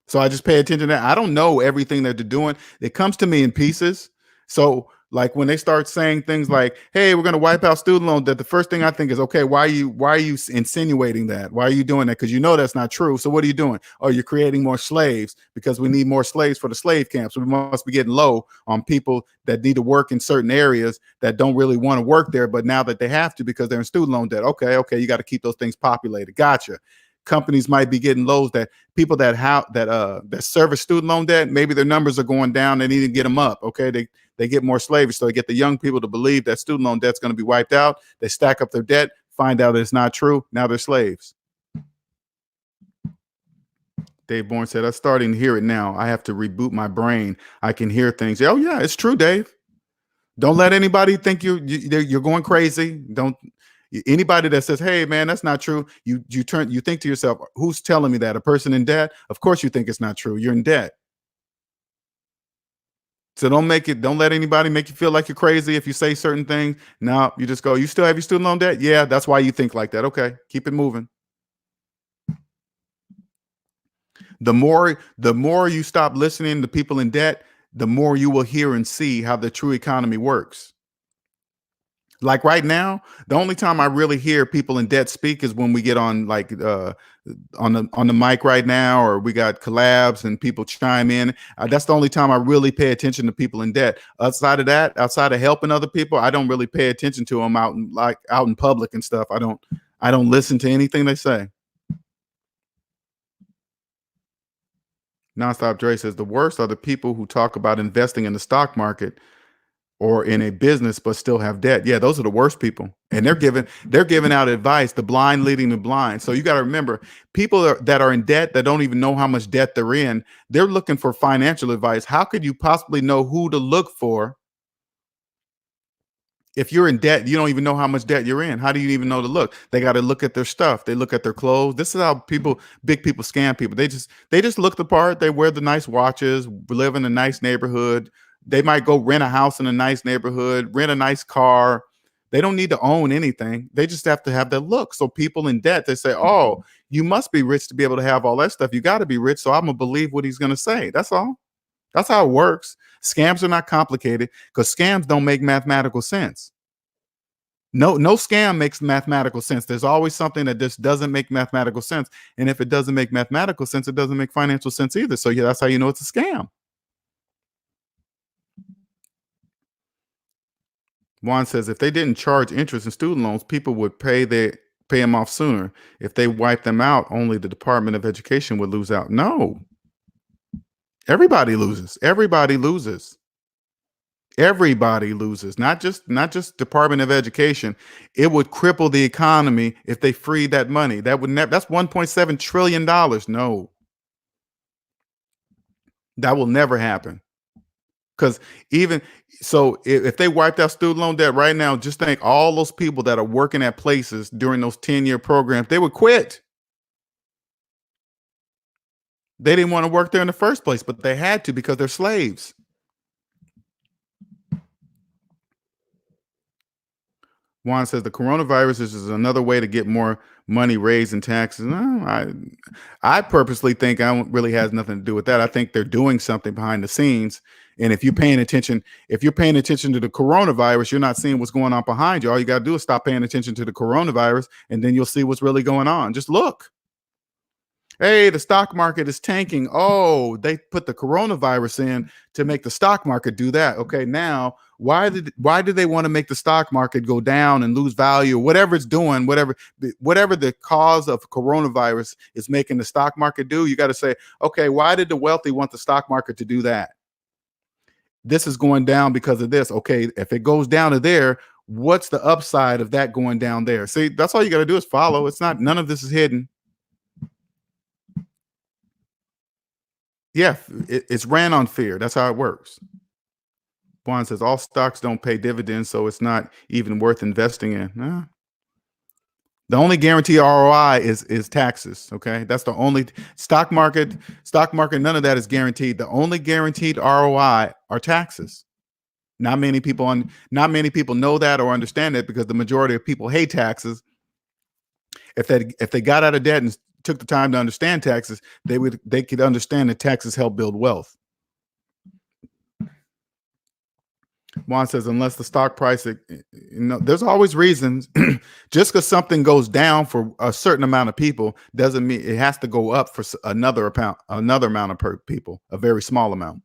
So I just pay attention to that. I don't know everything that they're doing. It comes to me in pieces. So like when they start saying things like, "Hey, we're going to wipe out student loan debt," the first thing I think is, "Okay, why are you insinuating that? Why are you doing that? Because you know that's not true. So what are you doing? Oh, you're creating more slaves because we need more slaves for the slave camps. We must be getting low on people that need to work in certain areas that don't really want to work there, but now that they have to because they're in student loan debt. Okay, you got to keep those things populated. Gotcha." Companies might be getting lows that people that service student loan debt, maybe their numbers are going down. They need to get them up. Okay, they get more slaves, so they get the young people to believe that student loan debt's going to be wiped out. They stack up their debt, find out it's not true. Now they're slaves. Dave Bourne said, "I'm starting to hear it now. I have to reboot my brain. I can hear things." Oh yeah, it's true, Dave. Don't let anybody think you're going crazy. Don't anybody that says, "Hey man, that's not true." You think to yourself, "Who's telling me that? A person in debt?" Of course you think it's not true. You're in debt. So don't let anybody make you feel like you're crazy if you say certain things. No, you just go, you still have your student loan debt? Yeah, that's why you think like that. Okay, keep it moving. The more you stop listening to people in debt, the more you will hear and see how the true economy works. Like right now, the only time I really hear people in debt speak is when we get on like on the mic right now, or we got collabs and people chime in. That's the only time I really pay attention to people in debt. Outside of that, outside of helping other people, I don't really pay attention to them out in public and stuff. I don't listen to anything they say. Nonstop Dre says the worst are the people who talk about investing in the stock market or in a business but still have debt. Yeah, those are the worst people. And they're giving out advice, the blind leading the blind. So you got to remember, that are in debt that don't even know how much debt they're in, they're looking for financial advice. How could you possibly know who to look for? If you're in debt, you don't even know how much debt you're in. How do you even know to look? They got to look at their stuff. They look at their clothes. This is how big people scam people. They just look the part. They wear the nice watches, live in a nice neighborhood. They might go rent a house in a nice neighborhood, rent a nice car. They don't need to own anything. They just have to have that look. So people in debt, they say, "Oh, you must be rich to be able to have all that stuff. You got to be rich, so I'm gonna believe what he's gonna say." That's all. That's how it works. Scams are not complicated because scams don't make mathematical sense. No scam makes mathematical sense. There's always something that just doesn't make mathematical sense. And if it doesn't make mathematical sense, it doesn't make financial sense either. So yeah, that's how you know it's a scam. Juan says if they didn't charge interest in student loans, people would pay them off sooner. If they wipe them out, only the Department of Education would lose out. No, everybody loses. Everybody loses. Everybody loses, not just Department of Education. It would cripple the economy if they freed that money. That would never. That's 1.7 trillion dollars. No, that will never happen. Because even so, if they wiped out student loan debt right now, just think all those people that are working at places during those 10-year programs, they would quit. They didn't want to work there in the first place, but they had to because they're slaves. Juan says the coronavirus is another way to get more money raised in taxes. No, I purposely think I don't really has nothing to do with that. I think they're doing something behind the scenes. And if you're paying attention to the coronavirus, you're not seeing what's going on behind you. All you got to do is stop paying attention to the coronavirus, and then you'll see what's really going on. Just look. Hey, the stock market is tanking. Oh, they put the coronavirus in to make the stock market do that. Okay, now why did they want to make the stock market go down and lose value or whatever it's doing, whatever the cause of coronavirus is making the stock market do? You got to say, okay, why did the wealthy want the stock market to do that? This is going down because of this. Okay, if it goes down to there, what's the upside of that going down there? See, that's all you got to do is follow. It's not, none of this is hidden. Yeah, it's ran on fear. That's how it works. Juan says all stocks don't pay dividends, so it's not even worth investing in. Nah. The only guaranteed ROI is taxes. Okay, that's the only stock market. Stock market, none of that is guaranteed. The only guaranteed ROI are taxes. Not many people know that or understand it because the majority of people hate taxes. If they got out of debt and took the time to understand taxes, they could understand that taxes help build wealth. Juan says, unless the stock price, there's always reasons. Just because something goes down for a certain amount of people doesn't mean it has to go up for another amount of people, a very small amount.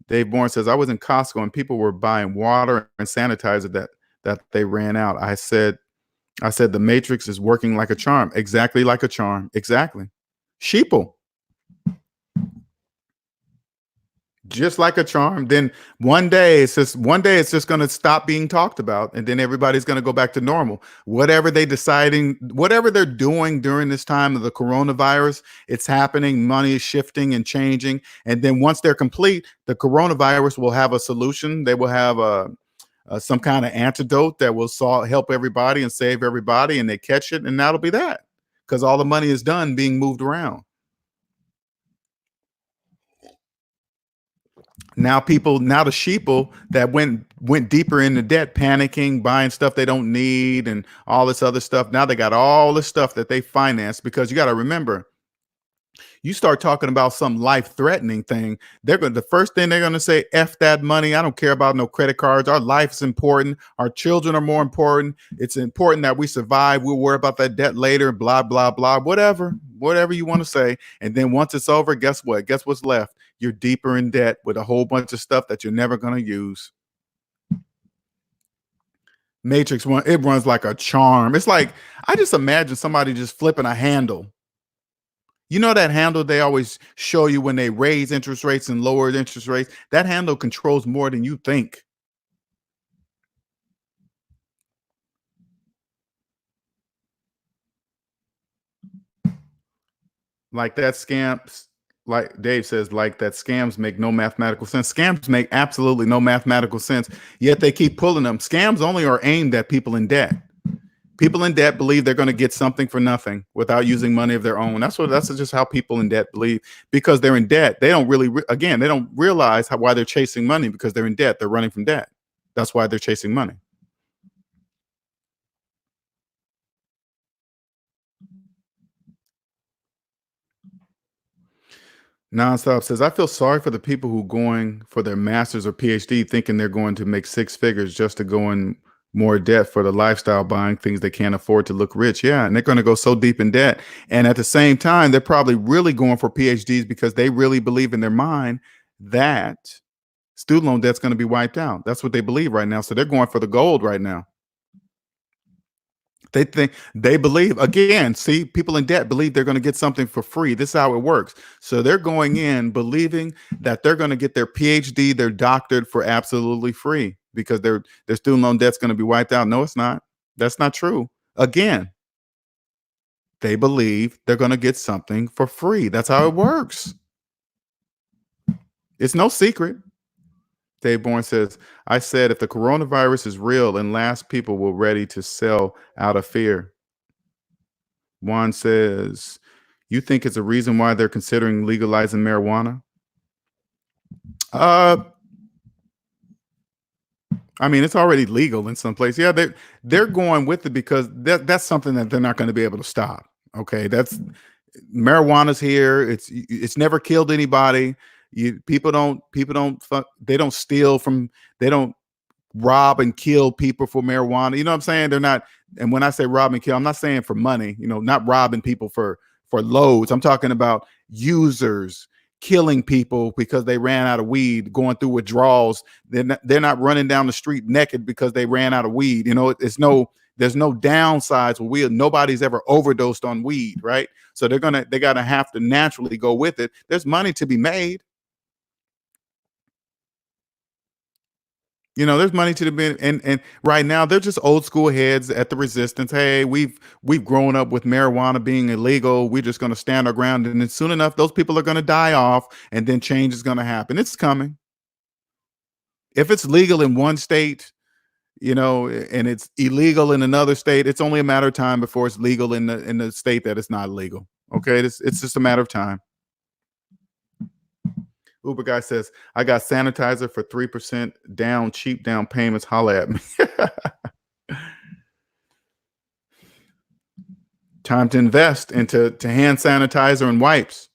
Dave Bourne says, I was in Costco and people were buying water and sanitizer that they ran out. I said the Matrix is working like a charm, exactly like a charm, exactly. Sheeple. Just like a charm. Then one day it's just going to stop being talked about, and then everybody's going to go back to normal. Whatever whatever they're doing during this time of the coronavirus, it's happening. Money is shifting and changing, and then once they're complete, the coronavirus will have a solution. They will have some kind of antidote that will help everybody and save everybody, and they catch it, and that'll be that, because all the money is done being moved around. Now the sheeple that went deeper into debt, panicking, buying stuff they don't need, and all this other stuff. Now they got all this stuff that they financed, because you got to remember, you start talking about some life threatening thing, the first thing they're gonna say, F that money. I don't care about no credit cards. Our life's important. Our children are more important. It's important that we survive. We'll worry about that debt later, blah, blah, blah, whatever you want to say. And then once it's over, guess what? Guess what's left? You're deeper in debt with a whole bunch of stuff that you're never gonna use. Matrix one, it runs like a charm. It's like, I just imagine somebody just flipping a handle. You know that handle they always show you when they raise interest rates and lower interest rates? That handle controls more than you think. Like that scams, like Dave says, like that scams make no mathematical sense. Scams make absolutely no mathematical sense, yet they keep pulling them. Scams only are aimed at people in debt. People in debt believe they're going to get something for nothing without using money of their own. That's just how people in debt believe, because they're in debt. They don't really, again, they don't realize why they're chasing money, because they're in debt. They're running from debt. That's why they're chasing money. Nonstop says, I feel sorry for the people who going for their master's or PhD thinking they're going to make six figures just to go in more debt for the lifestyle, buying things they can't afford to look rich. Yeah. And they're going to go so deep in debt. And at the same time, they're probably really going for PhDs because they really believe in their mind that student loan debt's going to be wiped out. That's what they believe right now. So they're going for the gold right now. They believe, again, see, people in debt believe they're going to get something for free. This is how it works. So they're going in believing that they're going to get their PhD, their doctorate for absolutely free, because their student loan debt's going to be wiped out. No, it's not. That's not true. Again, they believe they're going to get something for free. That's how it works. It's no secret. Dave Bourne says, I said, if the coronavirus is real and last people will ready to sell out of fear. Juan says, you think it's a reason why they're considering legalizing marijuana? I mean, it's already legal in some places. Yeah, they're going with it because that's something that they're not going to be able to stop. Okay, that's marijuana's here. It's never killed anybody. People don't they don't steal from, they don't rob and kill people for marijuana. You know what I'm saying? They're not. And when I say rob and kill, I'm not saying for money, not robbing people for loads. I'm talking about users killing people because they ran out of weed, going through withdrawals. They're not running down the street naked because they ran out of weed. There's no downsides with weed. Nobody's ever overdosed on weed, right? So they gotta have to naturally go with it. There's money to be made. There's money to be, and right now they're just old school heads at the resistance. Hey, we've grown up with marijuana being illegal. We're just going to stand our ground, and then soon enough, those people are going to die off, and then change is going to happen. It's coming. If it's legal in one state, and it's illegal in another state, it's only a matter of time before it's legal in the state that it's not legal. Okay, it's just a matter of time. Uber guy says, I got sanitizer for 3% down, cheap down payments. Holla at me. Time to invest into hand sanitizer and wipes.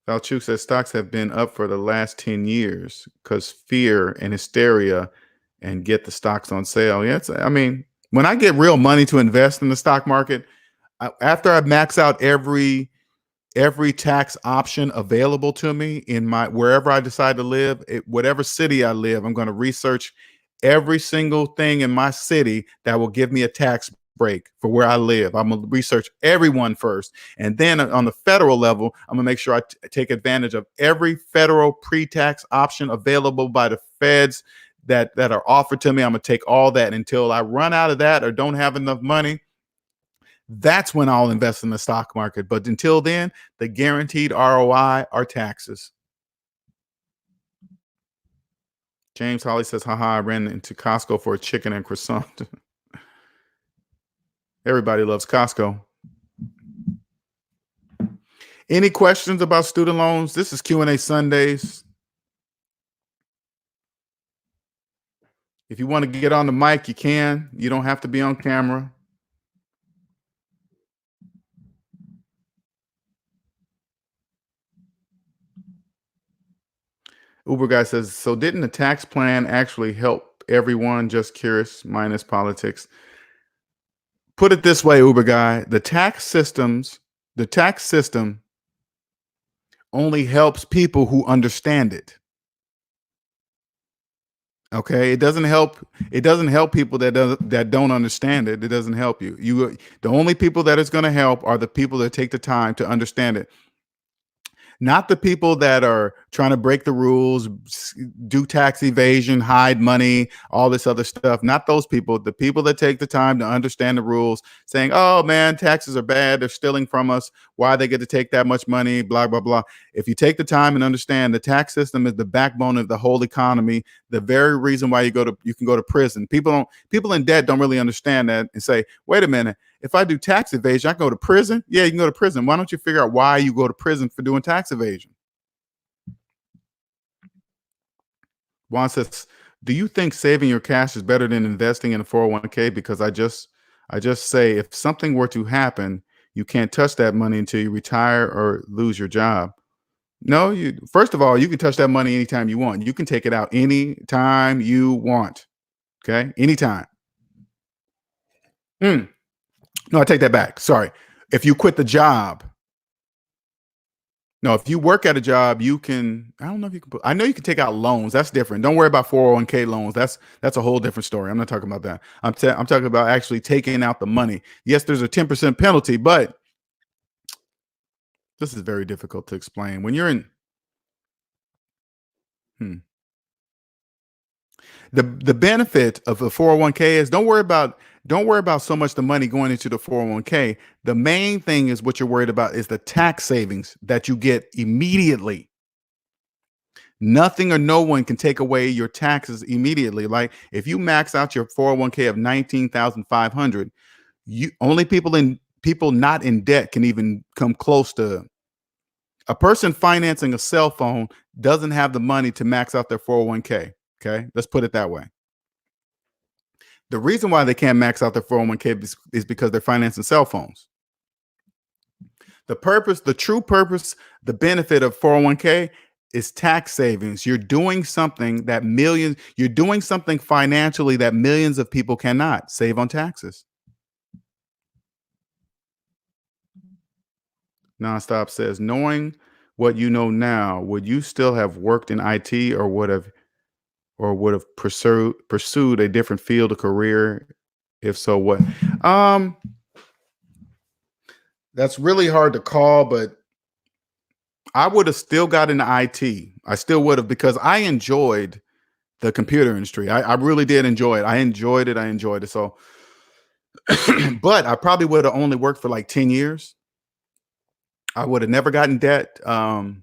Valchuk says stocks have been up for the last 10 years because fear and hysteria, and get the stocks on sale. Yeah, I mean, when I get real money to invest in the stock market, after I max out every tax option available to me in wherever I decide to live, whatever city I live, I'm going to research every single thing in my city that will give me a tax break for where I live. I'm going to research everyone first. And then on the federal level, I'm going to make sure I take advantage of every federal pre-tax option available by the feds that are offered to me. I'm going to take all that until I run out of that or don't have enough money. That's when I'll invest in the stock market. But until then, the guaranteed ROI are taxes. James Holly says, haha, I ran into Costco for a chicken and croissant. Everybody loves Costco. Any questions about student loans? This is Q&A Sundays. If you want to get on the mic, you can. You don't have to be on camera. Uber guy says, so didn't the tax plan actually help everyone? Just curious, minus politics. Put it this way, Uber guy, the tax system only helps people who understand it. Okay, it doesn't help people that don't understand it. It doesn't help you. The only people that it's going to help are the people that take the time to understand it. Not the people that are trying to break the rules, do tax evasion, hide money, all this other stuff. Not those people. The people that take the time to understand the rules, saying, oh man, taxes are bad. They're stealing from us. Why they get to take that much money, blah, blah, blah. If you take the time and understand the tax system is the backbone of the whole economy, the very reason why you can go to prison. People in debt don't really understand that and say, wait a minute. If I do tax evasion, I can go to prison. Yeah, you can go to prison. Why don't you figure out why you go to prison for doing tax evasion? Juan says, do you think saving your cash is better than investing in a 401k? Because I just say if something were to happen, you can't touch that money until you retire or lose your job. No, you first of all, you can touch that money anytime you want. You can take it out anytime you want. Okay. Anytime. Mm. No, I take that back. Sorry. If you quit the job, no, if you work at a job, you can. I don't know if you can put. I know you can take out loans. That's different. Don't worry about 401k loans. That's a whole different story. I'm not talking about that. I'm talking about actually taking out the money. Yes, there's a 10% penalty, but this is very difficult to explain. When you're in hmm, the benefit of the 401k is don't worry about so much the money going into the 401k. The main thing is what you're worried about is the tax savings that you get immediately. Nothing or no one can take away your taxes immediately. Like if you max out your 401k of 19,500, you only people not in debt can even come close to a person financing a cell phone doesn't have the money to max out their 401k. Okay. Let's put it that way. The reason why they can't max out their 401k is because they're financing cell phones. The true purpose, the benefit of 401k is tax savings. You're doing something financially that millions of people cannot save on taxes. Nonstop says, knowing what you know now, would you still have worked in IT or would have pursued a different field of career? If so, what? Um, that's really hard to call, but I would have still got into IT. I still would have because I enjoyed the computer industry. I really did enjoy it. I enjoyed it. I enjoyed it. So, but I probably would have only worked for like 10 years. I would have never gotten debt. My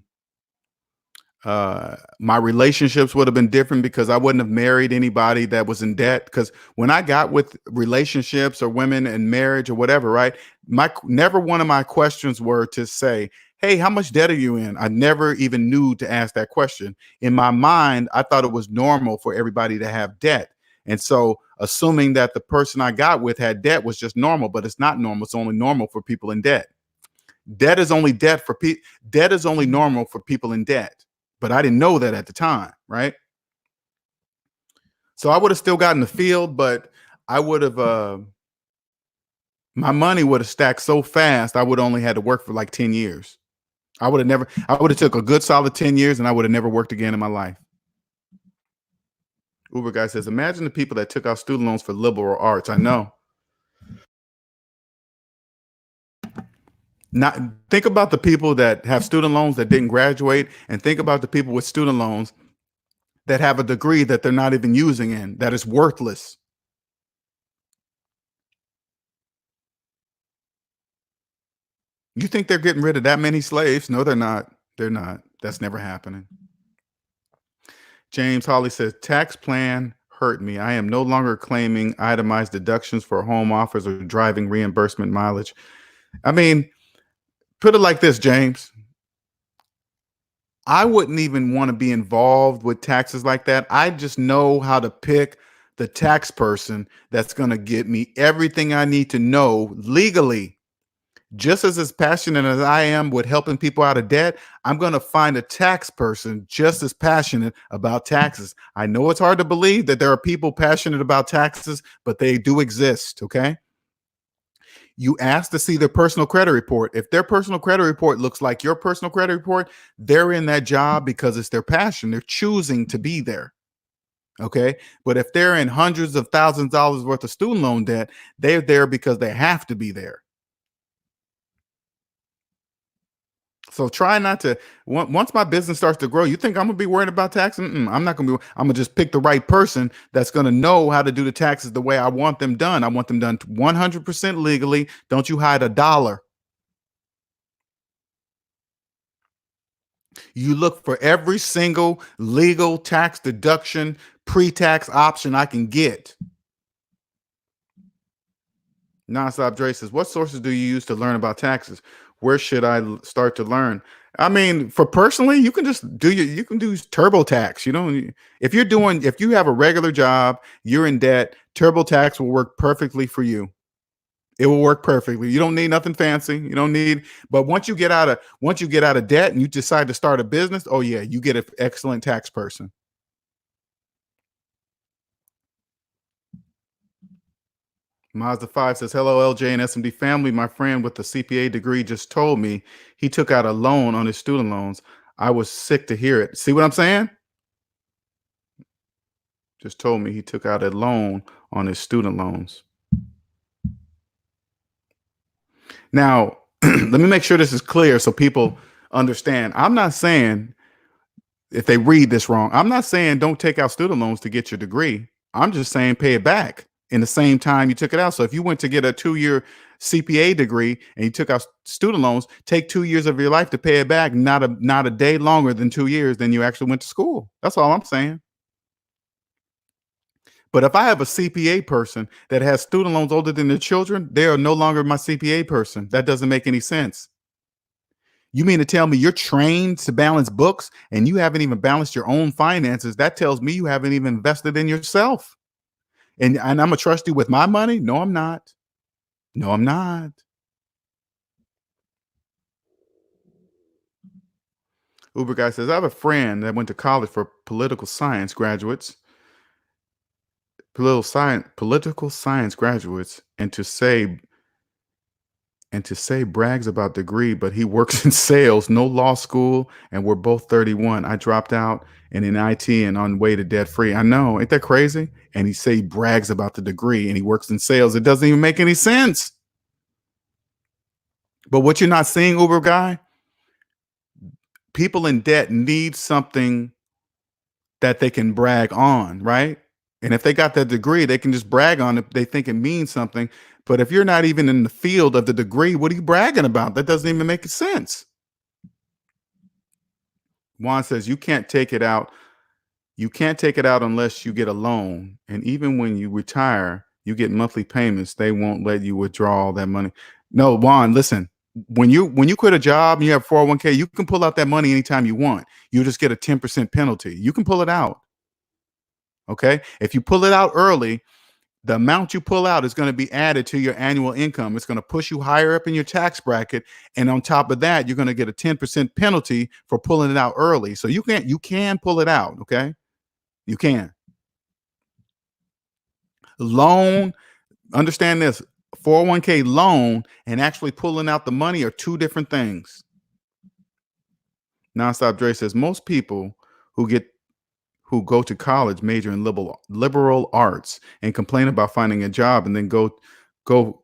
relationships would have been different because I wouldn't have married anybody that was in debt. Because when I got with relationships or women and marriage or whatever, right? Never one of my questions were to say, "Hey, how much debt are you in?" I never even knew to ask that question. In my mind, I thought it was normal for everybody to have debt, and so assuming that the person I got with had debt was just normal, but it's not normal. It's only normal for people in debt. Debt is only debt for people. Debt is only normal for people in debt. But I didn't know that at the time, right? So I would have still gotten the field, but I would have my money would have stacked so fast. I would only had to work for like 10 years. I would have took a good solid 10 years and I would have never worked again in my life. Uber guy says, imagine the people that took out student loans for liberal arts. I know. Not think about the people that have student loans that didn't graduate, and think about the people with student loans that have a degree that they're not even using in that is worthless. You think they're getting rid of that many slaves? No, they're not. They're not. That's never happening. James Hawley says, tax plan hurt me. I am no longer claiming itemized deductions for home offers or driving reimbursement mileage. I mean, put it like this, James. I wouldn't even want to be involved with taxes like that. I just know how to pick the tax person that's going to get me everything I need to know legally. Just as passionate as I am with helping people out of debt, I'm going to find a tax person just as passionate about taxes. I know it's hard to believe that there are people passionate about taxes, but they do exist. Okay. You ask to see their personal credit report. If their personal credit report looks like your personal credit report, they're in that job because it's their passion. They're choosing to be there. Okay. But if they're in hundreds of thousands of dollars worth of student loan debt, they're there because they have to be there. So try not to. Once my business starts to grow, you think I'm gonna be worried about taxes? I'm not gonna be. I'm gonna just pick the right person that's gonna know how to do the taxes the way I want them done. I want them done 100% legally. Don't you hide a dollar. You look for every single legal tax deduction, pre-tax option I can get. Nonstop Dre says, "What sources do you use to learn about taxes? Where should I start to learn?" I mean, for personally, you can just do you can do TurboTax. You know, if you have a regular job, you're in debt, TurboTax will work perfectly for you. It will work perfectly. You don't need nothing fancy. You don't need, but once you get out of debt and you decide to start a business, oh yeah, you get an excellent tax person. Mazda 5 says, "Hello, LJ and SMD family. My friend with the CPA degree just told me he took out a loan on his student loans. I was sick to hear it." See what I'm saying? Just told me he took out a loan on his student loans. Now, let me make sure this is clear so people understand. I'm not saying, if they read this wrong, I'm not saying don't take out student loans to get your degree. I'm just saying pay it back in the same time you took it out. So if you went to get a 2-year CPA degree and you took out student loans, take 2 years of your life to pay it back, not a day longer than 2 years than you actually went to school. That's all I'm saying. But if I have a CPA person that has student loans older than their children, they are no longer my CPA person. That doesn't make any sense. You mean to tell me you're trained to balance books and you haven't even balanced your own finances? That tells me you haven't even invested in yourself. And I'm gonna trust you with my money? No, I'm not. No, I'm not. Uber guy says, "I have a friend that went to college for political science graduates, political science graduates, and to say brags about degree, but he works in sales, no law school, and we're both 31. I dropped out and in IT and on way to debt free." I know, ain't that crazy? And he brags about the degree and he works in sales. It doesn't even make any sense. But what you're not seeing, Uber guy, people in debt need something that they can brag on, right? And if they got that degree, they can just brag on it. They think it means something. But if you're not even in the field of the degree, what are you bragging about? That doesn't even make sense. Juan says, "You can't take it out. You can't take it out unless you get a loan. And even when you retire, you get monthly payments. They won't let you withdraw all that money." No, Juan, listen. When you quit a job and you have 401k, you can pull out that money anytime you want. You just get a 10% penalty. You can pull it out. Okay. If you pull it out early, the amount you pull out is going to be added to your annual income. It's going to push you higher up in your tax bracket. And on top of that, you're going to get a 10% penalty for pulling it out early. So you can pull it out. Okay. You can. Loan, understand this, 401k loan and actually pulling out the money are two different things. Nonstop Dre says, "Most people who get who go to college major in liberal arts and complain about finding a job and then go go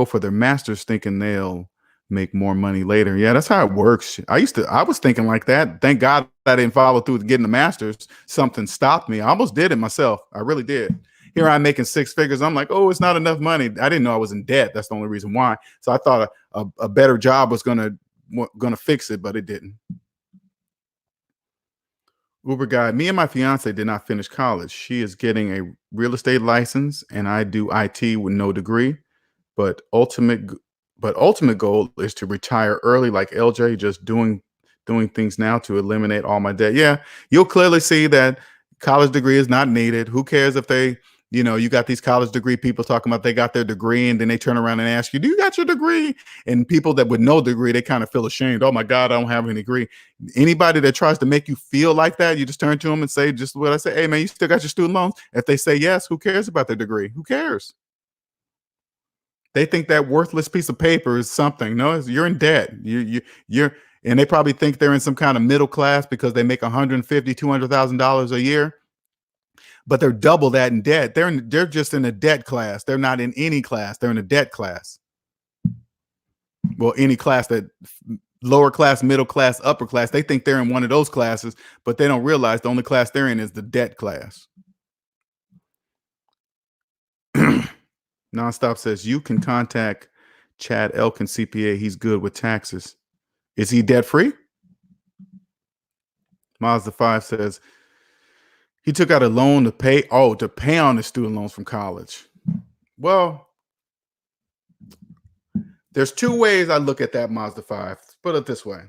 for their masters thinking they'll make more money later." Yeah, that's how it works. I was thinking like that. Thank God I didn't follow through with getting the masters. Something stopped me. I almost did it myself. I really did. Here I'm making six figures. I'm like, oh, it's not enough money. I didn't know I was in debt. That's the only reason why. So I thought a better job was gonna fix it, but it didn't. Uber guy, me and my fiance did not finish college. She is getting a real estate license, and I do IT with no degree. But ultimate goal is to retire early, like LJ, just doing things now to eliminate all my debt. Yeah, you'll clearly see that college degree is not needed. Who cares if they You know, you got these college degree people talking about they got their degree, and then they turn around and ask you, do you got your degree? And people that with no degree, they kind of feel ashamed. Oh my God, I don't have any degree. Anybody that tries to make you feel like that, you just turn to them and say just what I say. Hey man, you still got your student loans? If they say yes, who cares about their degree? Who cares? They think that worthless piece of paper is something. No, you're in debt. You're, and they probably think they're in some kind of middle class because they make $150,000, $200,000 a year, but they're double that in debt. They're just in a debt class. They're not in any class. They're in a debt class. Well, any class that lower class, middle class, upper class, they think they're in one of those classes, but they don't realize the only class they're in is the debt class. Nonstop says you can contact Chad Elkin CPA. He's good with taxes. Is he debt free? Mazda 5 says he took out a loan to pay on his student loans from college. Well, there's two ways I look at that, Mazda 5. Let's put it this way.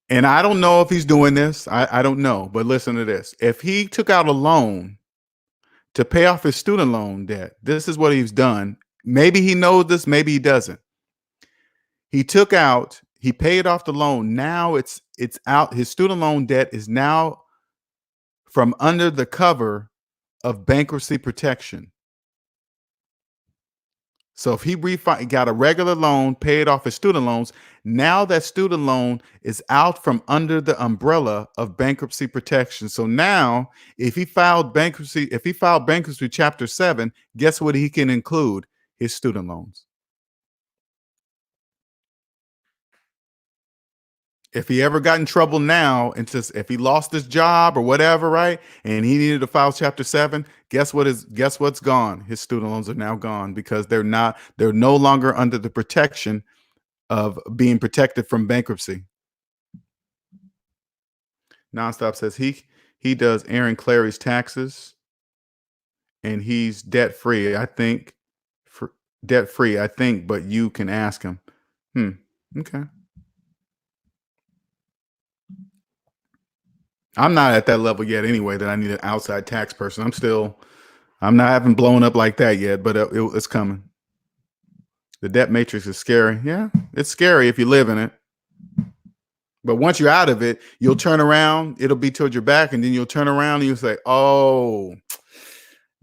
And I don't know if he's doing this. I don't know. But listen to this. If he took out a loan to pay off his student loan debt, this is what he's done. Maybe he knows this. Maybe he doesn't. He paid off the loan. Now it's out. His student loan debt is now from under the cover of bankruptcy protection. So if he got a regular loan, paid off his student loans, now that student loan is out from under the umbrella of bankruptcy protection. So now if he filed bankruptcy chapter 7, guess what he can include? His student loans. If he ever got in trouble now, and just if he lost his job or whatever, right, and he needed to file chapter 7, guess what's gone? His student loans are now gone because they're no longer under the protection of being protected from bankruptcy. Nonstop says he does Aaron Clary's taxes, and he's debt free. I think but you can ask him. Okay. I'm not at that level yet anyway that I need an outside tax person. I haven't blown up like that yet, but it's coming. The debt matrix is scary. Yeah, it's scary if you live in it. But once you're out of it, you'll turn around, it'll be towards your back, and then you'll turn around and you'll say, oh,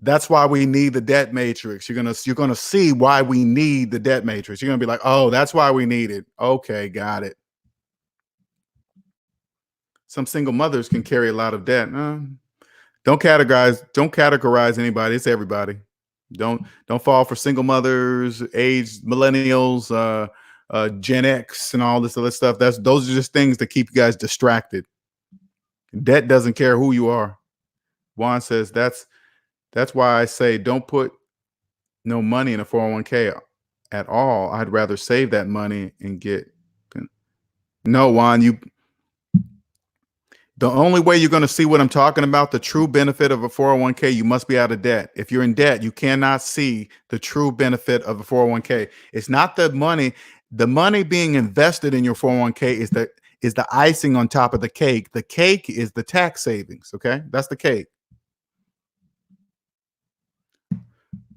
that's why we need the debt matrix. You're gonna see why we need the debt matrix. You're gonna be like, oh, that's why we need it. Okay, got it. Some single mothers can carry a lot of debt. Don't categorize anybody. It's everybody. Don't fall for single mothers, aged millennials, Gen X, and all this other stuff. Those are just things that keep you guys distracted. Debt doesn't care who you are. Juan says that's why I say don't put no money in a 401k at all. I'd rather save that money and get. No, Juan, the only way you're going to see what I'm talking about, the true benefit of a 401k, you must be out of debt. If you're in debt, you cannot see the true benefit of a 401k. It's not the money. The money being invested in your 401k is the icing on top of the cake. The cake is the tax savings. Okay, that's the cake.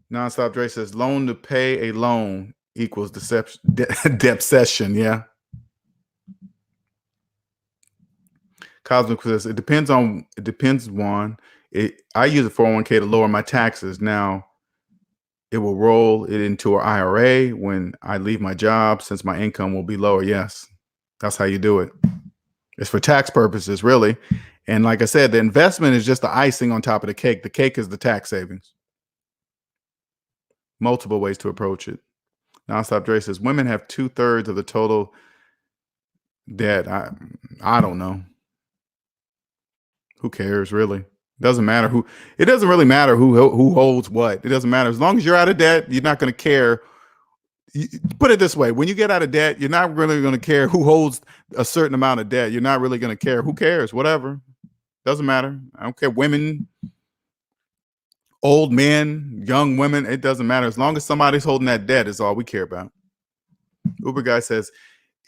Nonstop Dre says loan to pay a loan equals deception. Yeah. Cosmic says it depends, Juan. I use a 401k to lower my taxes. Now it will roll it into an IRA when I leave my job, since my income will be lower. Yes, that's how you do it. It's for tax purposes, really. And like I said, the investment is just the icing on top of the cake. The cake is the tax savings. Multiple ways to approach it. Nonstop Dre says women have 2/3 of the total debt. I don't know. Who cares, really? It doesn't really matter who holds what. It doesn't matter. As long as you're out of debt, you're not going to care. Put it this way. When you get out of debt, you're not really going to care who holds a certain amount of debt. You're not really going to care. Who cares? Whatever. Doesn't matter. I don't care. Women, old men, young women, it doesn't matter. As long as somebody's holding that debt is all we care about. Uber guy says,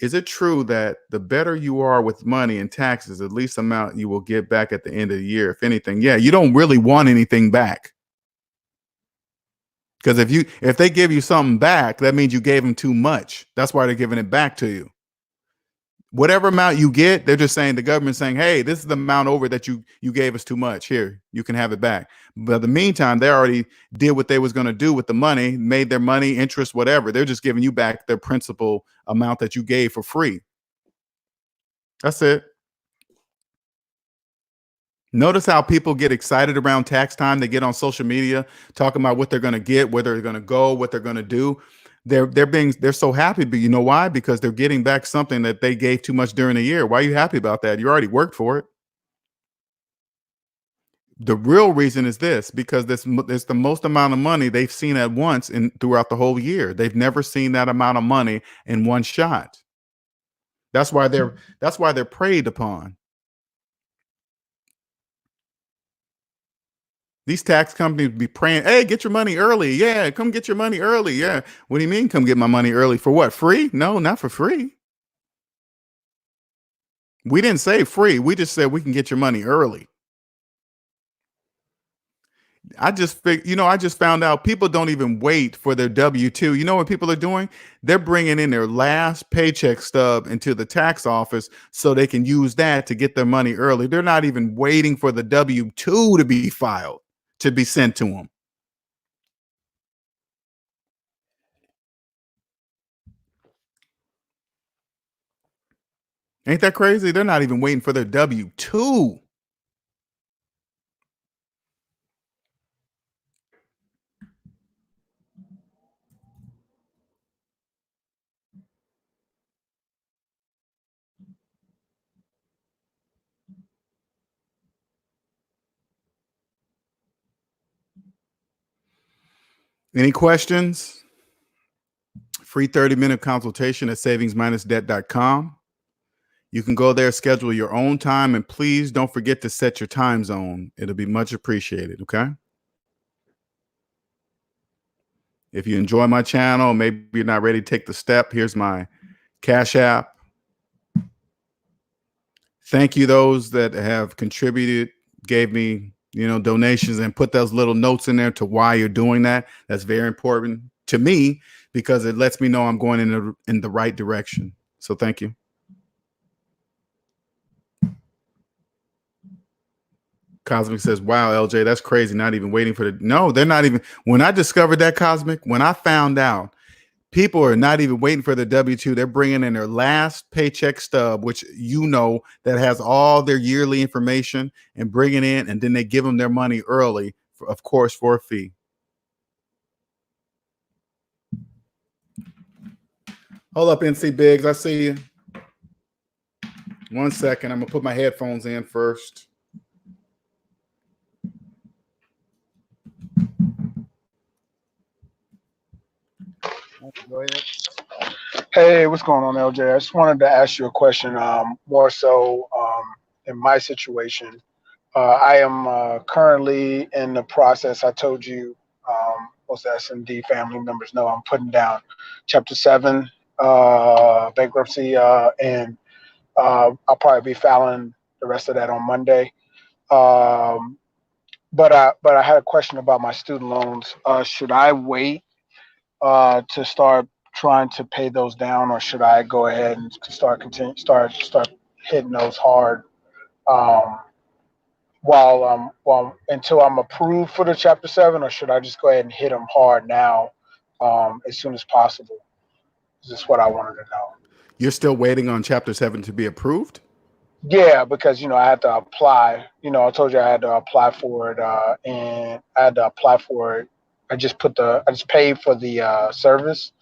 Is it true that the better you are with money and taxes, the least amount you will get back at the end of the year, if anything? Yeah, you don't really want anything back. Because if they give you something back, that means you gave them too much. That's why they're giving it back to you. Whatever amount you get, they're just saying, the government's saying, hey, this is the amount over that you gave us too much. Here, you can have it back. But in the meantime, they already did what they was going to do with the money, made their money, interest, whatever. They're just giving you back their principal amount that you gave for free. That's it. Notice how people get excited around tax time. They get on social media talking about what they're going to get, where they're going to go, what they're going to do. They're so happy, but you know why? Because they're getting back something that they gave too much during the year. Why are you happy about that? You already worked for it. The real reason is this, because this is the most amount of money they've seen at once throughout the whole year. They've never seen that amount of money in one shot. That's why they're preyed upon. These tax companies be praying, hey, get your money early. Yeah, come get your money early. Yeah. What do you mean come get my money early? For what? Free? No, not for free. We didn't say free. We just said we can get your money early. I just found out people don't even wait for their W-2. You know what people are doing? They're bringing in their last paycheck stub into the tax office so they can use that to get their money early. They're not even waiting for the W-2 to be filed, to be sent to them. Ain't that crazy? They're not even waiting for their W-2. Any questions? Free 30-minute consultation at savings-debt.com. You can go there, schedule your own time, and please don't forget to set your time zone. It'll be much appreciated, okay? If you enjoy my channel, maybe you're not ready to take the step, here's my Cash App. Thank you those that have contributed, gave me, donations, and put those little notes in there to why you're doing that. That's very important to me because it lets me know I'm going in the right direction. So thank you. Cosmic says, wow, LJ, that's crazy. Not even waiting for no, they're not even. When I discovered that, Cosmic, when I found out people are not even waiting for the W-2, they're bringing in their last paycheck stub, which that has all their yearly information, and bringing in, and then they give them their money early, of course, for a fee. Hold up, NC Biggs, I see you. 1 second, I'm gonna put my headphones in first. Go ahead. Hey, what's going on, LJ? I just wanted to ask you a question, more so in my situation. I am currently in the process. I told you, most S&D family members know I'm putting down Chapter 7 bankruptcy, and I'll probably be filing the rest of that on Monday. But I had a question about my student loans. Should I wait to start trying to pay those down, or should I go ahead and start hitting those hard while until I'm approved for the Chapter 7, or should I just go ahead and hit them hard now as soon as possible? This is what I wanted to know. You're still waiting on Chapter 7 to be approved? Yeah, because I had to apply. I told you I had to apply for it, and I had to apply for it. I just paid for the service,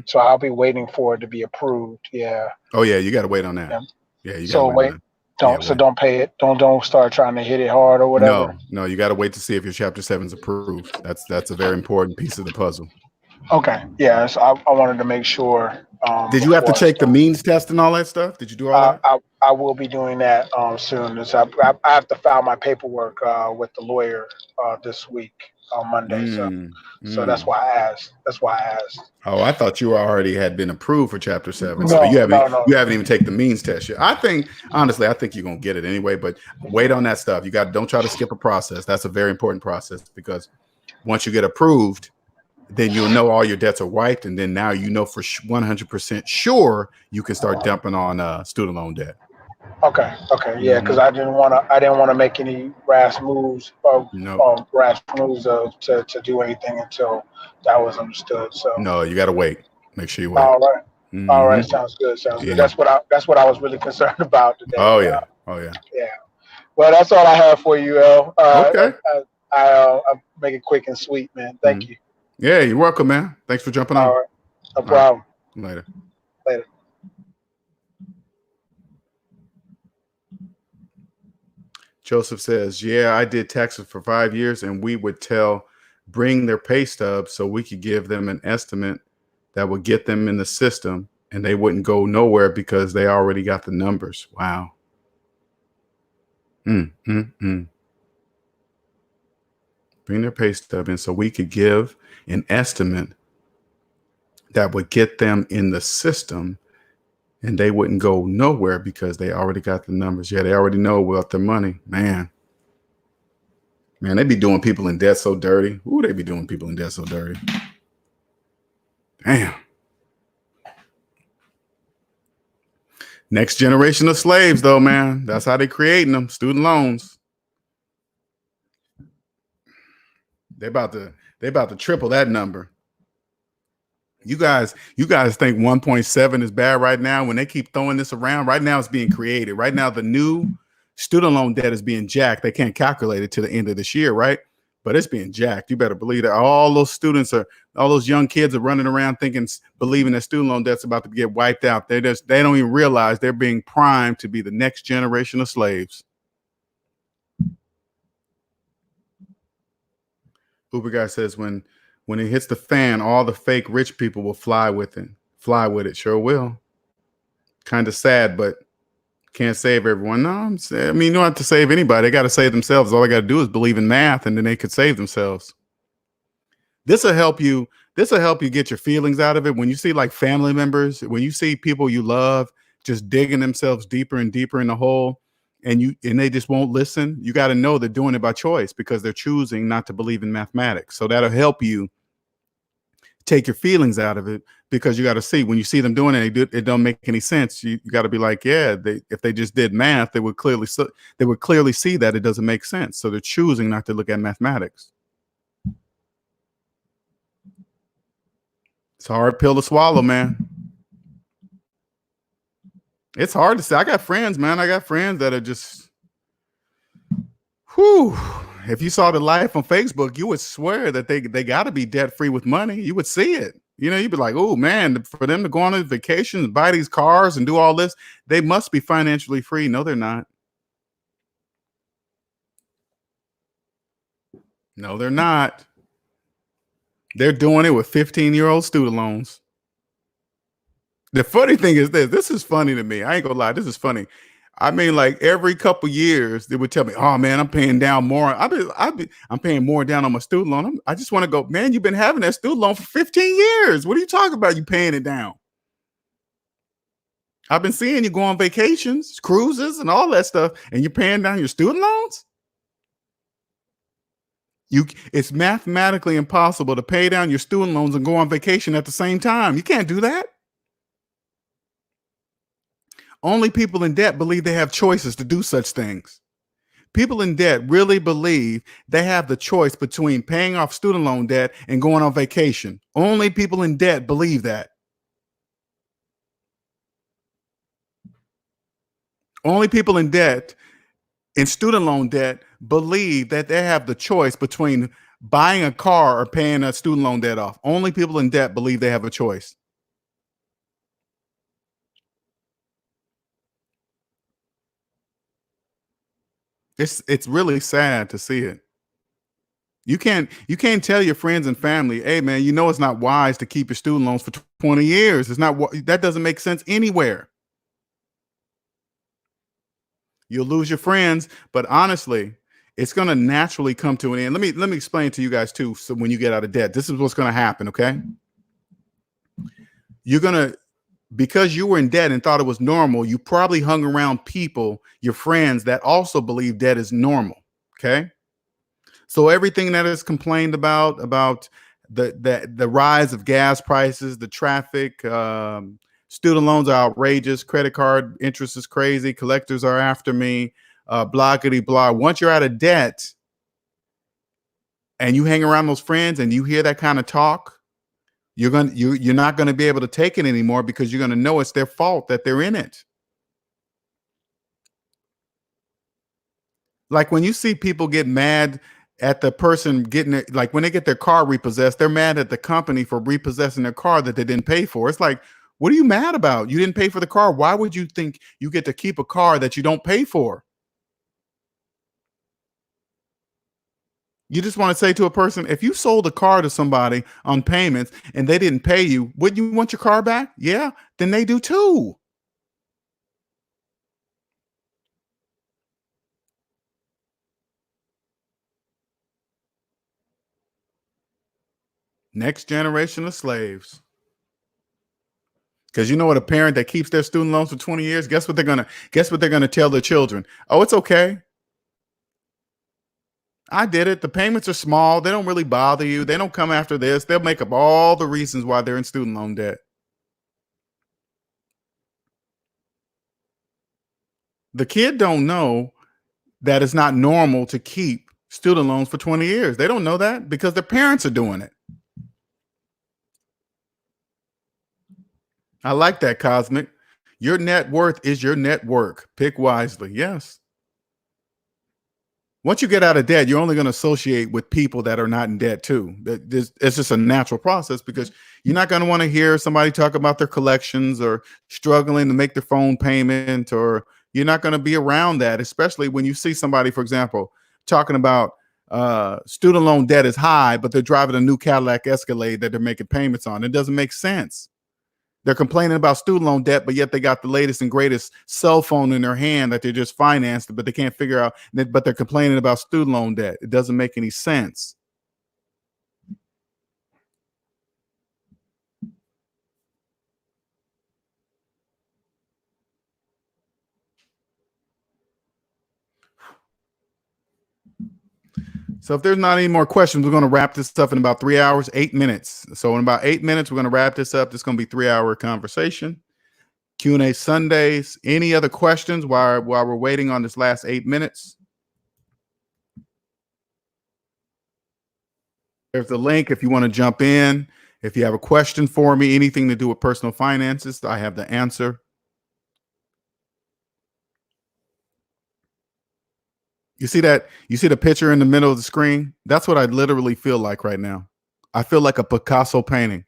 so I'll be waiting for it to be approved. Yeah. Oh yeah, you got to wait on that. Yeah, you got to so wait. Don't pay it. Don't start trying to hit it hard or whatever. No, you got to wait to see if your Chapter 7's approved. That's a very important piece of the puzzle. Okay. Yeah. So I wanted to make sure. Did you have to take the means test and all that stuff? Did you do all that? I will be doing that soon. I have to file my paperwork with the lawyer this week. on Monday. Mm, So that's mm. why I asked. That's why I asked. Oh, I thought you already had been approved for Chapter 7. So No, no, no. you haven't even taken the means test yet. I think honestly, I think you're gonna get it anyway. But wait on that stuff. Don't try to skip a process. That's a very important process because once you get approved, then you'll know all your debts are wiped, and then now you know for 100% sure you can start dumping on student loan debt. Okay, yeah, because I didn't want to make any rash moves No, to do anything until that was understood. So no, you got to wait. Make sure you wait. all right, Mm-hmm. sounds good, sounds good. Yeah. That's what I was really concerned about today. Oh yeah. Oh yeah. Yeah. Well, that's all I have for you, El. Okay. I'll make it quick and sweet, man. Thank you. Yeah, you're welcome, man. Thanks for jumping on. All right, no problem. Later. Joseph says, yeah, I did taxes for 5 years, and we would bring their pay stubs so we could give them an estimate that would get them in the system, and they wouldn't go nowhere because they already got the numbers. Wow. Bring their pay stub in so we could give an estimate that would get them in the system, and they wouldn't go nowhere because they already got the numbers. Yeah, they already know about their money. Man, they be doing people in debt so dirty. Ooh, they be doing people in debt so dirty. Damn. Next generation of slaves, though, man. That's how they creating them. Student loans. They about to triple that number. You guys think 1.7 is bad right now when they keep throwing this around. Right now it's being created. Right now the new student loan debt is being jacked. They can't calculate it to the end of this year, right? But it's being jacked. You better believe that all those young kids are running around believing that student loan debt's about to get wiped out. They don't even realize they're being primed to be the next generation of slaves. Uber guy says when it hits the fan, all the fake rich people will fly with it. Sure will. Kind of sad, but can't save everyone. No, I mean, you don't have to save anybody. They got to save themselves. All they got to do is believe in math, and then they could save themselves. This will help you get your feelings out of it. When you see like family members, when you see people you love just digging themselves deeper and deeper in the hole, and they just won't listen, you got to know they're doing it by choice because they're choosing not to believe in mathematics. So that'll help you take your feelings out of it, because you got to see when you see them doing it don't make any sense. You got to be like, yeah, if they just did math, they would clearly see that it doesn't make sense. So they're choosing not to look at mathematics. It's a hard pill to swallow, man. It's hard to say. I got friends, man. I got friends that are just, whew. If you saw the life on Facebook, you would swear that they got to be debt free with money. You would see it. You'd be like, oh man, for them to go on a vacation and buy these cars and do all this, they must be financially free. No, they're not. No, they're not. They're doing it with 15-year-old student loans. The funny thing is this is funny to me. I ain't gonna lie. This is funny. I mean, like every couple years, they would tell me, "Oh man, I'm paying down more. I'm paying more down on my student loan." I just want to go, man. You've been having that student loan for 15 years. What are you talking about? You paying it down? I've been seeing you go on vacations, cruises, and all that stuff, and you're paying down your student loans. It's mathematically impossible to pay down your student loans and go on vacation at the same time. You can't do that. Only people in debt believe they have choices to do such things. People in debt really believe they have the choice between paying off student loan debt and going on vacation. Only people in debt believe that. Only people in student loan debt, believe that they have the choice between buying a car or paying a student loan debt off. Only people in debt believe they have a choice. It's really sad to see it. You can't tell your friends and family, hey man, it's not wise to keep your student loans for 20 years. That doesn't make sense anywhere. You'll lose your friends, but honestly, it's going to naturally come to an end. Let me explain to you guys too. So when you get out of debt, this is what's going to happen. Okay. You're going to, because you were in debt and thought it was normal, you probably hung around people, your friends, that also believe debt is normal. Okay. So everything that is complained about the rise of gas prices, the traffic, student loans are outrageous, credit card interest is crazy, collectors are after me, blockity blah. Once you're out of debt and you hang around those friends and you hear that kind of talk, you're not going to be able to take it anymore, because you're going to know it's their fault that they're in it. Like when you see people get mad at the person getting it, like when they get their car repossessed, they're mad at the company for repossessing their car that they didn't pay for. It's like, what are you mad about? You didn't pay for the car. Why would you think you get to keep a car that you don't pay for? You just want to say to a person, if you sold a car to somebody on payments and they didn't pay you, wouldn't you want your car back? Yeah, then they do too. Next generation of slaves. Because you know what, a parent that keeps their student loans for 20 years, guess what they're gonna tell their children? Oh, it's okay. I did it. The payments are small. They don't really bother you. They don't come after this. They'll make up all the reasons why they're in student loan debt. The kid don't know that it's not normal to keep student loans for 20 years. They don't know that because their parents are doing it. I like that, Cosmic. Your net worth is your network. Pick wisely. Yes. Once you get out of debt, you're only going to associate with people that are not in debt too. It's just a natural process, because you're not going to want to hear somebody talk about their collections or struggling to make their phone payment, or you're not going to be around that, especially when you see somebody, for example, talking about student loan debt is high, but they're driving a new Cadillac Escalade that they're making payments on. It doesn't make sense. They're complaining about student loan debt, but yet they got the latest and greatest cell phone in their hand that they just financed, but they can't figure out, but they're complaining about student loan debt. It doesn't make any sense. So if there's not any more questions, we're going to wrap this up in about 3 hours, 8 minutes. So in about 8 minutes, we're going to wrap this up. This is going to be 3-hour conversation. Q&A Sundays. Any other questions while we're waiting on this last 8 minutes? There's the link if you want to jump in. If you have a question for me, anything to do with personal finances, I have the answer. You see that? You see the picture in the middle of the screen? That's what I literally feel like right now. I feel like a Picasso painting.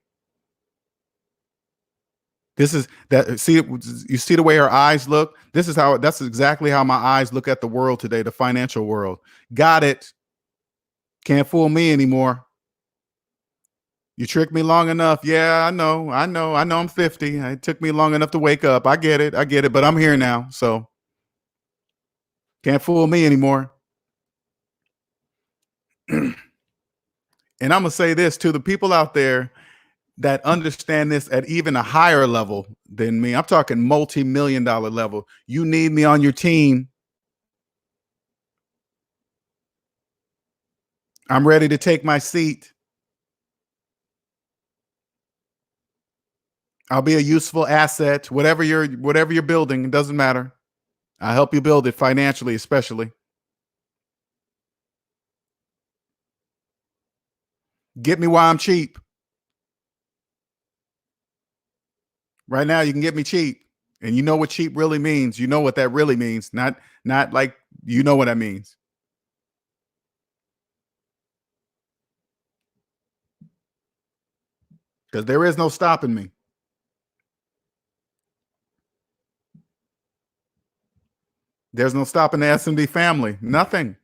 This is that. See, you see the way her eyes look? That's exactly how my eyes look at the world today, the financial world. Got it. Can't fool me anymore. You tricked me long enough. Yeah, I know I'm 50. It took me long enough to wake up. I get it, but I'm here now. So can't fool me anymore. And I'm gonna say this to the people out there that understand this at even a higher level than me. I'm talking multi-million-dollar level. You need me on your team. I'm ready to take my seat. I'll be a useful asset. Whatever you're building, it doesn't matter. I'll help you build it financially, especially. Get me while I'm cheap. Right now, you can get me cheap. And you know what cheap really means. You know what that really means. Not like, you know what that means. Because there is no stopping me. There's no stopping the SMD family. Nothing.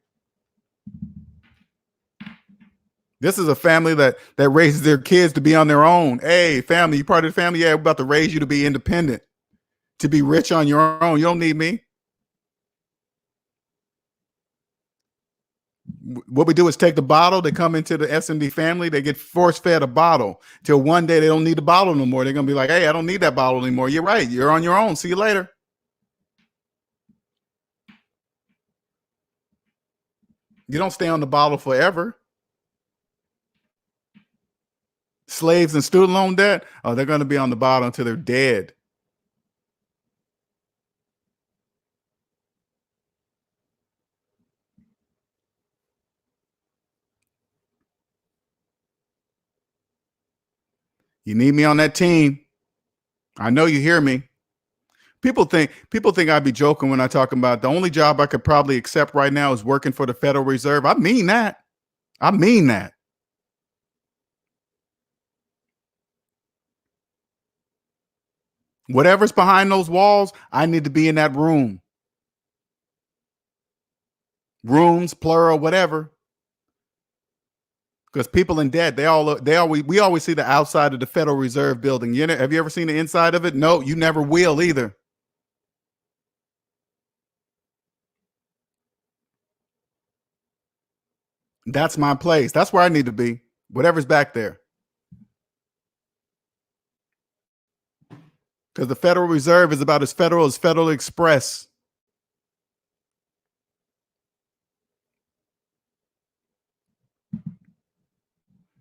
This is a family that raises their kids to be on their own. Hey, family, you part of the family? Yeah, we're about to raise you to be independent, to be rich on your own. You don't need me. What we do is take the bottle. They come into the SMD family. They get force fed a bottle till one day they don't need the bottle no more. They're going to be like, hey, I don't need that bottle anymore. You're right. You're on your own. See you later. You don't stay on the bottle forever. Slaves and student loan debt, oh, they're going to be on the bottle until they're dead. You need me on that team. I know you hear me. People think I'd be joking when I talk about the only job I could probably accept right now is working for the Federal Reserve. I mean that. I mean that. Whatever's behind those walls, I need to be in that room. Rooms, plural, whatever. Because people in debt, we always see the outside of the Federal Reserve building. Have you ever seen the inside of it? No, you never will either. That's my place. That's where I need to be. Whatever's back there. Because the Federal Reserve is about as Federal Express.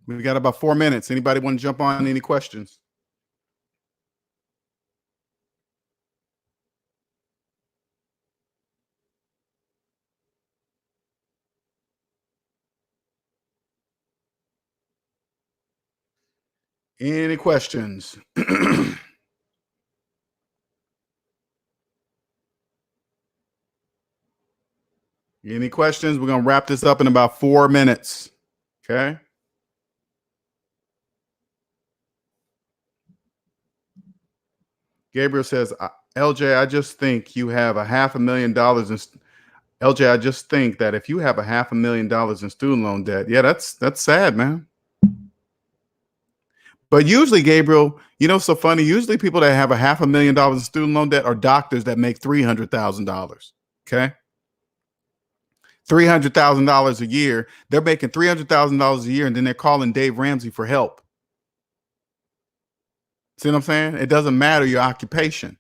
We got about 4 minutes. Anybody want to jump on? Any questions? Any questions? Any questions? We're going to wrap this up in about 4 minutes. Okay. Gabriel says, LJ, I just think you have $500,000 in LJ. I just think that if you have $500,000 in student loan debt, yeah, that's sad, man. But usually, Gabriel, so funny. Usually, people that have $500,000 in student loan debt are doctors that make $300,000. Okay, $300,000 a year. They're making $300,000 a year, and then they're calling Dave Ramsey for help. See what I'm saying? It doesn't matter your occupation.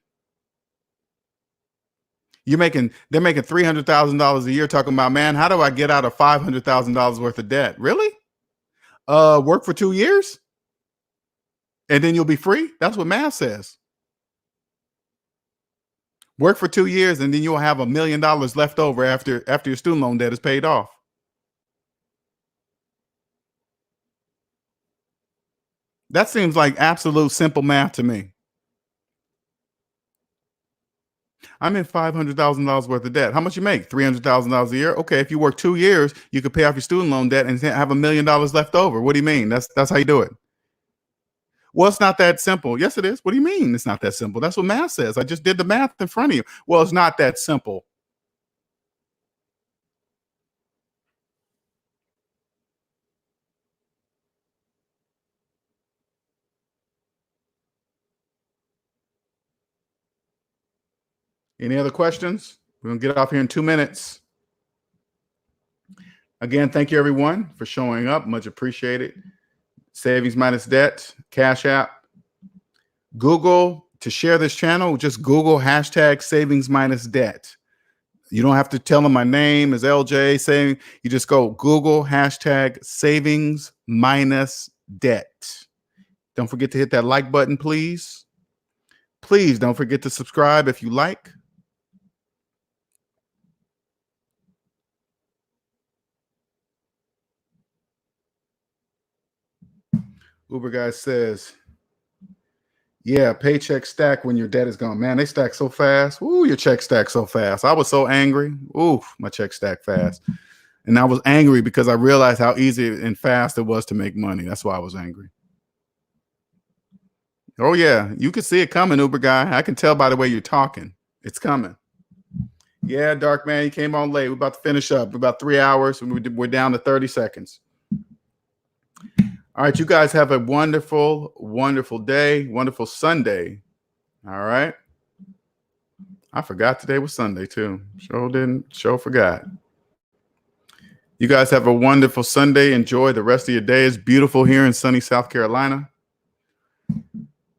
They're making $300,000 a year talking about, man, how do I get out of $500,000 worth of debt? Really? Work for 2 years and then you'll be free. That's what math says. Work for 2 years and then you'll have $1 million left over after your student loan debt is paid off. That seems like absolute simple math to me. I'm in $500,000 worth of debt. How much you make? $300,000 a year. Okay, if you work 2 years, you could pay off your student loan debt and have $1 million left over. What do you mean? That's how you do it. Well, it's not that simple. Yes, it is. What do you mean? It's not that simple. That's what math says. I just did the math in front of you. Well, it's not that simple. Any other questions? We're going to get off here in 2 minutes. Again, thank you, everyone, for showing up. Much appreciated. Savings Minus Debt, Cash App. Google, to share this channel, just Google hashtag Savings Minus Debt. You don't have to tell them my name is LJ. Saying you just go Google hashtag Savings Minus Debt. Don't forget to hit that like button, please. Please don't forget to subscribe if you like. Uber guy says, yeah, paycheck stack when your debt is gone. Man, they stack so fast. Ooh, your check stacked so fast. I was so angry. Ooh, my check stacked fast. And I was angry because I realized how easy and fast it was to make money. That's why I was angry. Oh, yeah. You can see it coming, Uber guy. I can tell by the way you're talking. It's coming. Yeah, Dark Man, you came on late. We're about to finish up. We're about 3 hours. We're down to 30 seconds. All right, you guys have a wonderful, wonderful day, wonderful Sunday. All right. I forgot today was Sunday too. Sure forgot. You guys have a wonderful Sunday. Enjoy the rest of your day. It's beautiful here in sunny South Carolina.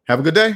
Have a good day.